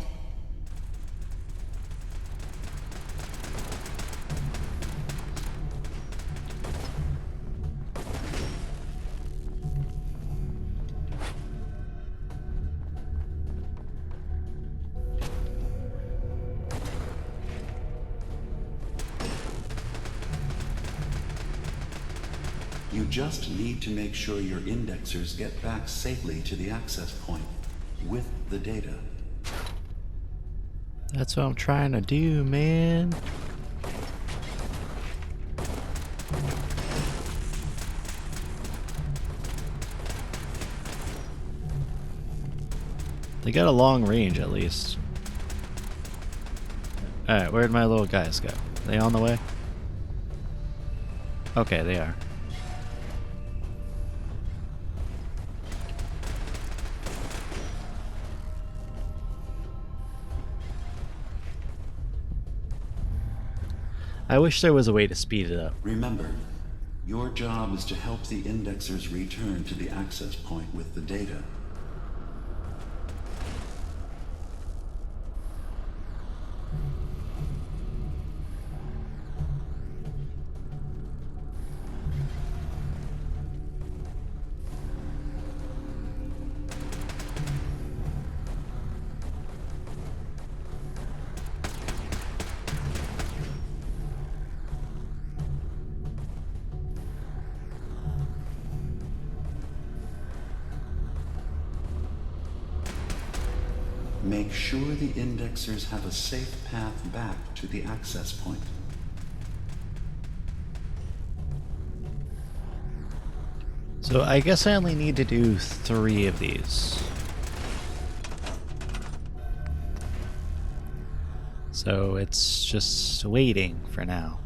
You just need to make sure your indexers get back safely to the access point with the data. That's what I'm trying to do, man. They got a long range at least. Alright, where'd my little guys go? Are they on the way? Okay, they are. I wish there was a way to speed it up. Remember, your job is to help the indexers return to the access point with the data. Make sure the indexers have a safe path back to the access point. So I guess I only need to do 3 of these. So it's just waiting for now.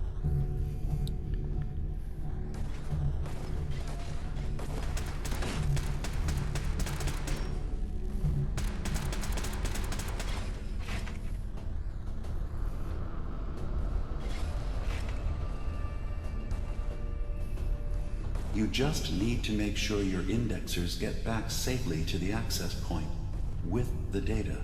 You just need to make sure your indexers get back safely to the access point with the data.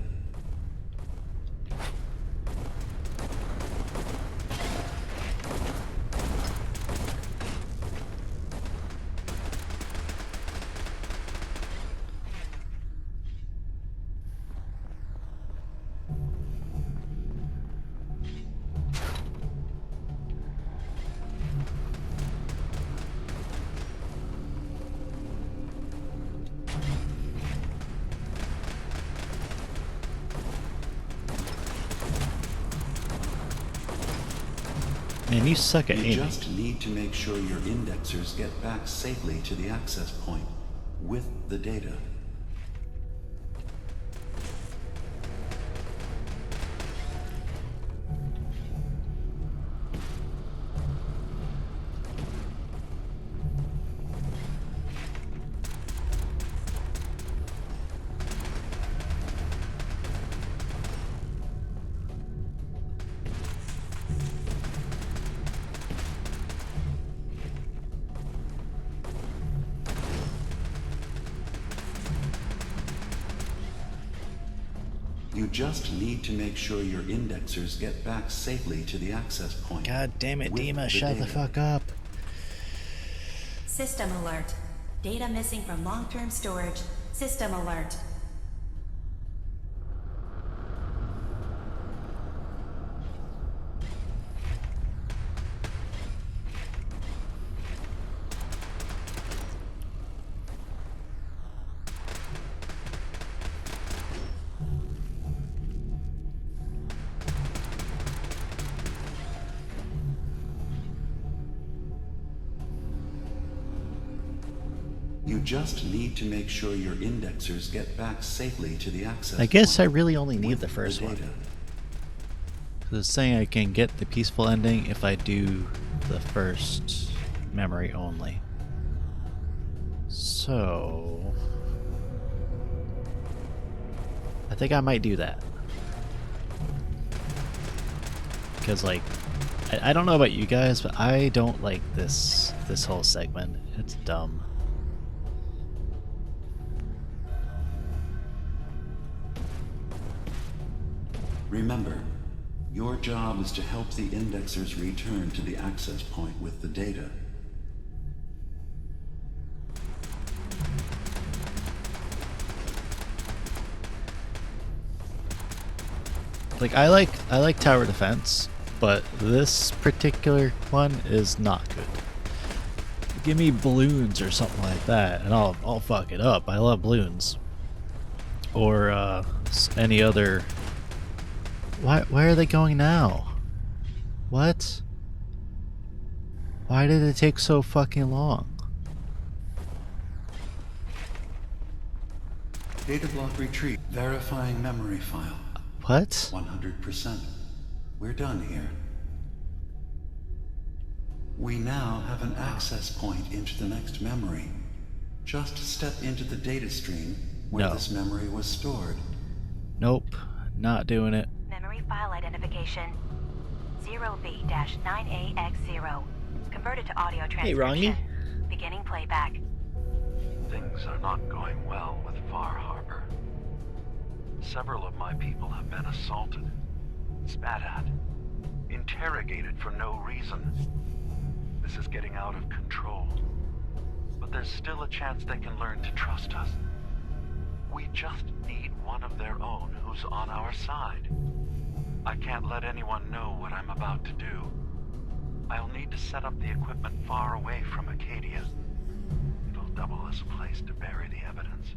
Man, you suck at aiming. You just need to make sure your indexers get back safely to the access point with the data. You just need to make sure your indexers get back safely to the access point. God damn it, with Dima, the shut the data. fuck up. System alert. Data missing from long-term storage. System alert. You just need to make sure your indexers get back safely to the access I guess I point really only need with the first one. data. So it's saying I can get the peaceful ending if I do the first memory only. So I think I might do that. because like I don't know about you guys, but I don't like this whole segment. It's dumb. Remember, your job is to help the indexers return to the access point with the data. Like I like tower defense, but this particular one is not good. Give me balloons or something like that, and I'll fuck it up. I love balloons. Or any other. Where are they going now? What? Why did it take so fucking long? Data block retrieved. Verifying memory file. What? 100%. We're done here. We now have an access point into the next memory. Just step into the data stream where this memory was stored. Nope, not doing it. Memory file identification 0B-9AX0. Converted to audio transcription. Hey, Rongy. Beginning playback. Things are not going well with Far Harbor. Several of my people have been assaulted, spat at, interrogated for no reason. This is getting out of control. But there's still a chance they can learn to trust us. We just need one of their own who's on our side. I can't let anyone know what I'm about to do. I'll need to set up the equipment far away from Acadia. It'll double as a place to bury the evidence.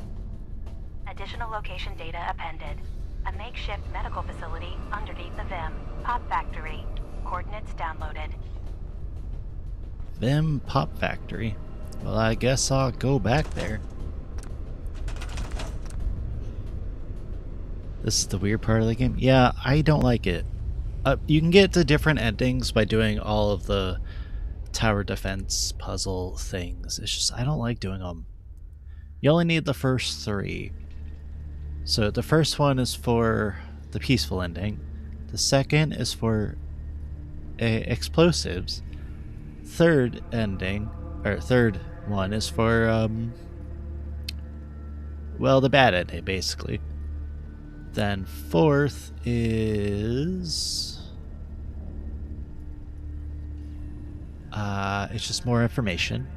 Additional location data appended. A makeshift medical facility underneath the Vim Pop Factory. Coordinates downloaded. Vim Pop Factory. Well, I guess I'll go back there. This is the weird part of the game. Yeah, I don't like it. You can get to different endings by doing all of the tower defense puzzle things. It's just, I don't like doing them. You only need the first 3. So the first one is for the peaceful ending. The second is for explosives. Third one is for, well, the bad ending, basically. Then fourth is... it's just more information.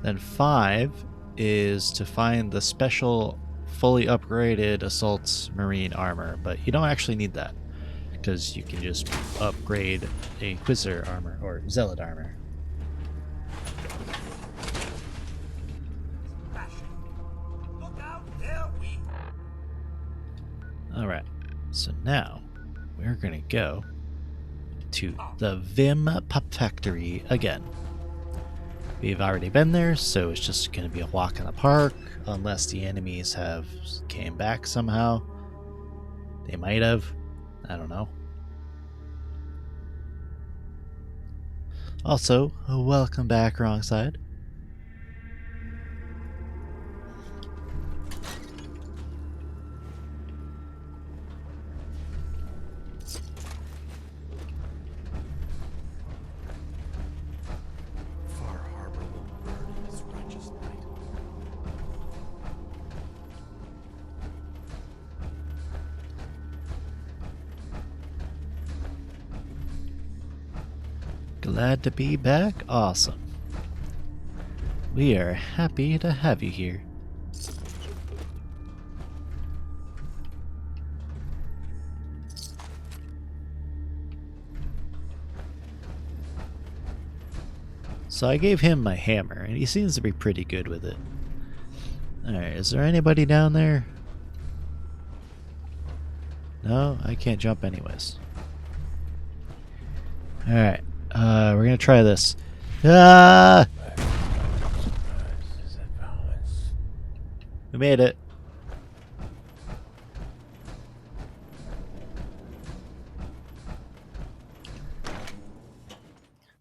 Then 5 is to find the special fully upgraded assault marine armor, but you don't actually need that because you can just upgrade a Inquisitor armor or Zealot armor. Alright, so now we're gonna go to the Vim Pop Factory again. We've already been there, so it's just gonna be a walk in the park, unless the enemies have came back somehow. They might have. I don't know. Also, welcome back, wrong side. Glad to be back. Awesome. We are happy to have you here. So I gave him my hammer, and he seems to be pretty good with it. Alright, is there anybody down there? No, I can't jump anyways. Alright. We're gonna try this. Ah! We made it.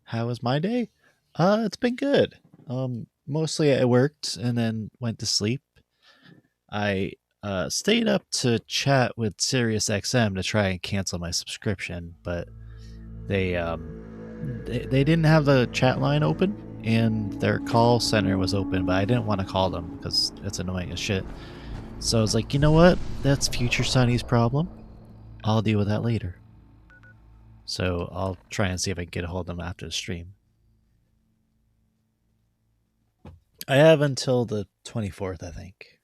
How was my day? It's been good. Mostly I worked and then went to sleep. I stayed up to chat with SiriusXM to try and cancel my subscription, but they didn't have the chat line open, and their call center was open, but I didn't want to call them because it's annoying as shit. So I was like, you know what? That's future Sonny's problem. I'll deal with that later. So I'll try and see if I can get a hold of them after the stream. I have until the 24th, I think.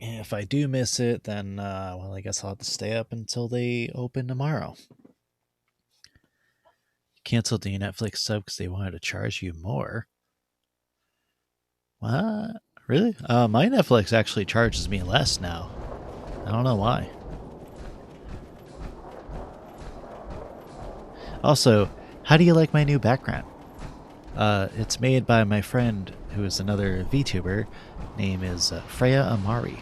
And if I do miss it, then, well, I guess I'll have to stay up until they open tomorrow. Canceled the Netflix sub because they wanted to charge you more. What? Really? My Netflix actually charges me less now. I don't know why. Also, how do you like my new background? It's made by my friend who is another VTuber. Name is Freya Amari.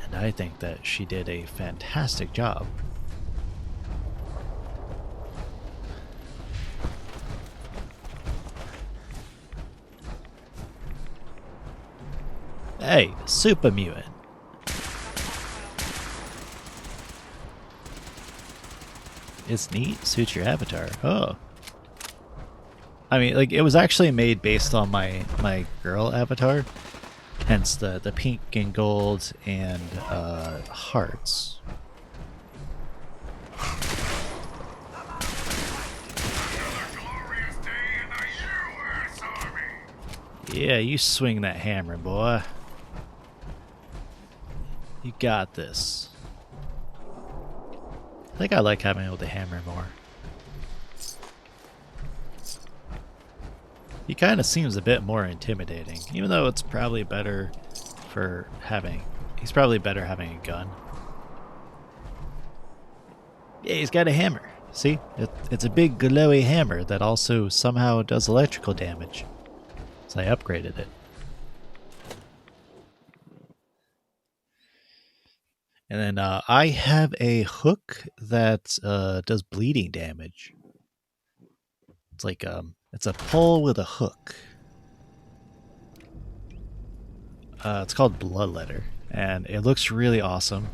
And I think that she did a fantastic job. Hey, super mutant. It's neat. Suits your avatar. Oh. I mean, like, it was actually made based on my girl avatar. Hence the pink and gold and hearts. Yeah, you swing that hammer, boy. You got this. I think I like having it with the hammer more. He kind of seems a bit more intimidating, even though it's probably better for having... He's probably better having a gun. Yeah, he's got a hammer. See? It's a big glowy hammer that also somehow does electrical damage. So I upgraded it. And then I have a hook that does bleeding damage. It's like it's a pole with a hook. It's called Bloodletter, and it looks really awesome.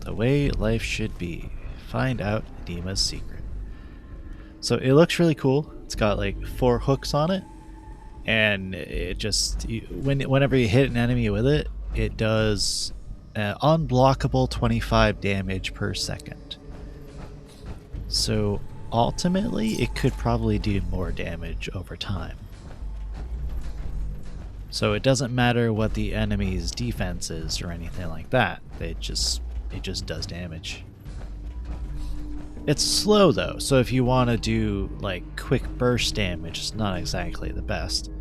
The way life should be. Find out Dima's secret. So it looks really cool. It's got like 4 hooks on it. And it just, whenever you hit an enemy with it, it does unblockable 25 damage per second. So ultimately, it could probably do more damage over time. So it doesn't matter what the enemy's defense is or anything like that. It just does damage. It's slow though, so if you want to do like quick burst damage, it's not exactly the best.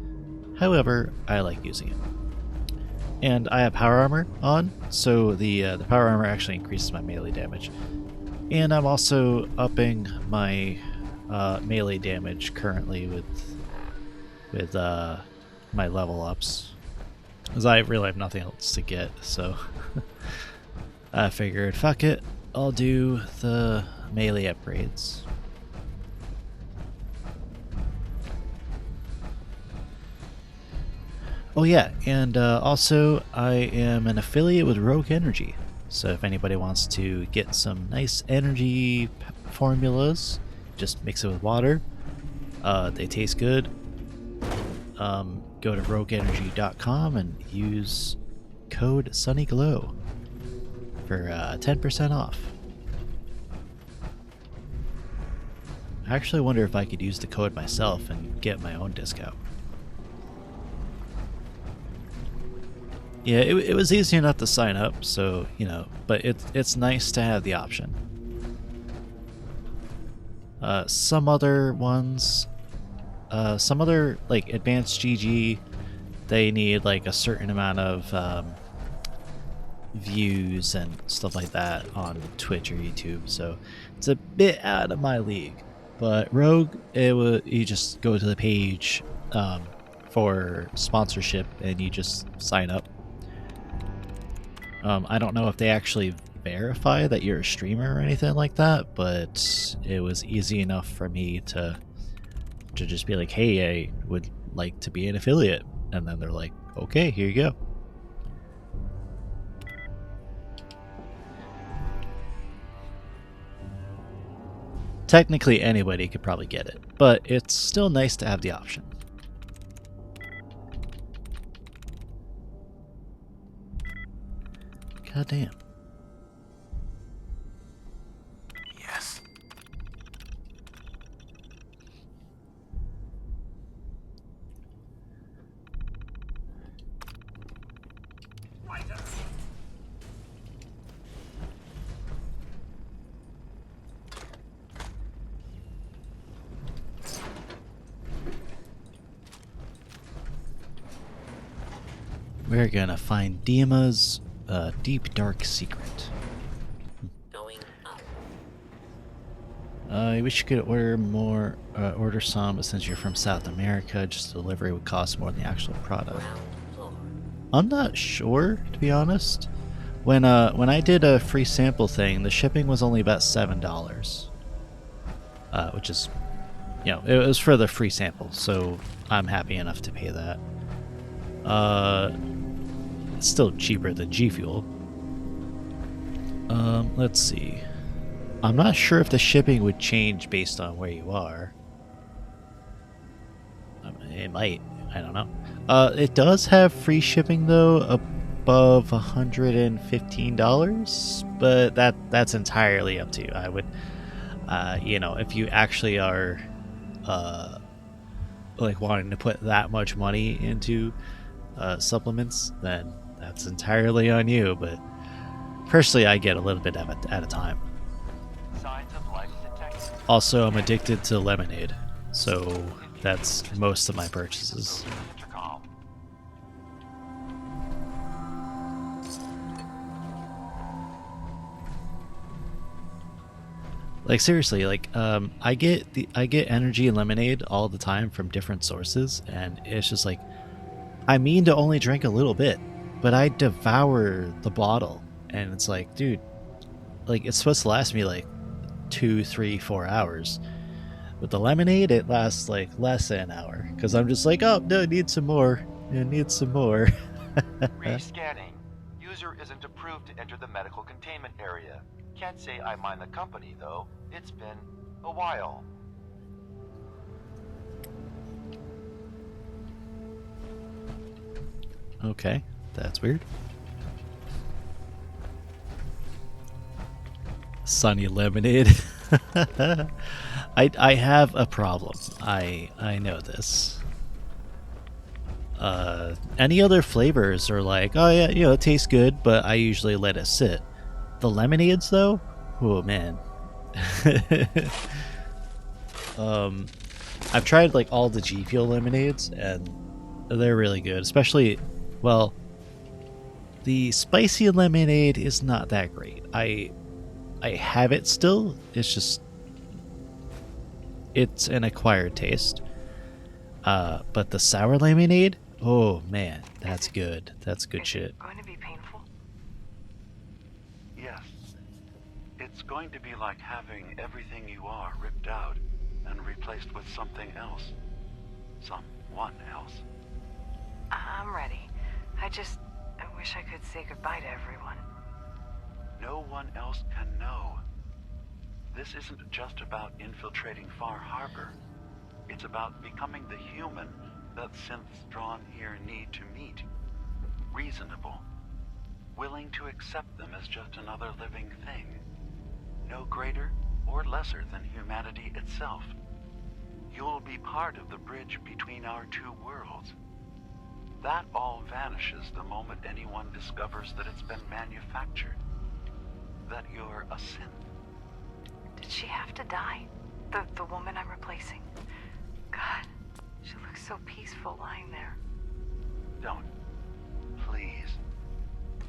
However, I like using it. And I have power armor on, so the power armor actually increases my melee damage. And I'm also upping my melee damage currently with my level ups, because I really have nothing else to get. So I figured, fuck it, I'll do the melee upgrades. Oh yeah, and also I am an affiliate with Rogue Energy, so if anybody wants to get some nice energy formulas, just mix it with water. They taste good. Go to rogueenergy.com and use code SunnyGlow for 10% off. I actually wonder if I could use the code myself and get my own discount. Yeah, it was easy enough to sign up, so, you know, but it's nice to have the option. Some other ones, some other, like, Advanced GG, they need, like, a certain amount of views and stuff like that on Twitch or YouTube, so it's a bit out of my league. But Rogue, you just go to the page for sponsorship and you just sign up. I don't know if they actually verify that you're a streamer or anything like that, but it was easy enough for me to just be like, hey, I would like to be an affiliate. And then they're like, okay, here you go. Technically, anybody could probably get it, but it's still nice to have the option. God damn. Yes. We're gonna find Dima's deep dark secret. I wish you could order some, but since you're from South America, just delivery would cost more than the actual product. I'm not sure, to be honest. When I did a free sample thing, the shipping was only about $7, which is, you know, it was for the free sample, so I'm happy enough to pay that. It's still cheaper than G Fuel. Let's see. I'm not sure if the shipping would change based on where you are. It might. I don't know. It does have free shipping though, above $115, but that's entirely up to you. I would, you know, if you actually are, like wanting to put that much money into supplements, then that's entirely on you. But personally, I get a little bit at a time. Also, I'm addicted to lemonade, so that's most of my purchases. Like seriously, like I get energy and lemonade all the time from different sources, and it's just like I mean to only drink a little bit, but I devour the bottle, and it's like, dude, like it's supposed to last me like 2, 3, 4 hours. With the lemonade, it lasts like less than an hour because I'm just like, oh no, I need some more. I need some more. Rescanning. User isn't approved to enter the medical containment area. Can't say I mind the company though. It's been a while. Okay, that's weird. Sunny lemonade. I have a problem. I know this. Any other flavors are like, oh yeah, you know, it tastes good, but I usually let it sit. The lemonades though, oh man. I've tried like all the G Fuel lemonades, and they're really good. Especially, well, the spicy lemonade is not that great. I have it still. It's just, it's an acquired taste. But the sour lemonade, oh man, that's good. That's good shit. Going to be painful? Yes. It's going to be like having everything you are ripped out and replaced with something else. Someone else. I'm ready. I wish I could say goodbye to everyone. No one else can know. This isn't just about infiltrating Far Harbor. It's about becoming the human that synths drawn here need to meet. Reasonable. Willing to accept them as just another living thing. No greater or lesser than humanity itself. You'll be part of the bridge between our two worlds. That all vanishes the moment anyone discovers that it's been manufactured. That you're a synth. Did she have to die? The woman I'm replacing? God, she looks so peaceful lying there. Don't. Please.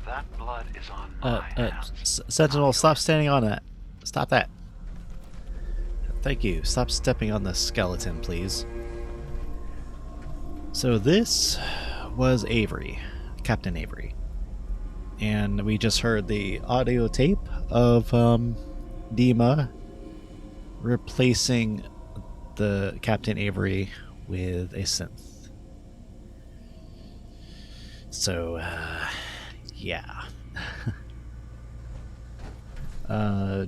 That blood is on my hands. Sentinel, stop standing on that. Stop that. Thank you. Stop stepping on the skeleton, please. So this was Avery, Captain Avery. And we just heard the audio tape of Dima replacing the Captain Avery with a synth. So, yeah.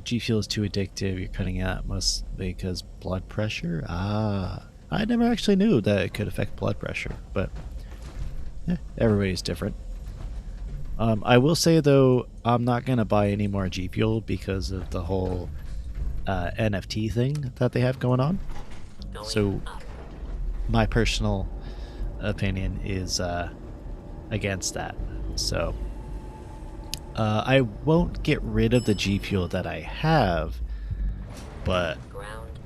G Fuel is too addictive. You're cutting out most because blood pressure. I never actually knew that it could affect blood pressure, but everybody's different. I will say though, I'm not gonna buy any more G Fuel because of the whole NFT thing that they have going on. So, my personal opinion is against that. So, I won't get rid of the G Fuel that I have, but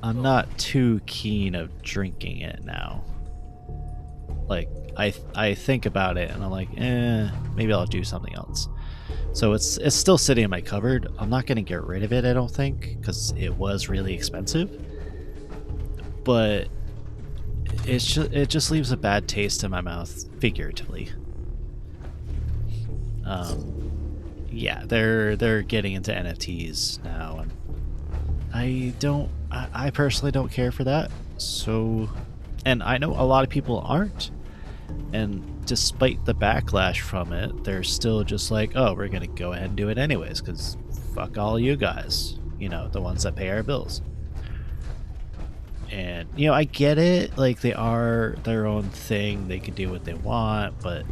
I'm not too keen of drinking it now. Like, I think about it and I'm like, maybe I'll do something else. So it's still sitting in my cupboard. I'm not gonna get rid of it, I don't think, because it was really expensive. But it just leaves a bad taste in my mouth, figuratively. Yeah, they're getting into NFTs now, and I personally don't care for that. So, and I know a lot of people aren't, and despite the backlash from it, they're still just like, oh, we're gonna go ahead and do it anyways, because fuck all you guys, you know, the ones that pay our bills. And, you know, I get it, like, they are their own thing, they can do what they want, but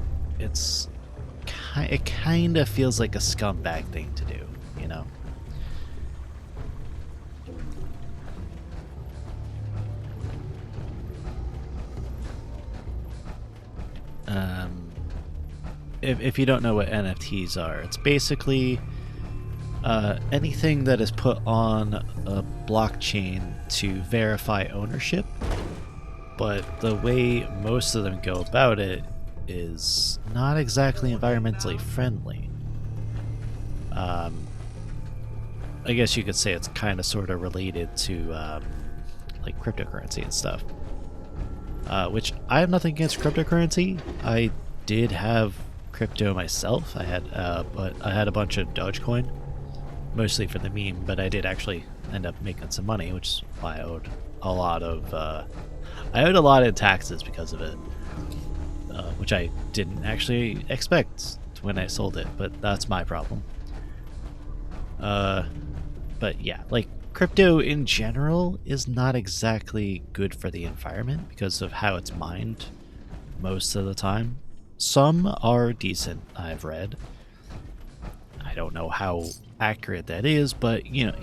it kind of feels like a scumbag thing to do, you know? If you don't know what NFTs are, it's basically anything that is put on a blockchain to verify ownership, but the way most of them go about it is not exactly environmentally friendly. I guess you could say it's kind of sort of related to like cryptocurrency and stuff, which I have nothing against cryptocurrency. I did have crypto myself. I had a bunch of Dogecoin, mostly for the meme, but I did actually end up making some money, which is why I owed a lot of taxes because of it, which I didn't actually expect when I sold it, but that's my problem. But yeah, like, crypto in general is not exactly good for the environment because of how it's mined most of the time. Some are decent, I've read. I don't know how accurate that is, but, you know,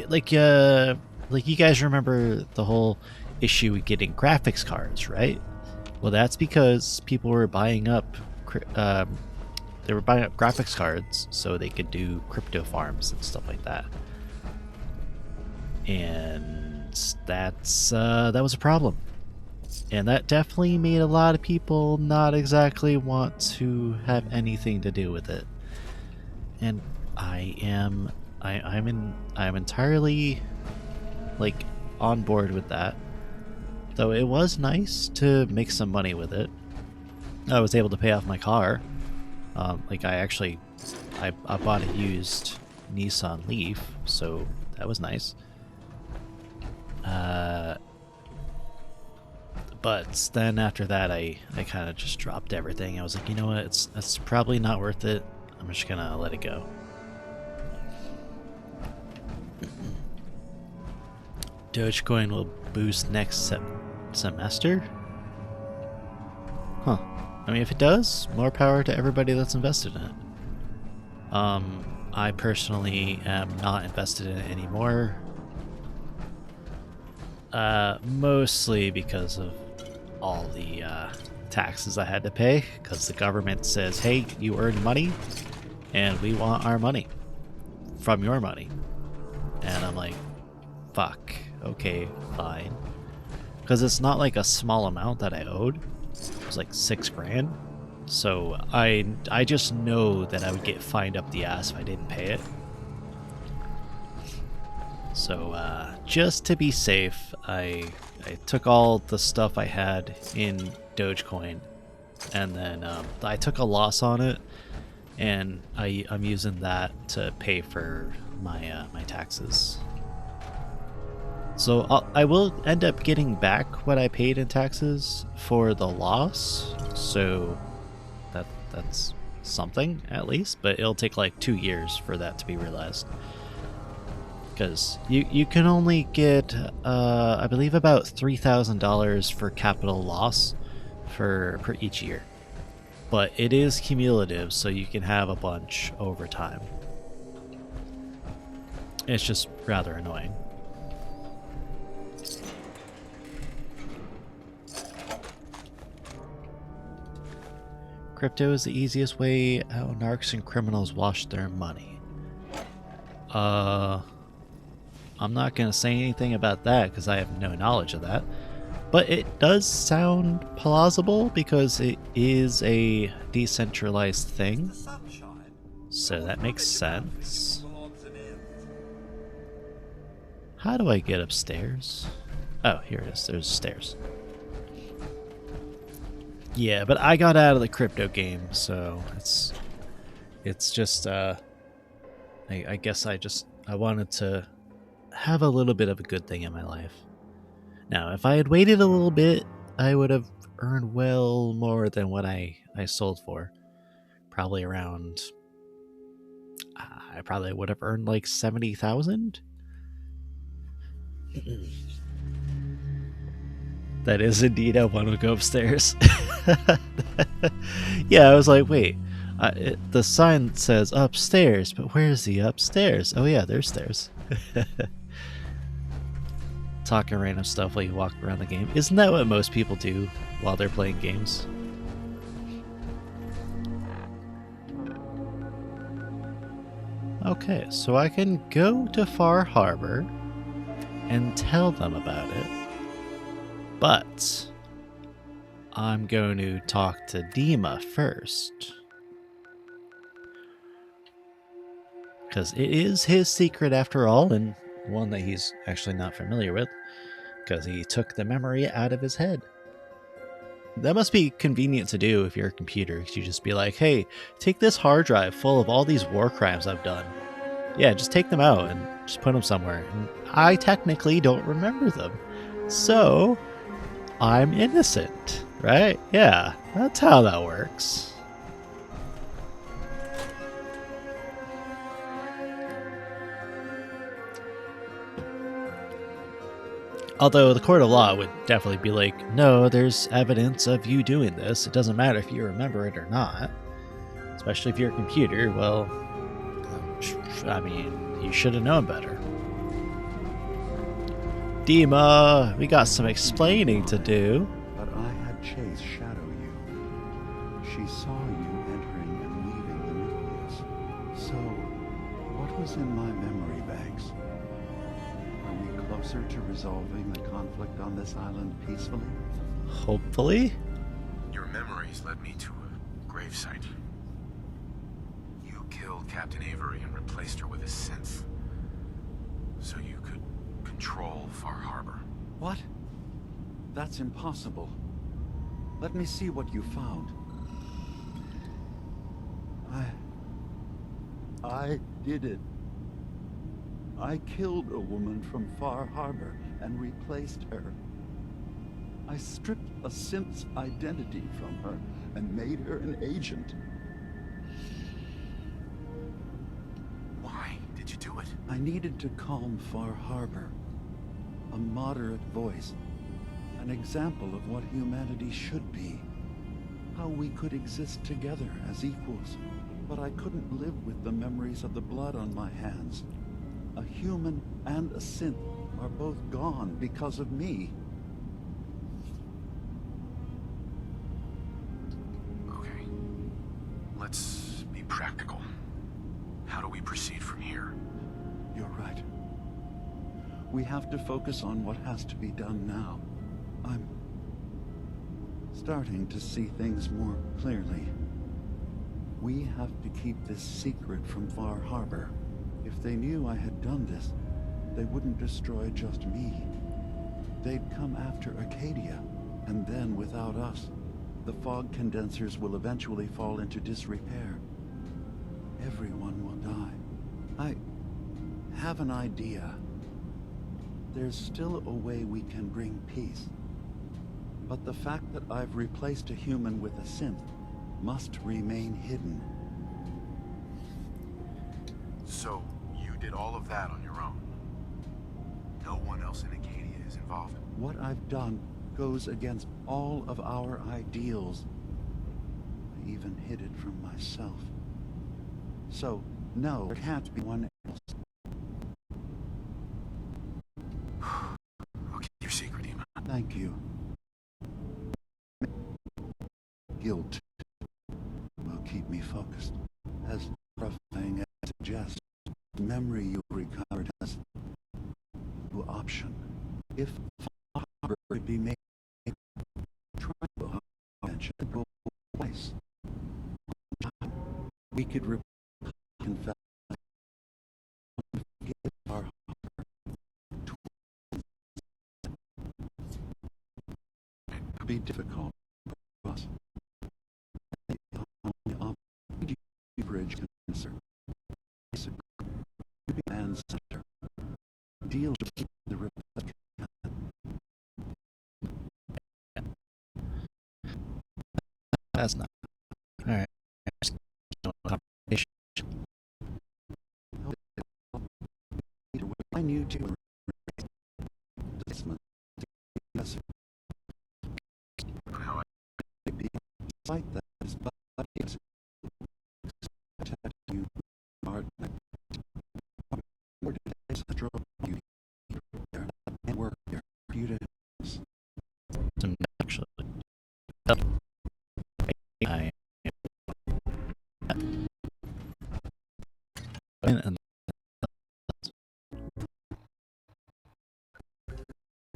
like you guys remember the whole issue with getting graphics cards, right? Well, that's because people were buying up graphics cards so they could do crypto farms and stuff like that. And that was a problem. And that definitely made a lot of people not exactly want to have anything to do with it. And I'm entirely, like, on board with that. Though it was nice to make some money with it. I was able to pay off my car. Like, I bought a used Nissan Leaf, so that was nice. But then after that, I kind of just dropped everything. I was like, you know what, it's probably not worth it. I'm just gonna let it go. Dogecoin will boost next semester? Huh. I mean, if it does, more power to everybody that's invested in it. I personally am not invested in it anymore. Mostly because of all the taxes I had to pay, because the government says, hey, you earned money and we want our money from your money. And I'm like, fuck, okay, fine. Because it's not like a small amount that I owed. It was like $6,000. So I just know that I would get fined up the ass if I didn't pay it. So just to be safe, I took all the stuff I had in Dogecoin, and then I took a loss on it, and I'm using that to pay for my my taxes. So I will end up getting back what I paid in taxes for the loss. So that's something at least, but it'll take like 2 years for that to be realized. Because you can only get, I believe, about $3,000 for capital loss for each year. But it is cumulative, so you can have a bunch over time. It's just rather annoying. Crypto is the easiest way how narcs and criminals wash their money. I'm not going to say anything about that because I have no knowledge of that. But it does sound plausible because it is a decentralized thing. So that makes sense. How do I get upstairs? Oh, here it is. There's stairs. Yeah, but I got out of the crypto game, so it's just I guess I wanted to have a little bit of a good thing in my life. Now, if I had waited a little bit, I would have earned well more than what I sold for. Probably around, I probably would have earned like 70,000. That is indeed I want to go upstairs. Yeah, I was like, wait, the sign says upstairs, but where's the upstairs? Oh yeah, there's stairs. Talking random stuff while you walk around the game. Isn't that what most people do while they're playing games? Okay, so I can go to Far Harbor and tell them about it. But I'm going to talk to Dima first. Because it is his secret after all, and one that he's actually not familiar with. Because he took the memory out of his head. That must be convenient to do if you're a computer. You just be like, hey, take this hard drive full of all these war crimes I've done. Yeah, just take them out and just put them somewhere. And I technically don't remember them. So, I'm innocent, right? Yeah, that's how that works. Although the court of law would definitely be like, no, there's evidence of you doing this. It doesn't matter if you remember it or not. Especially if you're a computer. Well, I mean, you should have known better. Dima, we got some explaining to do. But I had Chase shadow you. She saw you entering and leaving the nucleus. So, what was in my memory banks? Are we closer to resolving the conflict on this island peacefully? Hopefully. Your memories led me to a gravesite. You killed Captain Avery and replaced her with a synth. So you could control Far Harbor. What? That's impossible. Let me see what you found. I did it. I killed a woman from Far Harbor and replaced her. I stripped a synth's identity from her and made her an agent. Why did you do it? I needed to calm Far Harbor. A moderate voice. An example of what humanity should be. How we could exist together as equals. But I couldn't live with the memories of the blood on my hands. A human and a synth are both gone because of me. Okay. Let's be practical. How do we proceed from here? You're right. We have to focus on what has to be done now. I'm starting to see things more clearly. We have to keep this secret from Far Harbor. If they knew I had done this, they wouldn't destroy just me. They'd come after Acadia, and then without us, the fog condensers will eventually fall into disrepair. Everyone will die. I have an idea. There's still a way we can bring peace. But the fact that I've replaced a human with a synth must remain hidden. So, you did all of that on your own? No one else in Acadia is involved? What I've done goes against all of our ideals. I even hid it from myself. So, no, there can't be one else. I'll keep your secret, Ema. Thank you. Guilt will keep me focused. As terrifying as it suggests, the memory you recovered has no option. If Harbor could be made, tribal attention go twice. We could confess forgive our Harbor. It would be difficult for us. Bridge cancer. And center. Deal with the Republican. That's not. Alright. I knew to despite that is but you are drove you there and work your computer. Actually, I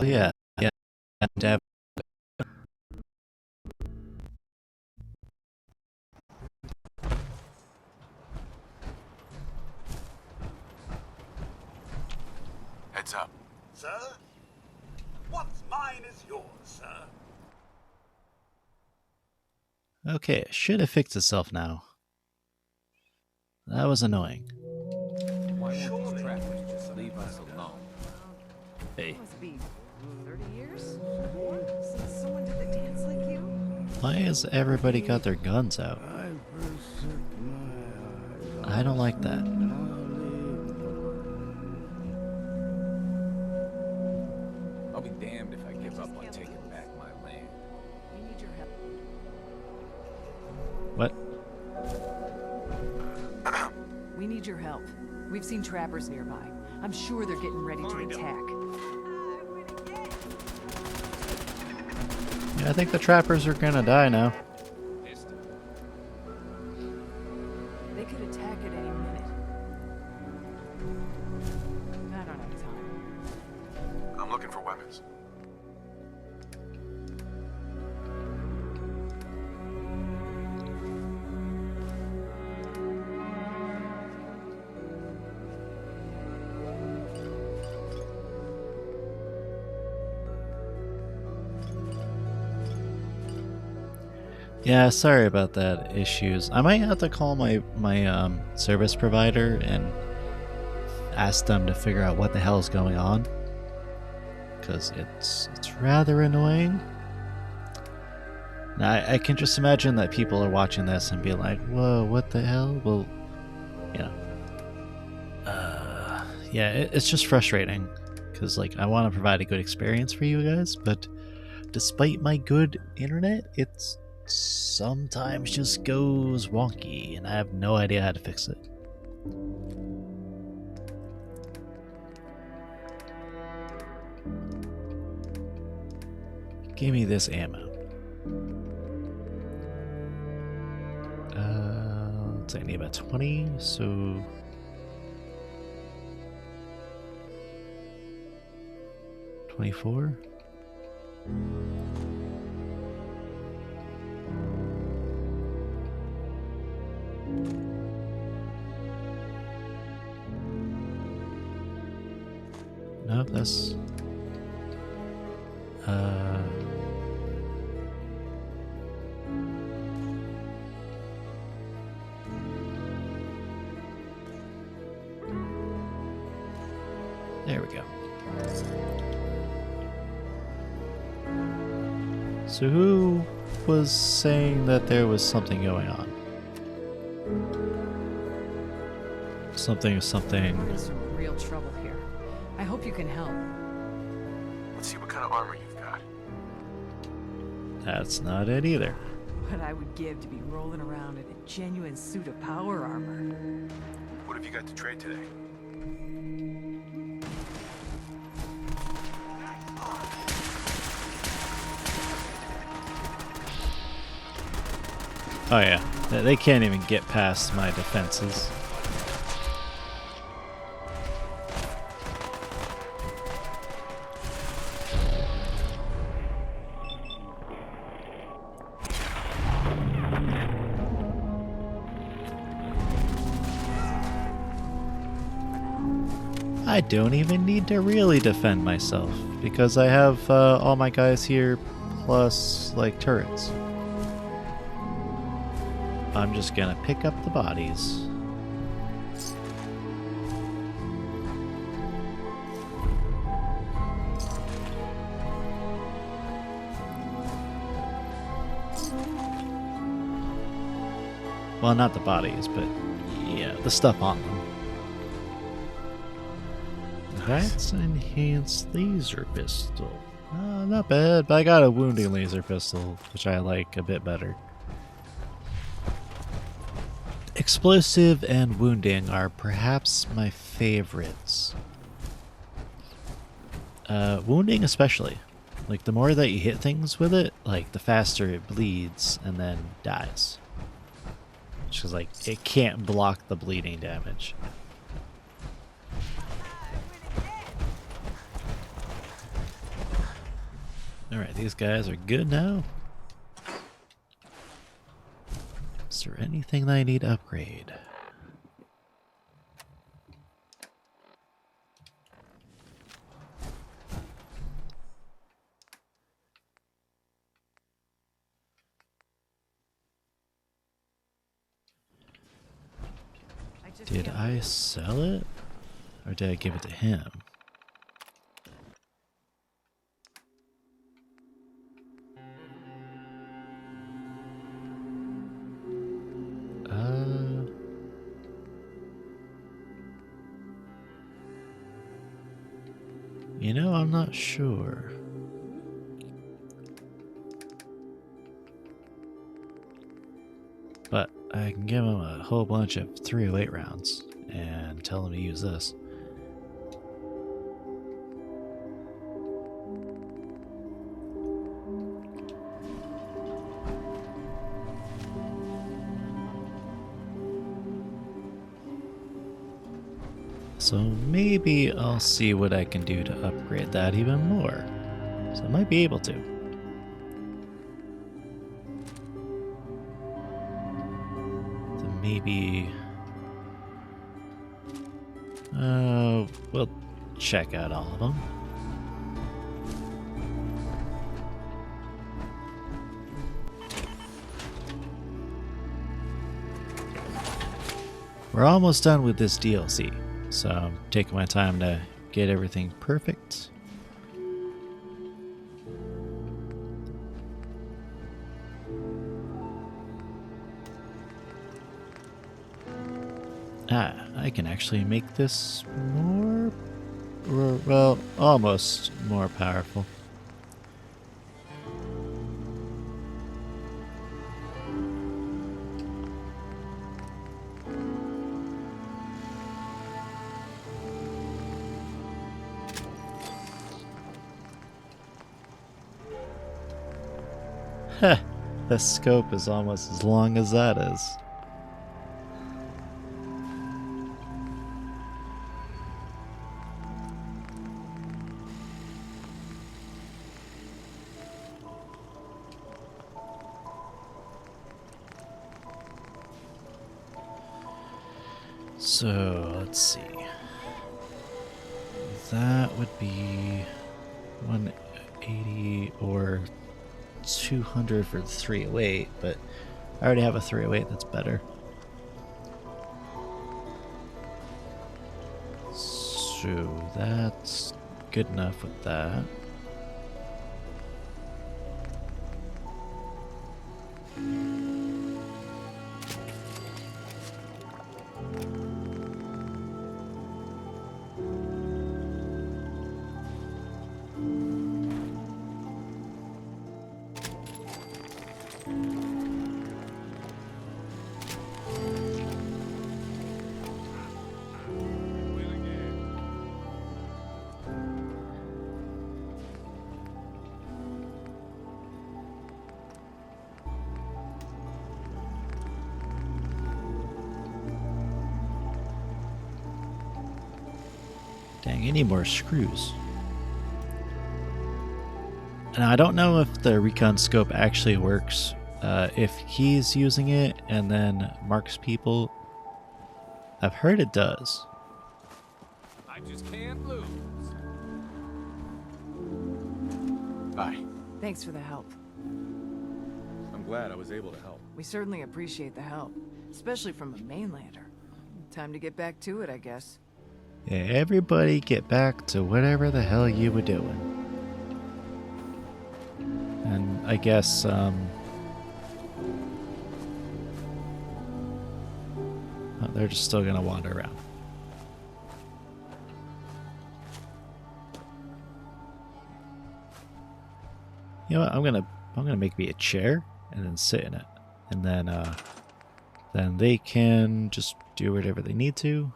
yeah, Deb. Heads up. Sir? What's mine is yours, sir. Okay, it should have fixed itself now. That was annoying. Why won't these trappers just leave us alone? It must be 30 years? More? Since someone did the dance like you? Why has everybody got their guns out? I don't like that. I'll be damned if I give up on taking back my land. We need your help. What? We need your help. We've seen trappers nearby. I'm sure they're getting ready to attack. Yeah, I think the trappers are gonna die now. They could attack at any minute. I don't have time. I'm looking for weapons. Yeah, sorry about that issues. I might have to call my service provider and ask them to figure out what the hell is going on, because it's rather annoying. Now, I can just imagine that people are watching this and be like, "Whoa, what the hell?" Well, you know, yeah, it's just frustrating because like I want to provide a good experience for you guys, but despite my good internet, it's sometimes just goes wonky and I have no idea how to fix it. Give me this ammo. Let's say I need about 20, so 24. Nope, that's there we go. So who was saying that there was something going on? Something. We're in some real trouble here. I hope you can help. Let's see what kind of armor you've got. That's not it either. What I would give to be rolling around in a genuine suit of power armor. What have you got to trade today? Oh yeah, they can't even get past my defenses. I don't even need to really defend myself because I have all my guys here plus like turrets. I'm just gonna pick up the bodies. Well, not the bodies, but yeah, the stuff on them. That's an enhanced laser pistol. Not bad, but I got a wounding laser pistol, which I like a bit better. Explosive and wounding are perhaps my favorites. Wounding especially. Like, the more that you hit things with it, like, the faster it bleeds and then dies. Which is like, it can't block the bleeding damage. Alright, these guys are good now. Is there anything that I need to upgrade? Did I sell it? Or did I give it to him? You know, I'm not sure. But I can give him a whole bunch of 308 rounds and tell him to use this. So maybe I'll see what I can do to upgrade that even more. So I might be able to. So maybe... we'll check out all of them. We're almost done with this DLC. So I'm taking my time to get everything perfect. I can actually make this more, well, almost more powerful. Heh, the scope is almost as long as that is. So, let's see. That would be 180 or 200 for the 308, but I already have a 308 that's better. So that's good enough with that. I need more screws. Now, I don't know if the recon scope actually works if he's using it and then marks people. I've heard it does. I just can't lose. Hi. Thanks for the help. I'm glad I was able to help. We certainly appreciate the help, especially from a mainlander. Time to get back to it, I guess. Yeah, everybody get back to whatever the hell you were doing. And I guess, oh, they're just still gonna wander around. You know what? I'm gonna make me a chair and then sit in it, and then they can just do whatever they need to. You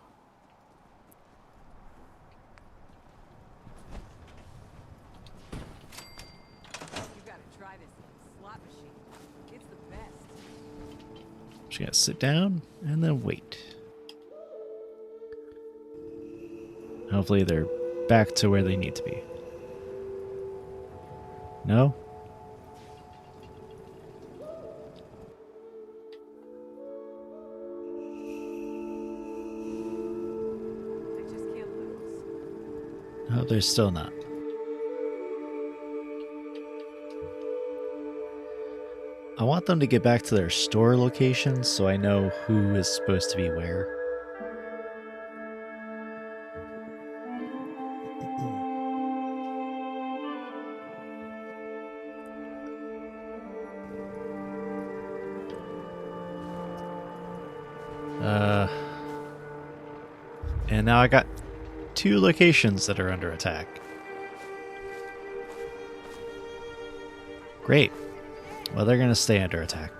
gotta try this slot machine. It's the best. Just gonna sit down and then wait. Hopefully they're back to where they need to be. No? No, they're still not. I want them to get back to their store locations so I know who is supposed to be where. And now I got 2 locations that are under attack. Great. Well, they're going to stay under attack.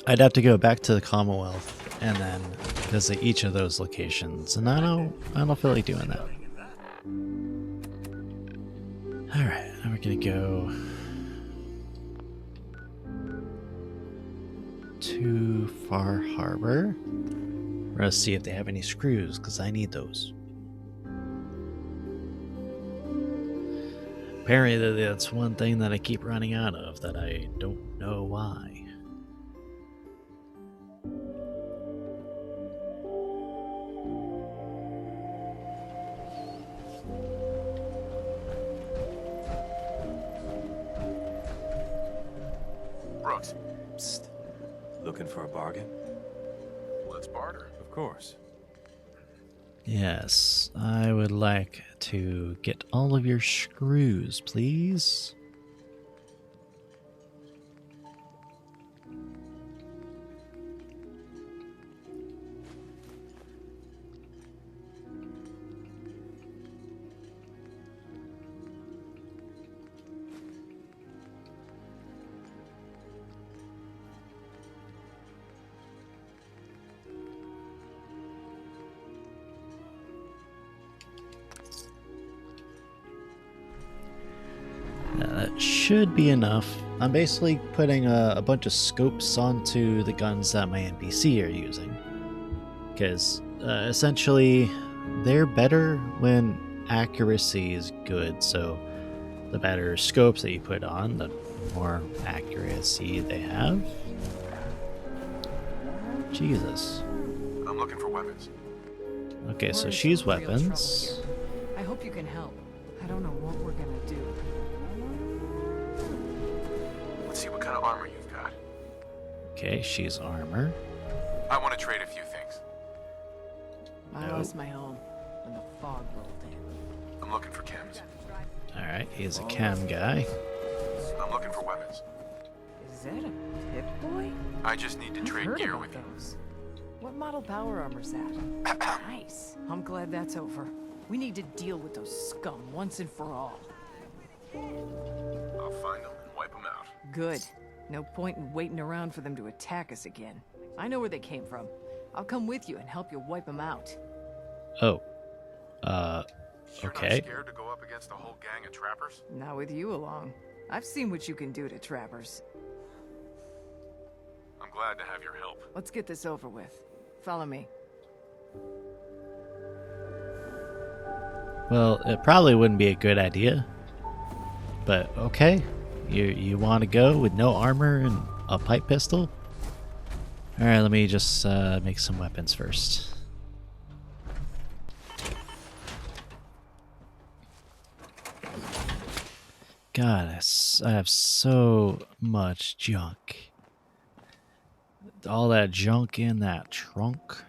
I'd have to go back to the Commonwealth and then visit each of those locations, and I don't feel like doing that. All right, now we're gonna go to Far Harbor. We're gonna see if they have any screws, because I need those. Apparently that's one thing that I keep running out of, that I don't know why. Brooks. Psst. Looking for a bargain? Let's barter. Of course. Yes, I would like to get all of your screws, please. That should be enough. I'm basically putting a bunch of scopes onto the guns that my NPC are using. Because essentially, they're better when accuracy is good. So the better scopes that you put on, the more accuracy they have. Jesus. I'm looking for weapons. Okay, so she's weapons. I hope you can help. I don't know what we're gonna do. Let's see what kind of armor you've got. Okay, she's armor. I want to trade a few things. I lost my home when the fog rolled in. I'm looking for chems. Alright, he's a chem guy. I'm looking for weapons. Is that a Pip-Boy? I just need to trade Heard gear about with you. those. What model power armor's that? Nice. I'm glad that's over. We need to deal with those scum once and for all. I'll find them and wipe them out. Good. No point in waiting around for them to attack us again. I know where they came from. I'll come with you and help you wipe them out. Oh. You're Okay. not scared to go up against a whole gang of trappers? Not with you along. I've seen what you can do to trappers. I'm glad to have your help. Let's get this over with. Follow me. Well, it probably wouldn't be a good idea. But okay. You want to go with no armor and a pipe pistol? Alright, let me just make some weapons first. God, I have so much junk. All that junk in that trunk.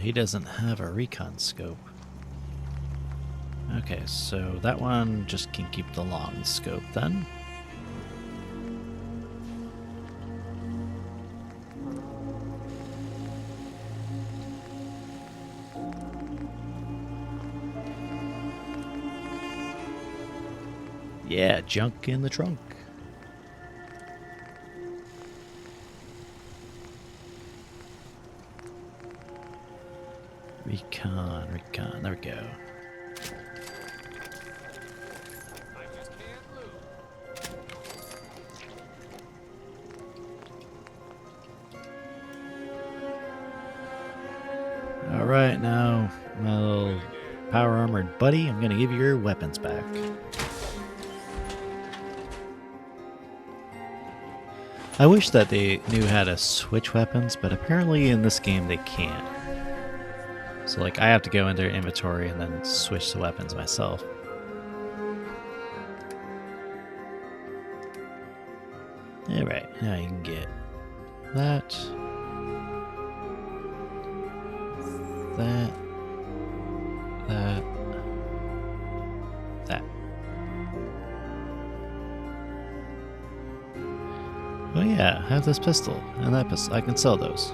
He doesn't have a recon scope. Okay, so that one just can keep the long scope then. Yeah, junk in the trunk. Recon, there we go. Alright, now, my little power armored buddy, I'm gonna give you your weapons back. I wish that they knew how to switch weapons, but apparently in this game they can't. So like I have to go into their inventory and then switch the weapons myself. Alright, now you can get that. That. Oh yeah, I have this pistol and that pistol. I can sell those.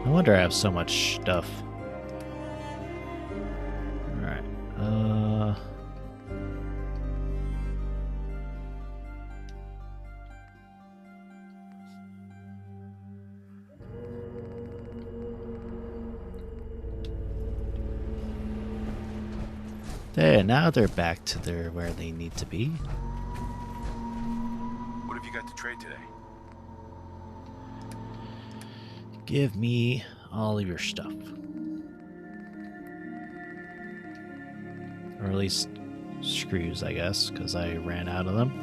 No wonder I have so much stuff. Alright, there, now they're back to where they need to be. What have you got to trade today? Give me all of your stuff. Or at least screws, I guess, because I ran out of them.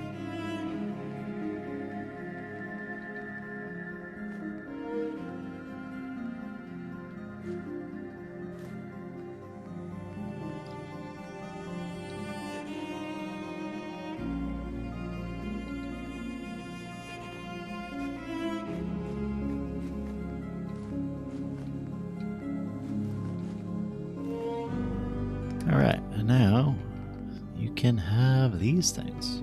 Alright, and now you can have these things.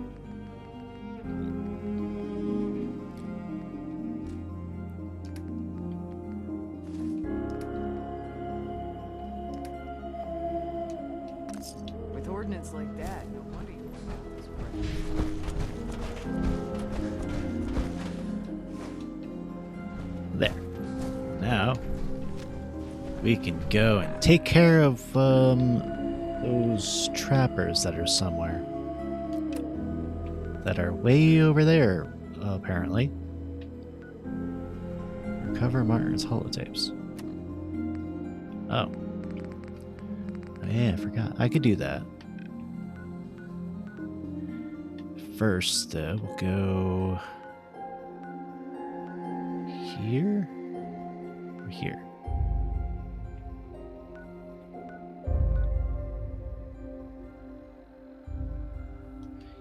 With ordnance like that, no wonder you went out this way. There. Now we can go and take care of those trappers that are somewhere. That are way over there, apparently. Recover Martin's holotapes. Oh. Yeah, I forgot. I could do that. First, we'll go here or here.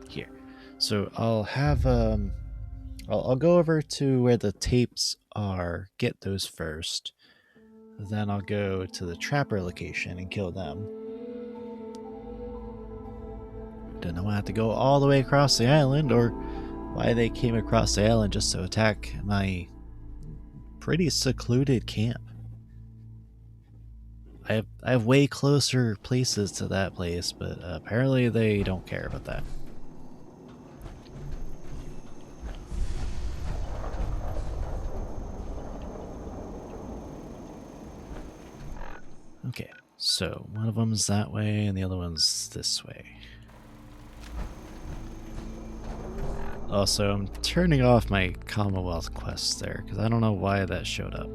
Here. So I'll have I'll go over to where the tapes are, get those first. Then I'll go to the trapper location and kill them. Don't know why I have to go all the way across the island, or why they came across the island just to attack my pretty secluded camp. I have way closer places to that place, but apparently they don't care about that. Okay, so one of them's that way and the other one's this way. Also, I'm turning off my Commonwealth quests there because I don't know why that showed up.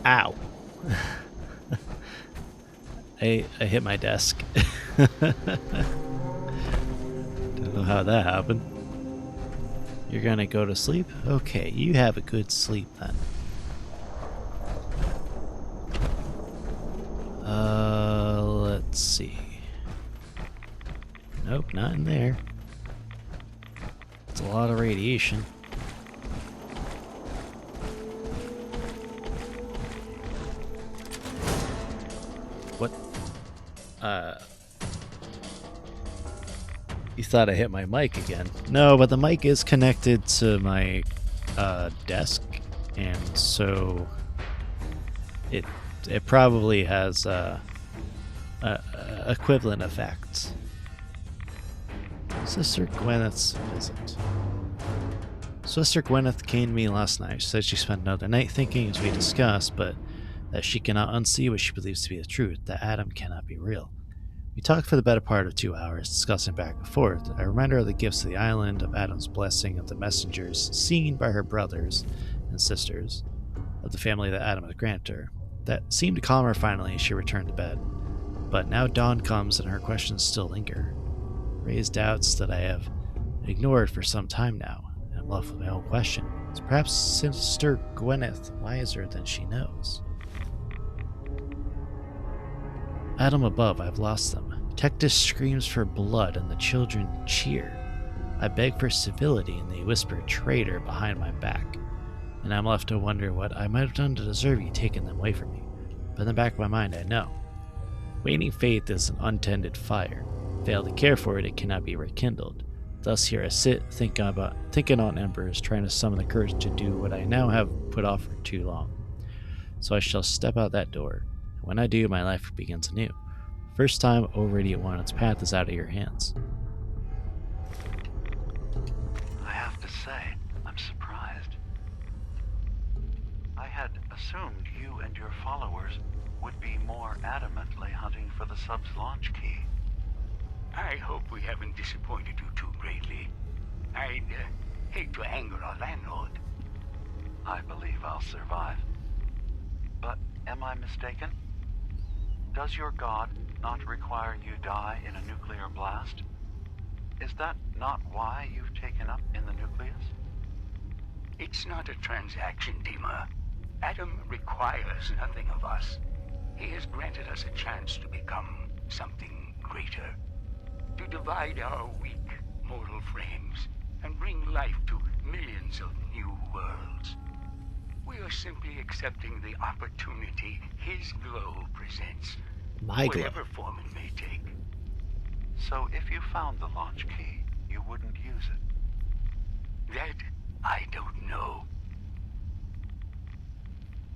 Ow. I hit my desk. Don't know how that happened. You're gonna go to sleep? Okay, you have a good sleep then. Let's see. Nope, not in there. It's a lot of radiation. What? You thought I hit my mic again. No, but the mic is connected to my desk, and so it probably has equivalent effects. Sister Gwyneth's visit. Sister Gwyneth came to me last night. She said she spent another night thinking, as we discussed, but that she cannot unsee what she believes to be the truth, that Adam cannot be real. We talked for the better part of 2 hours, discussing back and forth. I reminded her of the gifts to the island, of Adam's blessing, of the messengers seen by her brothers and sisters, of the family that Adam had granted her. That seemed to calm her finally as she returned to bed. But now dawn comes and her questions still linger. Raised doubts that I have ignored for some time now, and I'm left with my own question. Is perhaps Sister Gwyneth wiser than she knows? Adam above, I've lost them. Tectus screams for blood and the children cheer. I beg for civility and they whisper traitor behind my back. And I'm left to wonder what I might have done to deserve you taking them away from me. But in the back of my mind I know. Waning faith is an untended fire. Fail to care for it, it cannot be rekindled. Thus here I sit, thinking on embers, trying to summon the courage to do what I now have put off for too long. So I shall step out that door. When I do, my life begins anew. First time O Radiant One's path is out of your hands. I have to say, I'm surprised. I had assumed you and your followers would be more adamantly hunting for the sub's launch key. I hope we haven't disappointed you too greatly. I'd hate to anger our landlord. I believe I'll survive. But am I mistaken? Does your god not require you die in a nuclear blast? Is that not why you've taken up in the nucleus? It's not a transaction, Dima. Adam requires nothing of us. He has granted us a chance to become something greater. To divide our weak mortal frames and bring life to millions of new worlds. We are simply accepting the opportunity his glow presents, whatever form it may take. So if you found the launch key, you wouldn't use it? That I don't know.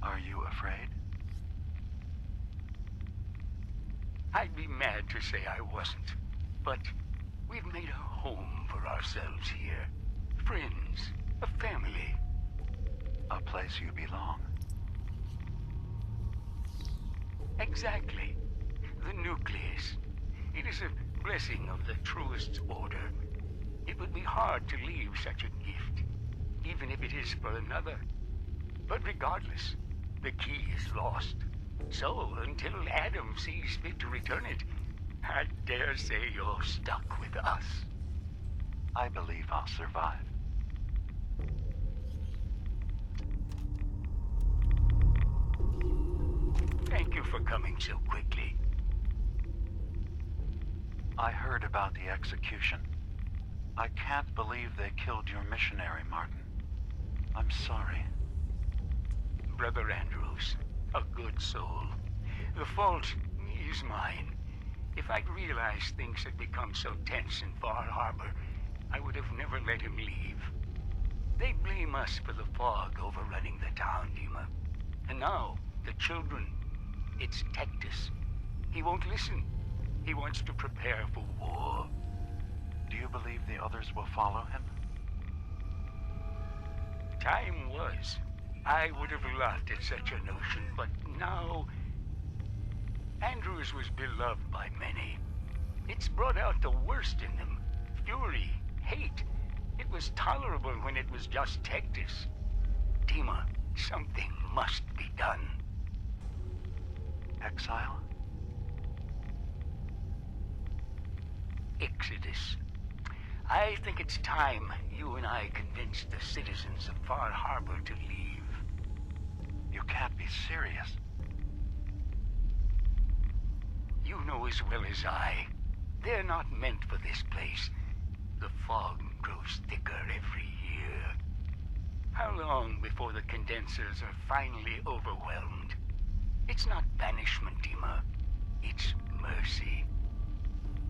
Are you afraid? I'd be mad to say I wasn't, but we've made a home for ourselves here. Friends, a family. A place you belong. Exactly. The nucleus. It is a blessing of the truest order. It would be hard to leave such a gift, even if it is for another. But regardless, the key is lost. So, until Adam sees fit to return it, I dare say you're stuck with us. I believe I'll survive. Thank you for coming so quickly. I heard about the execution. I can't believe they killed your missionary, Martin. I'm sorry. Brother Andrews, a good soul. The fault is mine. If I'd realized things had become so tense in Far Harbor, I would have never let him leave. They blame us for the fog overrunning the town, Dima. And now, the children. It's Tectus. He won't listen. He wants to prepare for war. Do you believe the others will follow him? Time was. I would have laughed at such a notion, but now... Andrews was beloved by many. It's brought out the worst in them. Fury, hate. It was tolerable when it was just Tectus. Dima, something must be done. Exile? Exodus. I think it's time you and I convinced the citizens of Far Harbor to leave. You can't be serious. You know as well as I, they're not meant for this place. The fog grows thicker every year. How long before the condensers are finally overwhelmed? It's not banishment, Dima. It's mercy.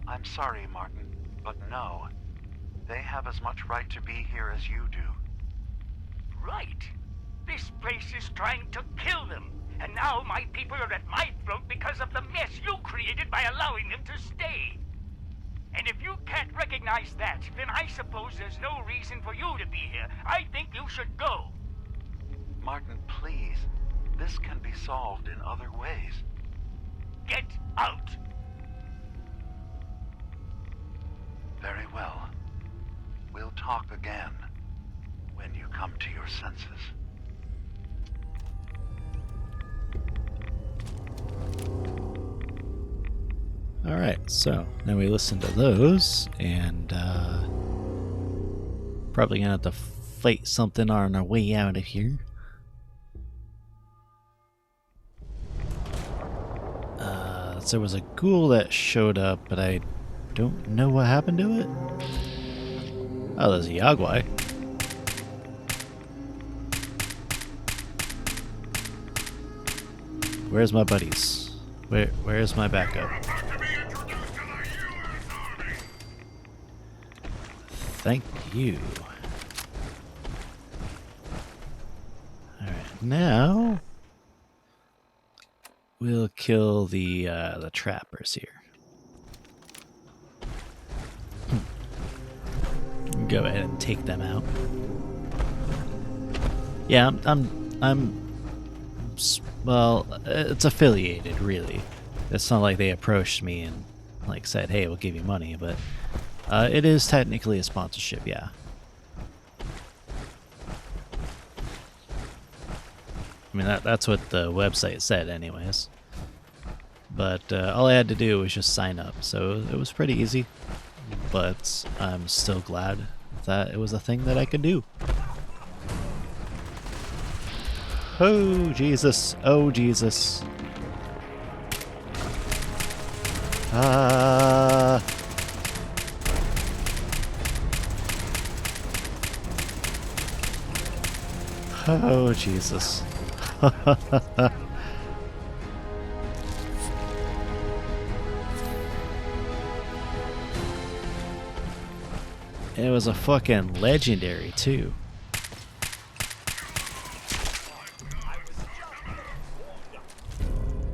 I'm sorry, Martin, but no. They have as much right to be here as you do. Right. This place is trying to kill them. And now my people are at my throat because of the mess you created by allowing them to stay. And if you can't recognize that, then I suppose there's no reason for you to be here. I think you should go. Martin, please. This can be solved in other ways. Get out! Very well. We'll talk again when you come to your senses. Alright, so now we listen to those, and probably gonna have to fight something on our way out of here. So there was a ghoul that showed up, but I don't know what happened to it. Oh, there's a Yagwai. Where's my buddies? Where's my backup? Thank you. Alright, now we'll kill the trappers here. Go ahead and take them out. Yeah, well, it's affiliated, really. It's not like they approached me and like said, "Hey, we'll give you money," but it is technically a sponsorship, yeah. I mean, that's what the website said, anyways. But all I had to do was just sign up, so it was pretty easy. But I'm still glad that it was a thing that I could do. Oh, Jesus. Oh, Jesus. Ah. Oh, Jesus. It was a fucking legendary, too.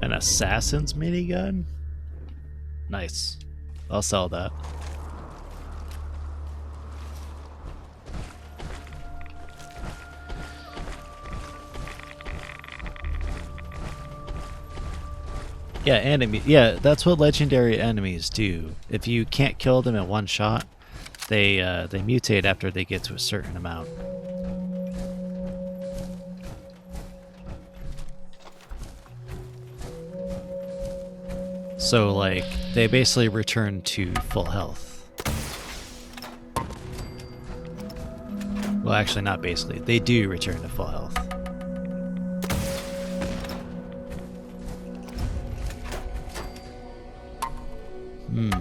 An assassin's minigun? Nice. I'll sell that. Yeah, enemy. Yeah, that's what legendary enemies do. If you can't kill them in one shot, they mutate after they get to a certain amount. So, like, they basically return to full health. Well, actually, not basically. They do return to full health. Hmm.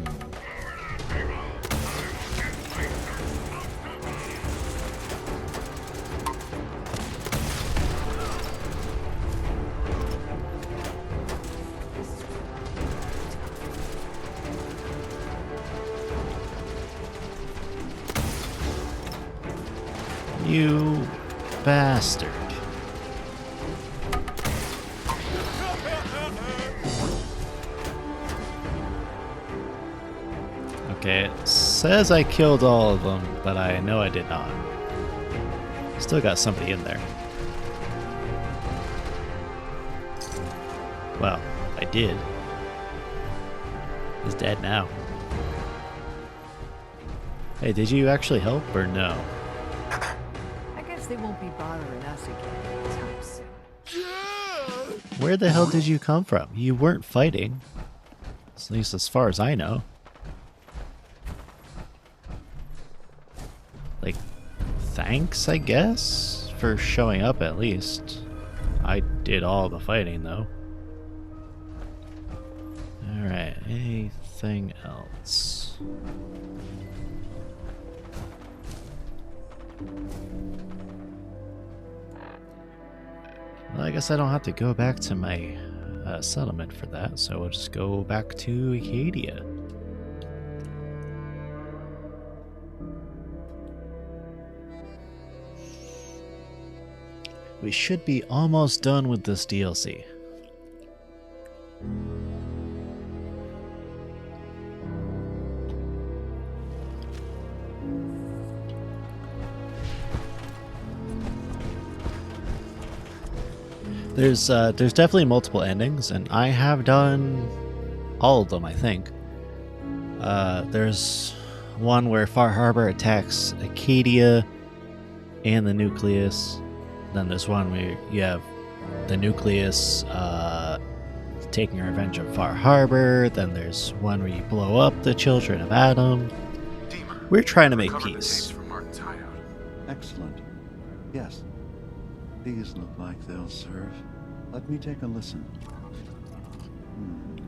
You bastard. Okay, it says I killed all of them, but I know I did not. Still got somebody in there. Well, I did. He's dead now. Hey, did you actually help or no? I guess they won't be bothering us again anytime soon. Where the hell did you come from? You weren't fighting. At least as far as I know. Like, thanks, I guess, for showing up at least. I did all the fighting, though. Alright, anything else? Well, I guess I don't have to go back to my settlement for that, so we'll just go back to Acadia. We should be almost done with this DLC. There's definitely multiple endings, and I have done all of them, I think. There's one where Far Harbor attacks Acadia and the Nucleus. Then there's one where you have the Nucleus taking revenge on Far Harbor. Then there's one where you blow up the Children of Adam. We're trying to make peace. Excellent. Yes. These look like they'll serve. Let me take a listen.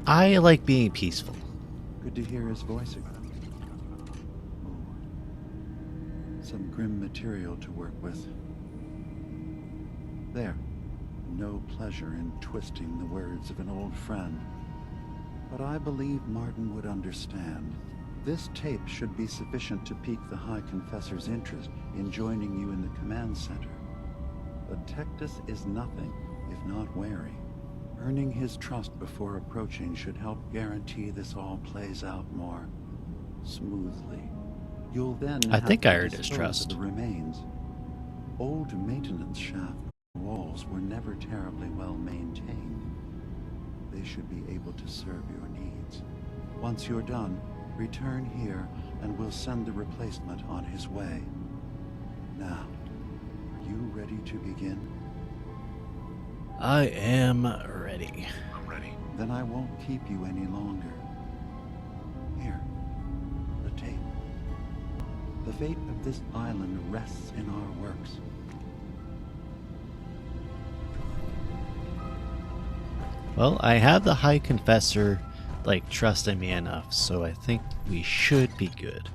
I like being peaceful. Good to hear his voice again. Some grim material to work with. There. No pleasure in twisting the words of an old friend. But I believe Martin would understand. This tape should be sufficient to pique the High Confessor's interest in joining you in the command center. But Tectus is nothing if not wary. Earning his trust before approaching should help guarantee this all plays out more smoothly. You'll then I think I earned his dispose of trust. the remains. Old maintenance shaft walls were never terribly well maintained. They should be able to serve your needs. Once you're done, return here and we'll send the replacement on his way. Now, are you ready to begin? I am ready. I'm ready. Then I won't keep you any longer. Here, the tape. The fate of this island rests in our works. Well, I have the High Confessor, like, trusting me enough, so I think we should be good.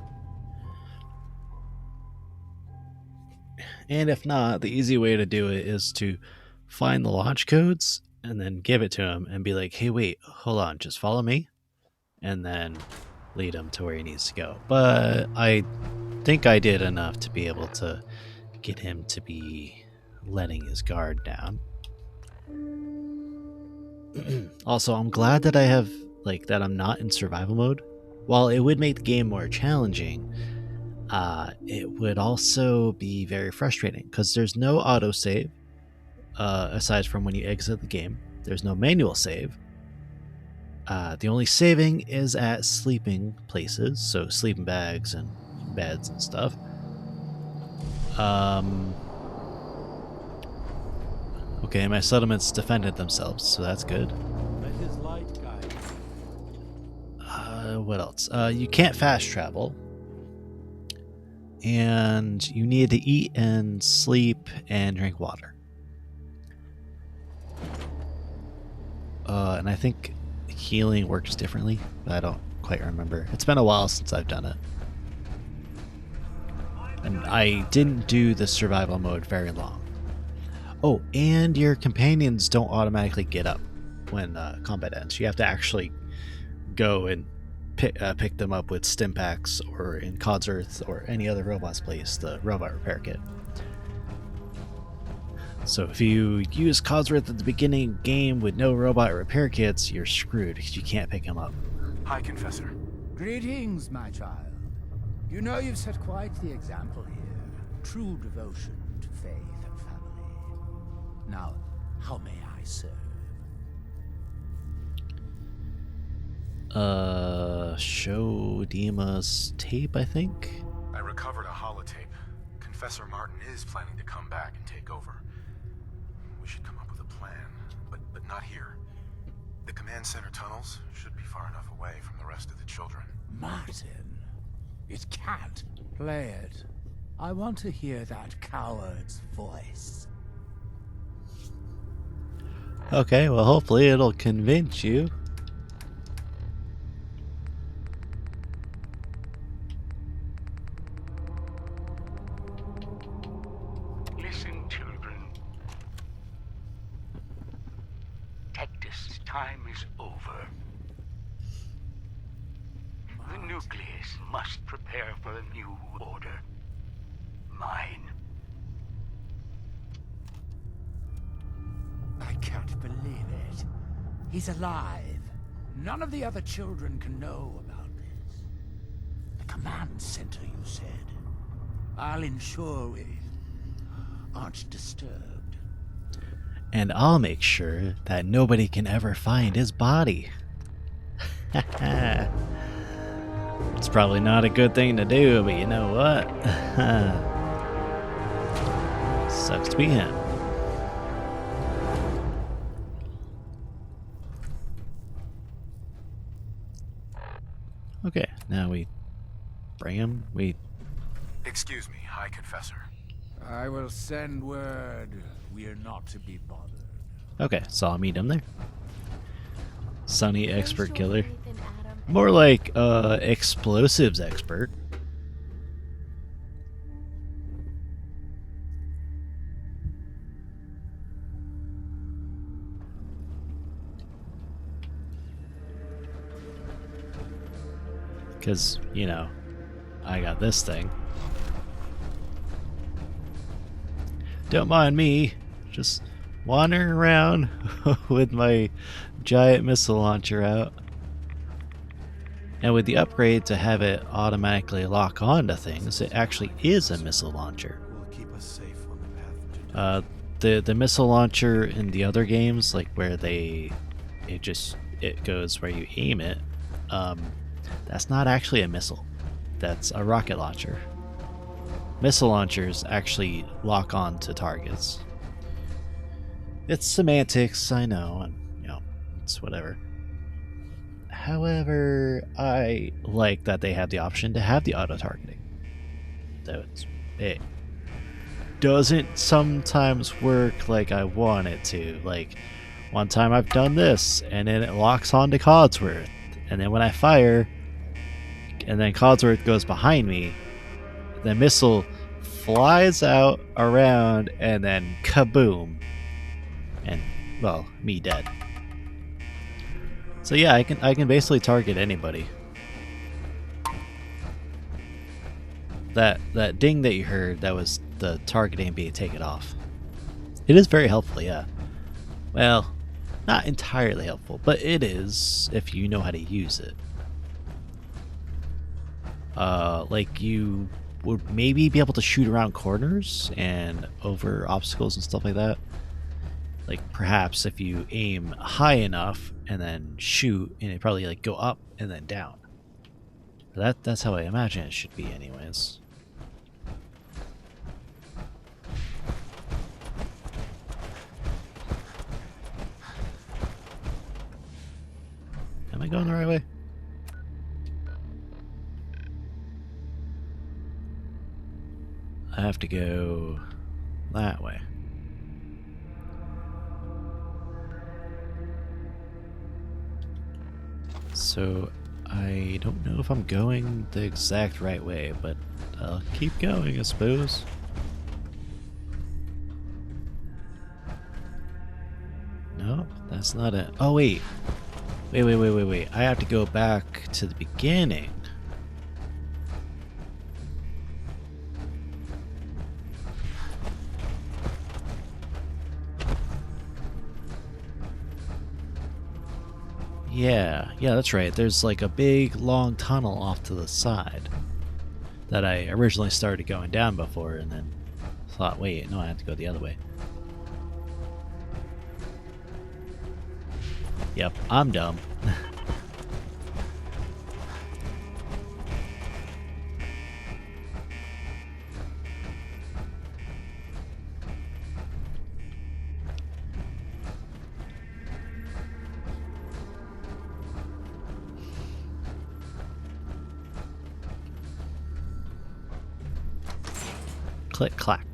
And if not, the easy way to do it is to find the launch codes and then give it to him and be like, hey, wait, hold on, just follow me, and then lead him to where he needs to go. But I think I did enough to be able to get him to be letting his guard down. Also, I'm glad that I have, like, that I'm not in survival mode. While it would make the game more challenging, it would also be very frustrating because there's no autosave aside from when you exit the game. There's no manual save. The only saving is at sleeping places, so sleeping bags and beds and stuff. Okay, my settlements defended themselves, so that's good. Let his light guide. What else? You can't fast travel. And you need to eat and sleep and drink water. And I think healing works differently, but I don't quite remember. It's been a while since I've done it. And I didn't do the survival mode very long. Oh, and your companions don't automatically get up when combat ends. You have to actually go and pick them up with Stimpaks or in Codsworth or any other robot's place, the robot repair kit. So if you use Codsworth at the beginning of the game with no robot repair kits, you're screwed because you can't pick them up. Hi, Confessor. Greetings, my child. You know you've set quite the example here. True devotion to faith and family. Now, how may I serve? Show Dima's tape, I think? I recovered a holotape. Confessor Martin is planning to come back and take over. We should come up with a plan, but not here. The command center tunnels should be far enough away from the rest of the children. Martin, it can't. Play it. I want to hear that coward's voice. Okay, well hopefully it'll convince you. Listen, children. Tectus' time is over. The nucleus must prepare for a new order. Mine. I can't believe it. He's alive. None of the other children can know about this. The command center, you said. I'll ensure we aren't disturbed. And I'll make sure that nobody can ever find his body. It's probably not a good thing to do, but you know what? Sucks to be him. Okay, now we bring him. Excuse me, High Confessor. I will send word we're not to be bothered. Okay, so I'll meet him there. Sunny expert killer. More like explosives expert. Because, you know, I got this thing. Don't mind me, just wandering around with my giant missile launcher out. And with the upgrade to have it automatically lock on to things, it actually is a missile launcher. The missile launcher in the other games, like where it goes where you aim it, that's not actually a missile. That's a rocket launcher. Missile launchers actually lock on to targets. It's semantics, I know, and you know, it's whatever. However, I like that they have the option to have the auto-targeting. Though it doesn't sometimes work like I want it to. Like, one time I've done this, and then it locks onto Codsworth. And then when I fire, and then Codsworth goes behind me, the missile flies out around, and then kaboom. And, well, me dead. So yeah, I can basically target anybody. That ding that you heard, that was the targeting being taken off. It is very helpful, yeah. Well, not entirely helpful, but it is if you know how to use it. Like you would maybe be able to shoot around corners and over obstacles and stuff like that. Like perhaps if you aim high enough and then shoot, and it probably like go up and then down. That's how I imagine it should be, anyways. Am I going the right way? I have to go that way. So I don't know if I'm going the exact right way, but I'll keep going, I suppose. No, that's not it. Oh, wait. Wait. I have to go back to the beginning. Yeah, that's right. There's like a big, long tunnel off to the side that I originally started going down before and then thought, wait, no, I have to go the other way. Yep, I'm dumb. Click, clack.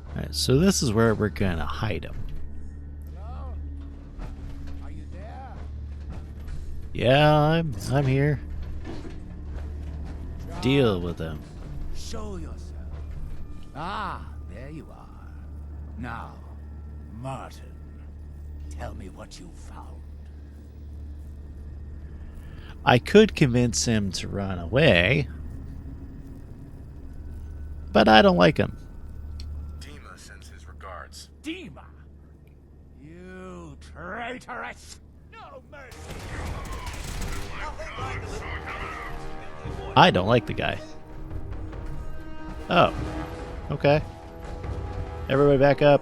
Alright, so this is where we're gonna hide him. Hello? Are you there? Yeah, I'm here. Deal with him. Show yourself. Ah, there you are. Now, Martin, tell me what you found. I could convince him to run away, but I don't like him. Dima sends his regards. Dima! You traitoress! No mercy! I don't like the guy. Oh, okay. Everybody back up.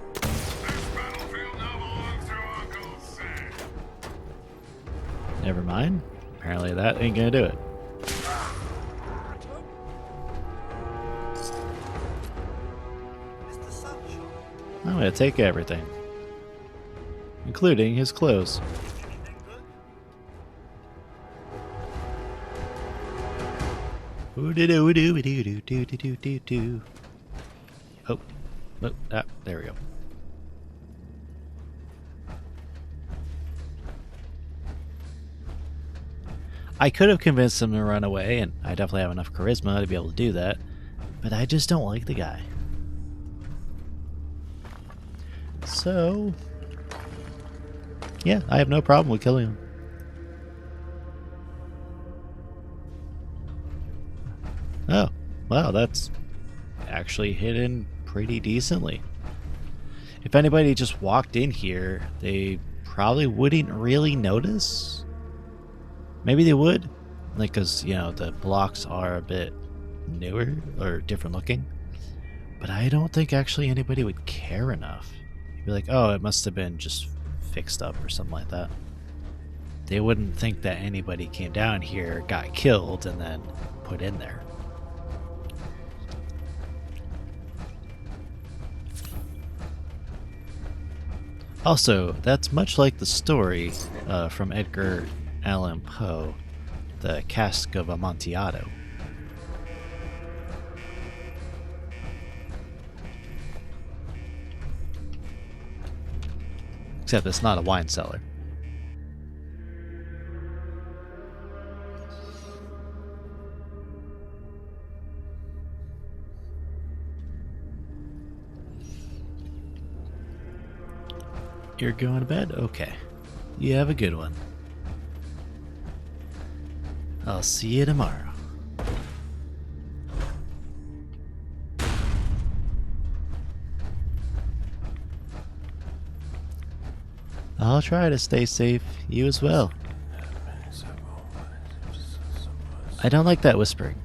Never mind. Apparently that ain't gonna do it. I'm gonna take everything, including his clothes. Oh, there we go. I could have convinced him to run away, and I definitely have enough charisma to be able to do that, but I just don't like the guy. So, yeah, I have no problem with killing him. Oh, wow, that's actually hidden pretty decently. If anybody just walked in here, they probably wouldn't really notice. Maybe they would, like, because, you know, the blocks are a bit newer or different looking. But I don't think actually anybody would care enough. You'd be like, oh, it must have been just fixed up or something like that. They wouldn't think that anybody came down here, got killed, and then put in there. Also, that's much like the story from Edgar Allan Poe, The Cask of Amontillado. Except it's not a wine cellar. You're going to bed? Okay. You have a good one. I'll see you tomorrow. I'll try to stay safe. You as well. I don't like that whispering.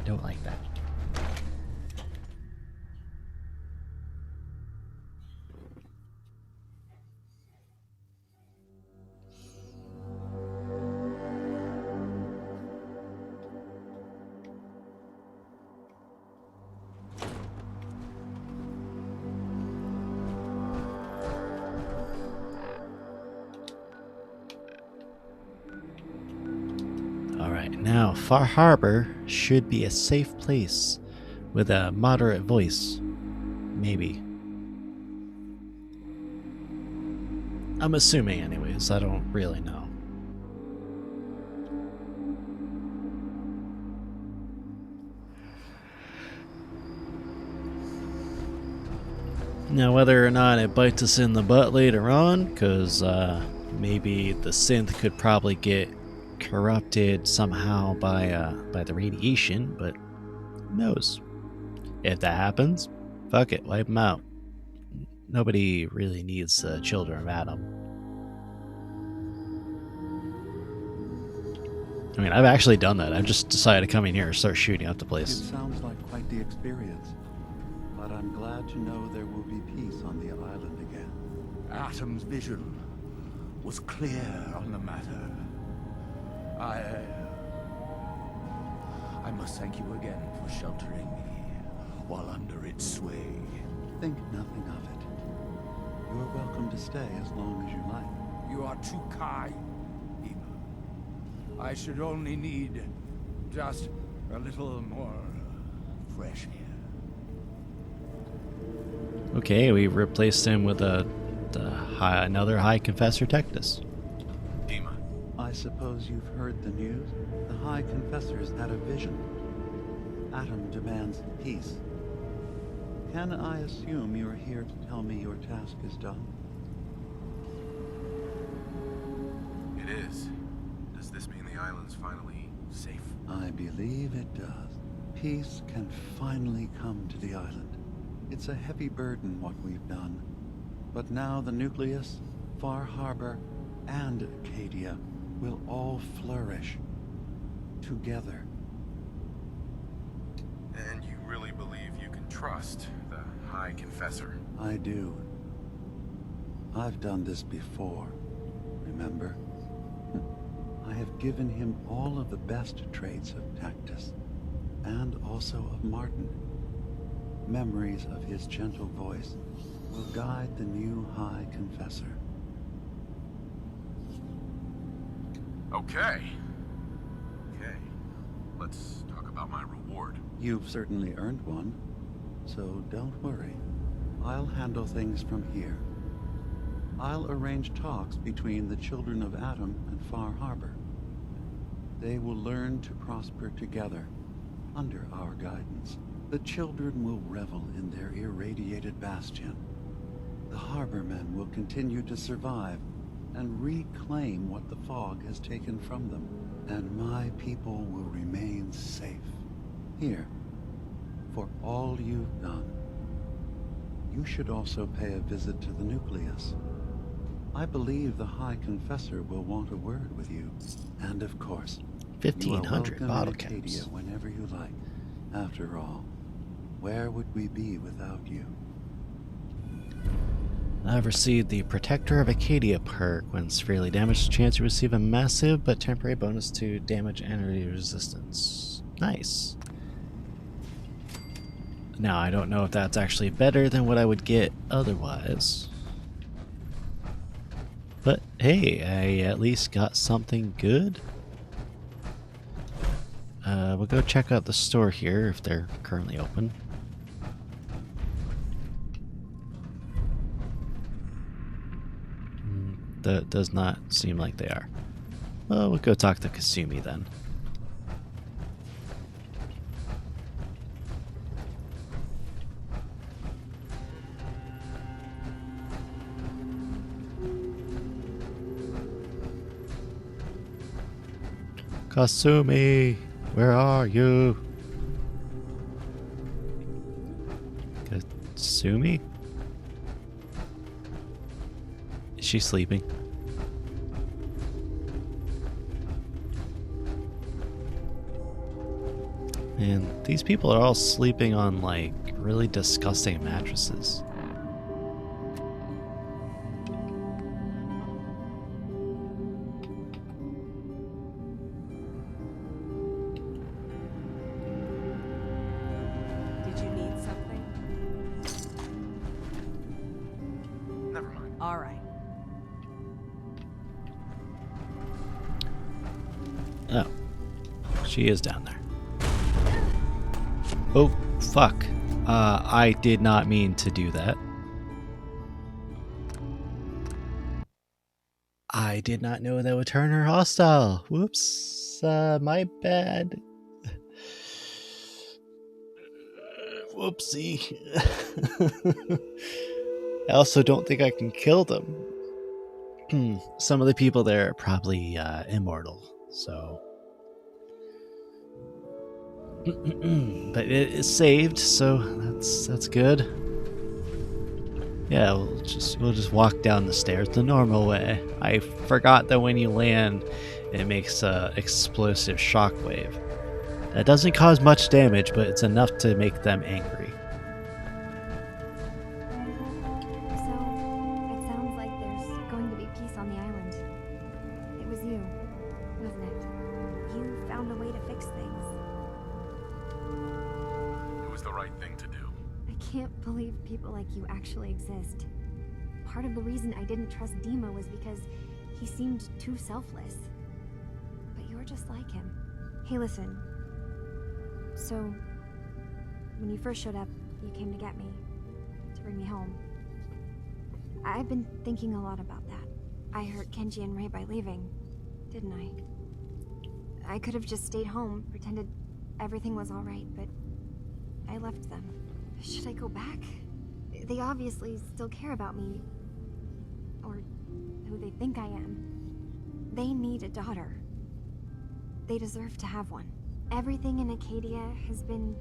Don't like that. Alright, now Far Harbor should be a safe place with a moderate voice. Maybe. I'm assuming anyways, I don't really know. Now whether or not it bites us in the butt later on, because maybe the synth could probably get corrupted somehow by the radiation, but who knows? If that happens, fuck it, wipe them out. Nobody really needs the children of Adam. I mean, I've actually done that. I've just decided to come in here and start shooting up the It place. sounds like quite the experience, but I'm glad to know there will be peace on the island again. Atom's vision was clear on the matter. I must thank you again for sheltering me while under its sway. Think nothing of it. You're welcome to stay as long as you like. You are too kind, Ema. I should only need just a little more fresh air. Okay, we replaced him with another High Confessor Tectus. Dima. I suppose you've heard the news? The High Confessor's had a vision. Atom demands peace. Can I assume you're here to tell me your task is done? It is. Does this mean the island's finally safe? I believe it does. Peace can finally come to the island. It's a heavy burden what we've done. But now the Nucleus, Far Harbor, and Acadia will all flourish together. And you really believe you can trust the High Confessor? I do. I've done this before, remember? I have given him all of the best traits of Tactus, and also of Martin. Memories of his gentle voice will guide the new High Confessor. Okay. Let's talk about my reward. You've certainly earned one, so don't worry. I'll handle things from here. I'll arrange talks between the children of Atom and Far Harbor. They will learn to prosper together, under our guidance. The children will revel in their irradiated bastion. The Harbormen will continue to survive and reclaim what the fog has taken from them. And my people will remain safe. Here, for all you've done. You should also pay a visit to the Nucleus. I believe the High Confessor will want a word with you. And of course, 1,500 bottle Acadia caps. whenever you like. After all, where would we be without you? I've received the Protector of Acadia perk. When severely damaged, chance to receive a massive but temporary bonus to damage and energy resistance. Nice. Now, I don't know if that's actually better than what I would get otherwise. But hey, I at least got something good. We'll go check out the store here if they're currently open. That does not seem like they are. Well, we'll go talk to Kasumi then. Kasumi, where are you? Kasumi? Is she sleeping? And these people are all sleeping on like really disgusting mattresses. Did you need something? Never mind. All right. Oh, she is down there. Oh, fuck. I did not mean to do that. I did not know that would turn her hostile. Whoops. My bad. Whoopsie. I also don't think I can kill them. Some of the people there are probably immortal, so. But it is saved, so that's good. Yeah, we'll just walk down the stairs the normal way. I forgot that when you land, it makes a explosive shockwave. That doesn't cause much damage, but it's enough to make them angry. So, it sounds like there's going to be peace on the island. It was you, wasn't it? You found a way to fix things. It was the right thing to do. I can't believe people like you actually exist. Part of the reason I didn't trust Dima was because he seemed too selfless. But you're just like him. Hey, listen. So, when you first showed up, you came to get me, to bring me home. I've been thinking a lot about that. I hurt Kenji and Ray by leaving, didn't I? I could have just stayed home, pretended everything was alright, but I left them. Should I go back? They obviously still care about me. Or who they think I am. They need a daughter. They deserve to have one. Everything in Acadia has been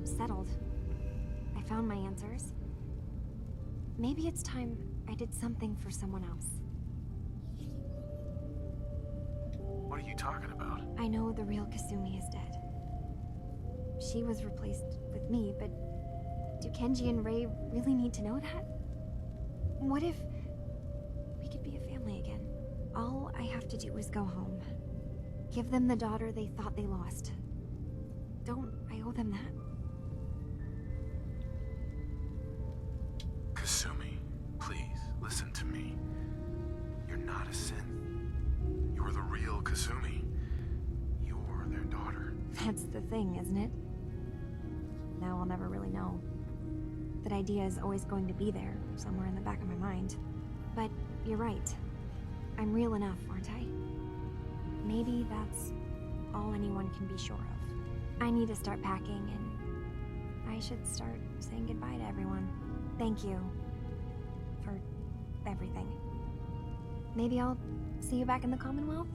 settled. I found my answers. Maybe it's time I did something for someone else. What are you talking about? I know the real Kasumi is dead. She was replaced with me, but do Kenji and Ray really need to know that? What if we could be a family again? All I have to do is go home. Give them the daughter they thought they lost. Don't I owe them that? Kasumi, please, listen to me. You're not a synth. You're the real Kasumi. You're their daughter. That's the thing, isn't it? Now I'll never really know. That idea is always going to be there, somewhere in the back of my mind. But you're right. I'm real enough, aren't I? Maybe that's all anyone can be sure of. I need to start packing, and I should start saying goodbye to everyone. Thank you for everything. Maybe I'll see you back in the Commonwealth?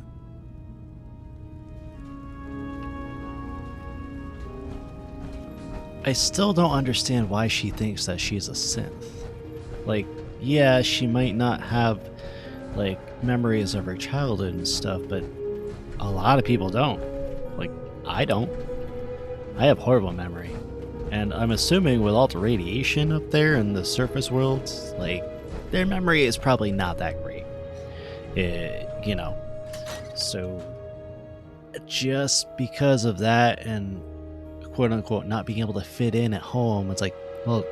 I still don't understand why she thinks that she's a synth. Like, yeah, she might not have, like, memories of her childhood and stuff, but a lot of people don't. Like, I don't. I have horrible memory. And I'm assuming with all the radiation up there in the surface worlds, like, their memory is probably not that great. You know. So, just because of that and quote-unquote not being able to fit in at home, it's like, well,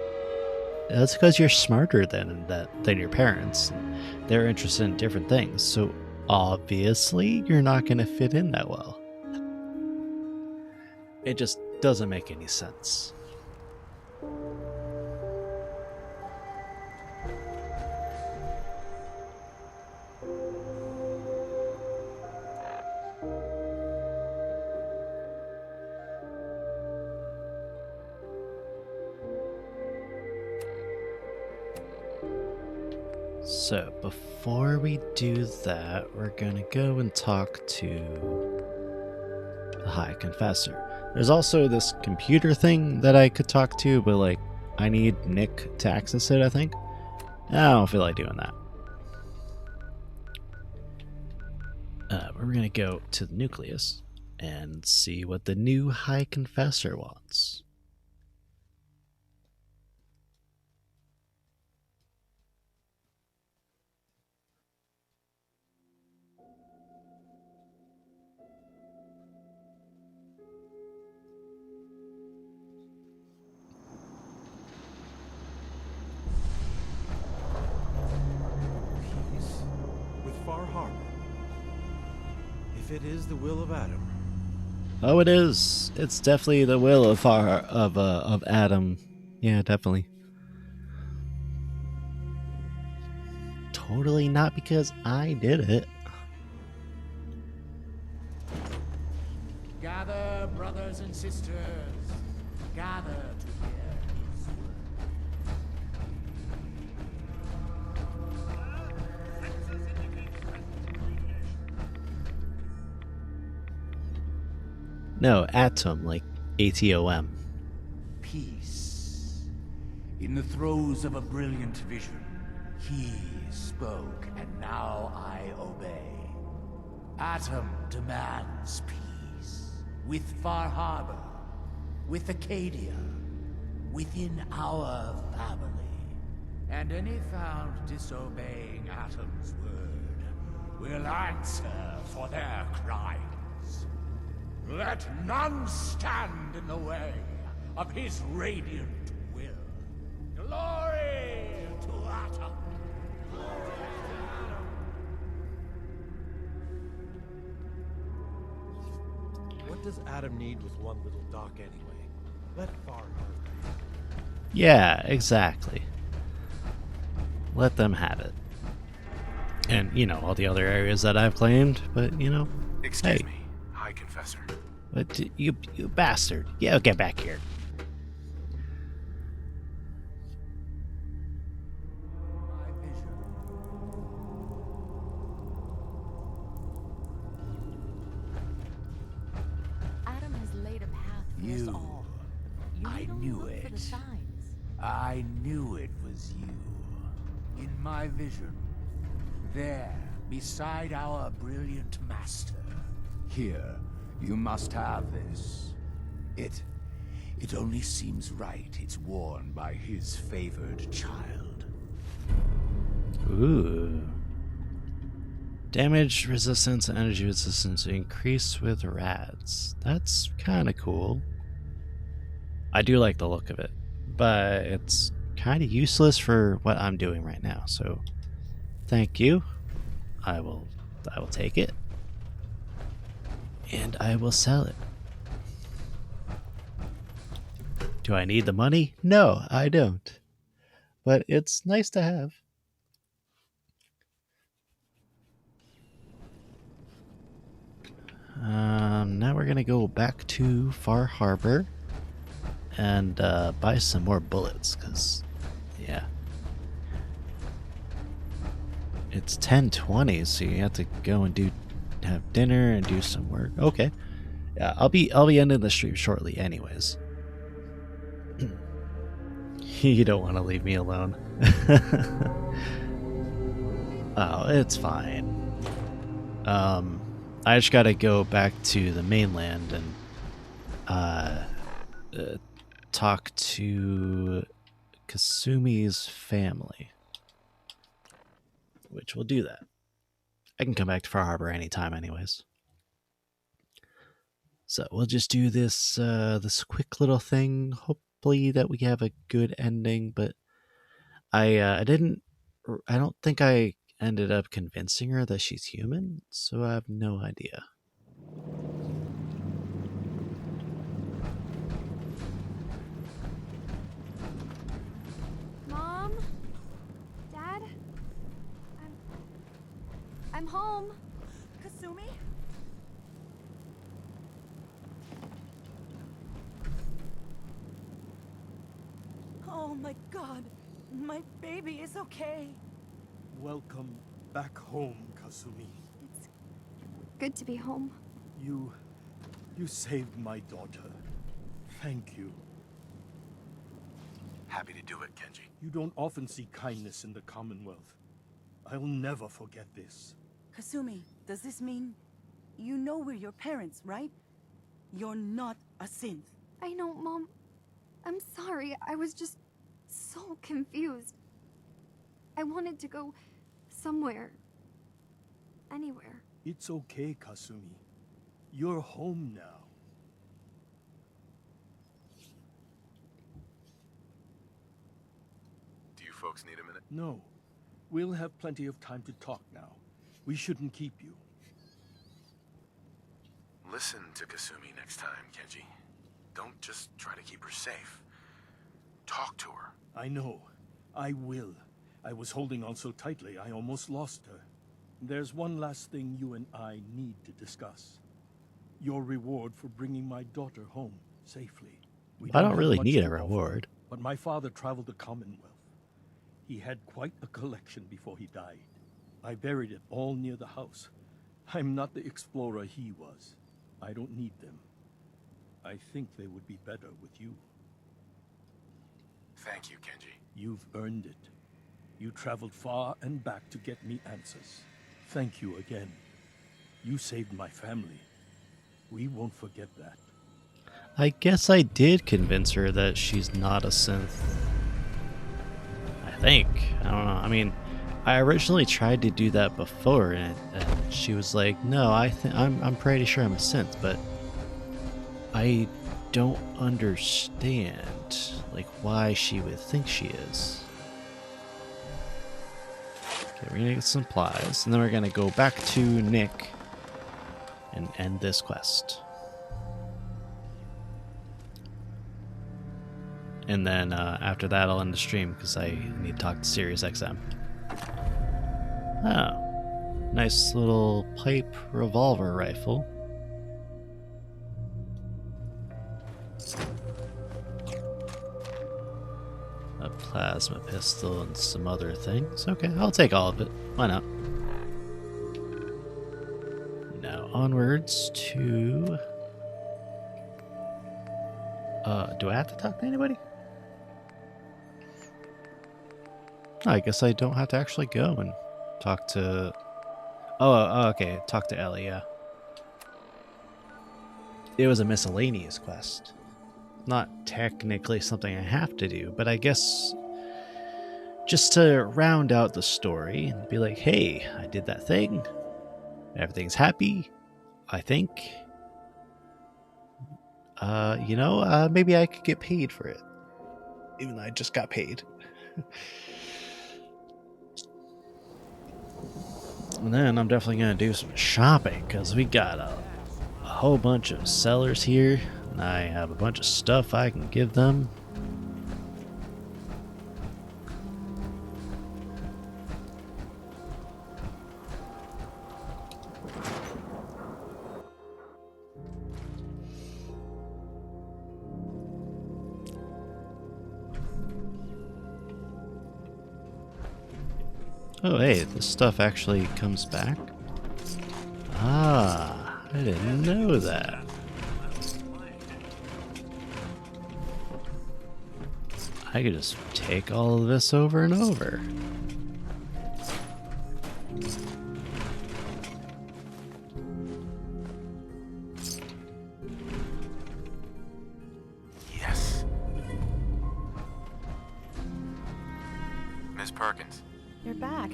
that's because you're smarter than your parents. They're interested in different things, so obviously you're not going to fit in that well. It just doesn't make any sense. So, before we do that, we're gonna go and talk to the High Confessor. There's also this computer thing that I could talk to, but, like, I need Nick to access it, I think. I don't feel like doing that. We're gonna go to the nucleus and see what the new High Confessor wants. If it is the will of Adam, Oh, it is. It's definitely the will of Adam. Yeah, definitely. Totally not because I did it. Gather, brothers and sisters. Gather to hear his No, Atom, like ATOM. peace. In the throes of a brilliant vision, he spoke, and now I obey. Atom demands peace. With Far Harbor, with Acadia, within our family. And any found disobeying Atom's word will answer for their crimes. Let none stand in the way of his radiant will. Glory to Atom! What does Adam need with one little dock anyway? Let Far Harbor. Yeah, exactly. Let them have it. And, you know, all the other areas that I've claimed, but, you know, Excuse hey. me, High Confessor. But you bastard. Yeah, get back here. Adam has laid a path for us all. You I need only knew look for it. the signs. I knew it was you. In my vision. There, beside our brilliant master. Here, you must have this. It only seems right it's worn by his favored child. Ooh. Damage resistance and energy resistance increase with rads. That's kind of cool. I do like the look of it, but it's kind of useless for what I'm doing right now. So, thank you. I will take it, and I will sell it. Do I need the money? No, I don't. But it's nice to have. Now we're gonna go back to Far Harbor and buy some more bullets, cause yeah, it's 10:20, so you have to go and have dinner and do some work. Okay, yeah, I'll be ending the stream shortly, anyways. You don't want to leave me alone. Oh, it's fine. I just gotta go back to the mainland and talk to Kasumi's family, which will do that. I can come back to Far Harbor anytime, anyways. So we'll just do this this quick little thing. Hopefully that we have a good ending, but I don't think I ended up convincing her that she's human, so I have no idea. Mom? Dad? I'm home. Kasumi? Oh my god. My baby is okay. Welcome back home, Kasumi. It's good to be home. You saved my daughter. Thank you. Happy to do it, Kenji. You don't often see kindness in the Commonwealth. I'll never forget this. Kasumi, does this mean you know we're your parents, right? You're not a synth. I know, Mom. I'm sorry. I was just so confused. I wanted to go somewhere. Anywhere. It's okay, Kasumi. You're home now. Do you folks need a minute? No. We'll have plenty of time to talk now. We shouldn't keep you. Listen to Kasumi next time, Kenji. Don't just try to keep her safe. Talk to her. I know. I will. I was holding on so tightly, I almost lost her. There's one last thing you and I need to discuss. Your reward for bringing my daughter home safely. I don't have really much need a to offer, reward. but my father traveled the Commonwealth. He had quite a collection before he died. I buried it all near the house. I'm not the explorer he was. I don't need them. I think they would be better with you. Thank you, Kenji. You've earned it. You traveled far and back to get me answers. Thank you again. You saved my family. We won't forget that. I guess I did convince her that she's not a synth. I think. I don't know. I mean, I originally tried to do that before, and she was like, "No, I'm pretty sure I'm a synth," but I don't understand like why she would think she is. Okay, we're gonna get some supplies, and then we're gonna go back to Nick and end this quest. And then after that, I'll end the stream because I need to talk to Sirius XM. Oh, nice little pipe revolver rifle. A plasma pistol and some other things. Okay, I'll take all of it. Why not? Now onwards to... do I have to talk to anybody? I guess I don't have to actually go and talk to... Oh, okay. Talk to Ellie, yeah. It was a miscellaneous quest. Not technically something I have to do, but I guess just to round out the story and be like, hey, I did that thing. Everything's happy, I think. Maybe I could get paid for it. Even though I just got paid. And then I'm definitely going to do some shopping because we got a whole bunch of sellers here. And I have a bunch of stuff I can give them. Oh, hey, this stuff actually comes back? Ah, I didn't know that. I could just take all of this over and over. Yes. Miss Perkins. You're back.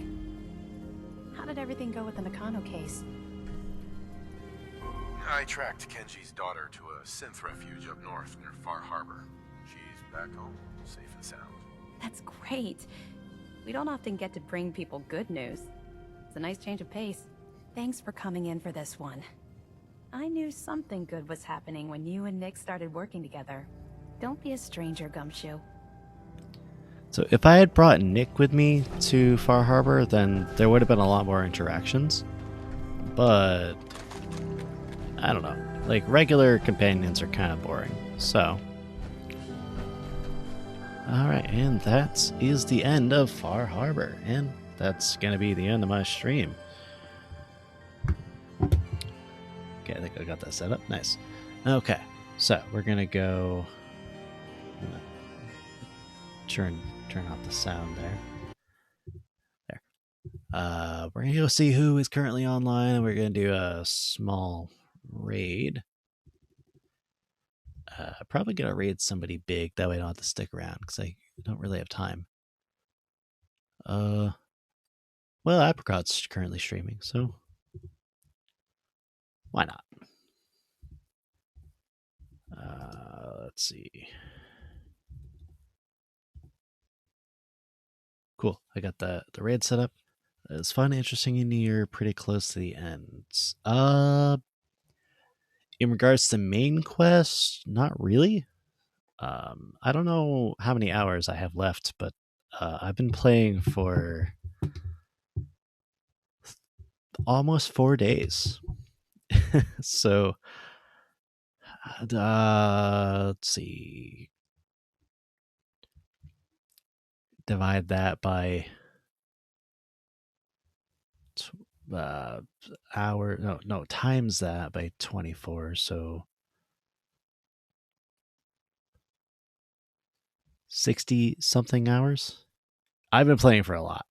How did everything go with the Nakano case? I tracked Kenji's daughter to a synth refuge up north near Far Harbor. She's back home, safe and sound. That's great. We don't often get to bring people good news. It's a nice change of pace. Thanks for coming in for this one. I knew something good was happening when you and Nick started working together. Don't be a stranger, Gumshoe. So if I had brought Nick with me to Far Harbor, then there would have been a lot more interactions. But I don't know. Like, regular companions are kind of boring. So alright, and that is the end of Far Harbor. And that's going to be the end of my stream. Okay, I think I got that set up. Nice. Okay, so we're going to go... Turn off the sound there. We're going to go see who is currently online, and we're going to do a small raid. Probably going to raid somebody big, that way I don't have to stick around, because I don't really have time. Well, Apricot's currently streaming, so why not? Let's see. Cool. I got the raid set up. It's fun, interesting, and you're pretty close to the end. in regards to main quest, not really. I don't know how many hours I have left, but I've been playing for almost 4 days. So, let's see. Divide that by times that by 24. So 60 something hours. I've been playing for a lot.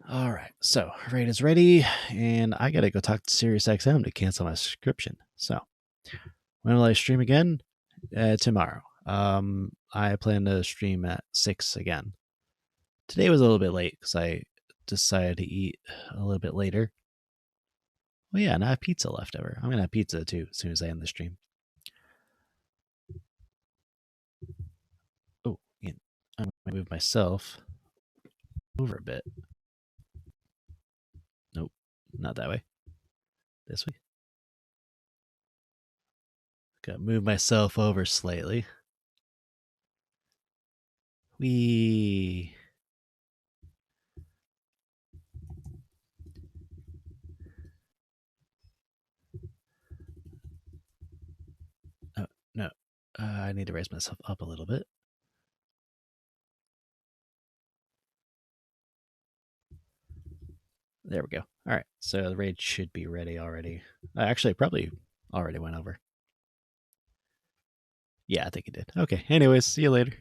All right, so raid is ready, and I gotta go talk to SiriusXM to cancel my subscription. So when will I stream again? Tomorrow. I plan to stream at 6 again. Today was a little bit late because I decided to eat a little bit later. Well, yeah, and I have pizza left over. I'm gonna have pizza too as soon as I end the stream. Oh, and I'm gonna move myself over a bit. Nope, not that way. This way. Gotta move myself over slightly. Wee. Oh, no. I need to raise myself up a little bit. There we go. All right, so the raid should be ready already. Actually, probably already went over. Yeah, I think it did. Okay, anyways, see you later.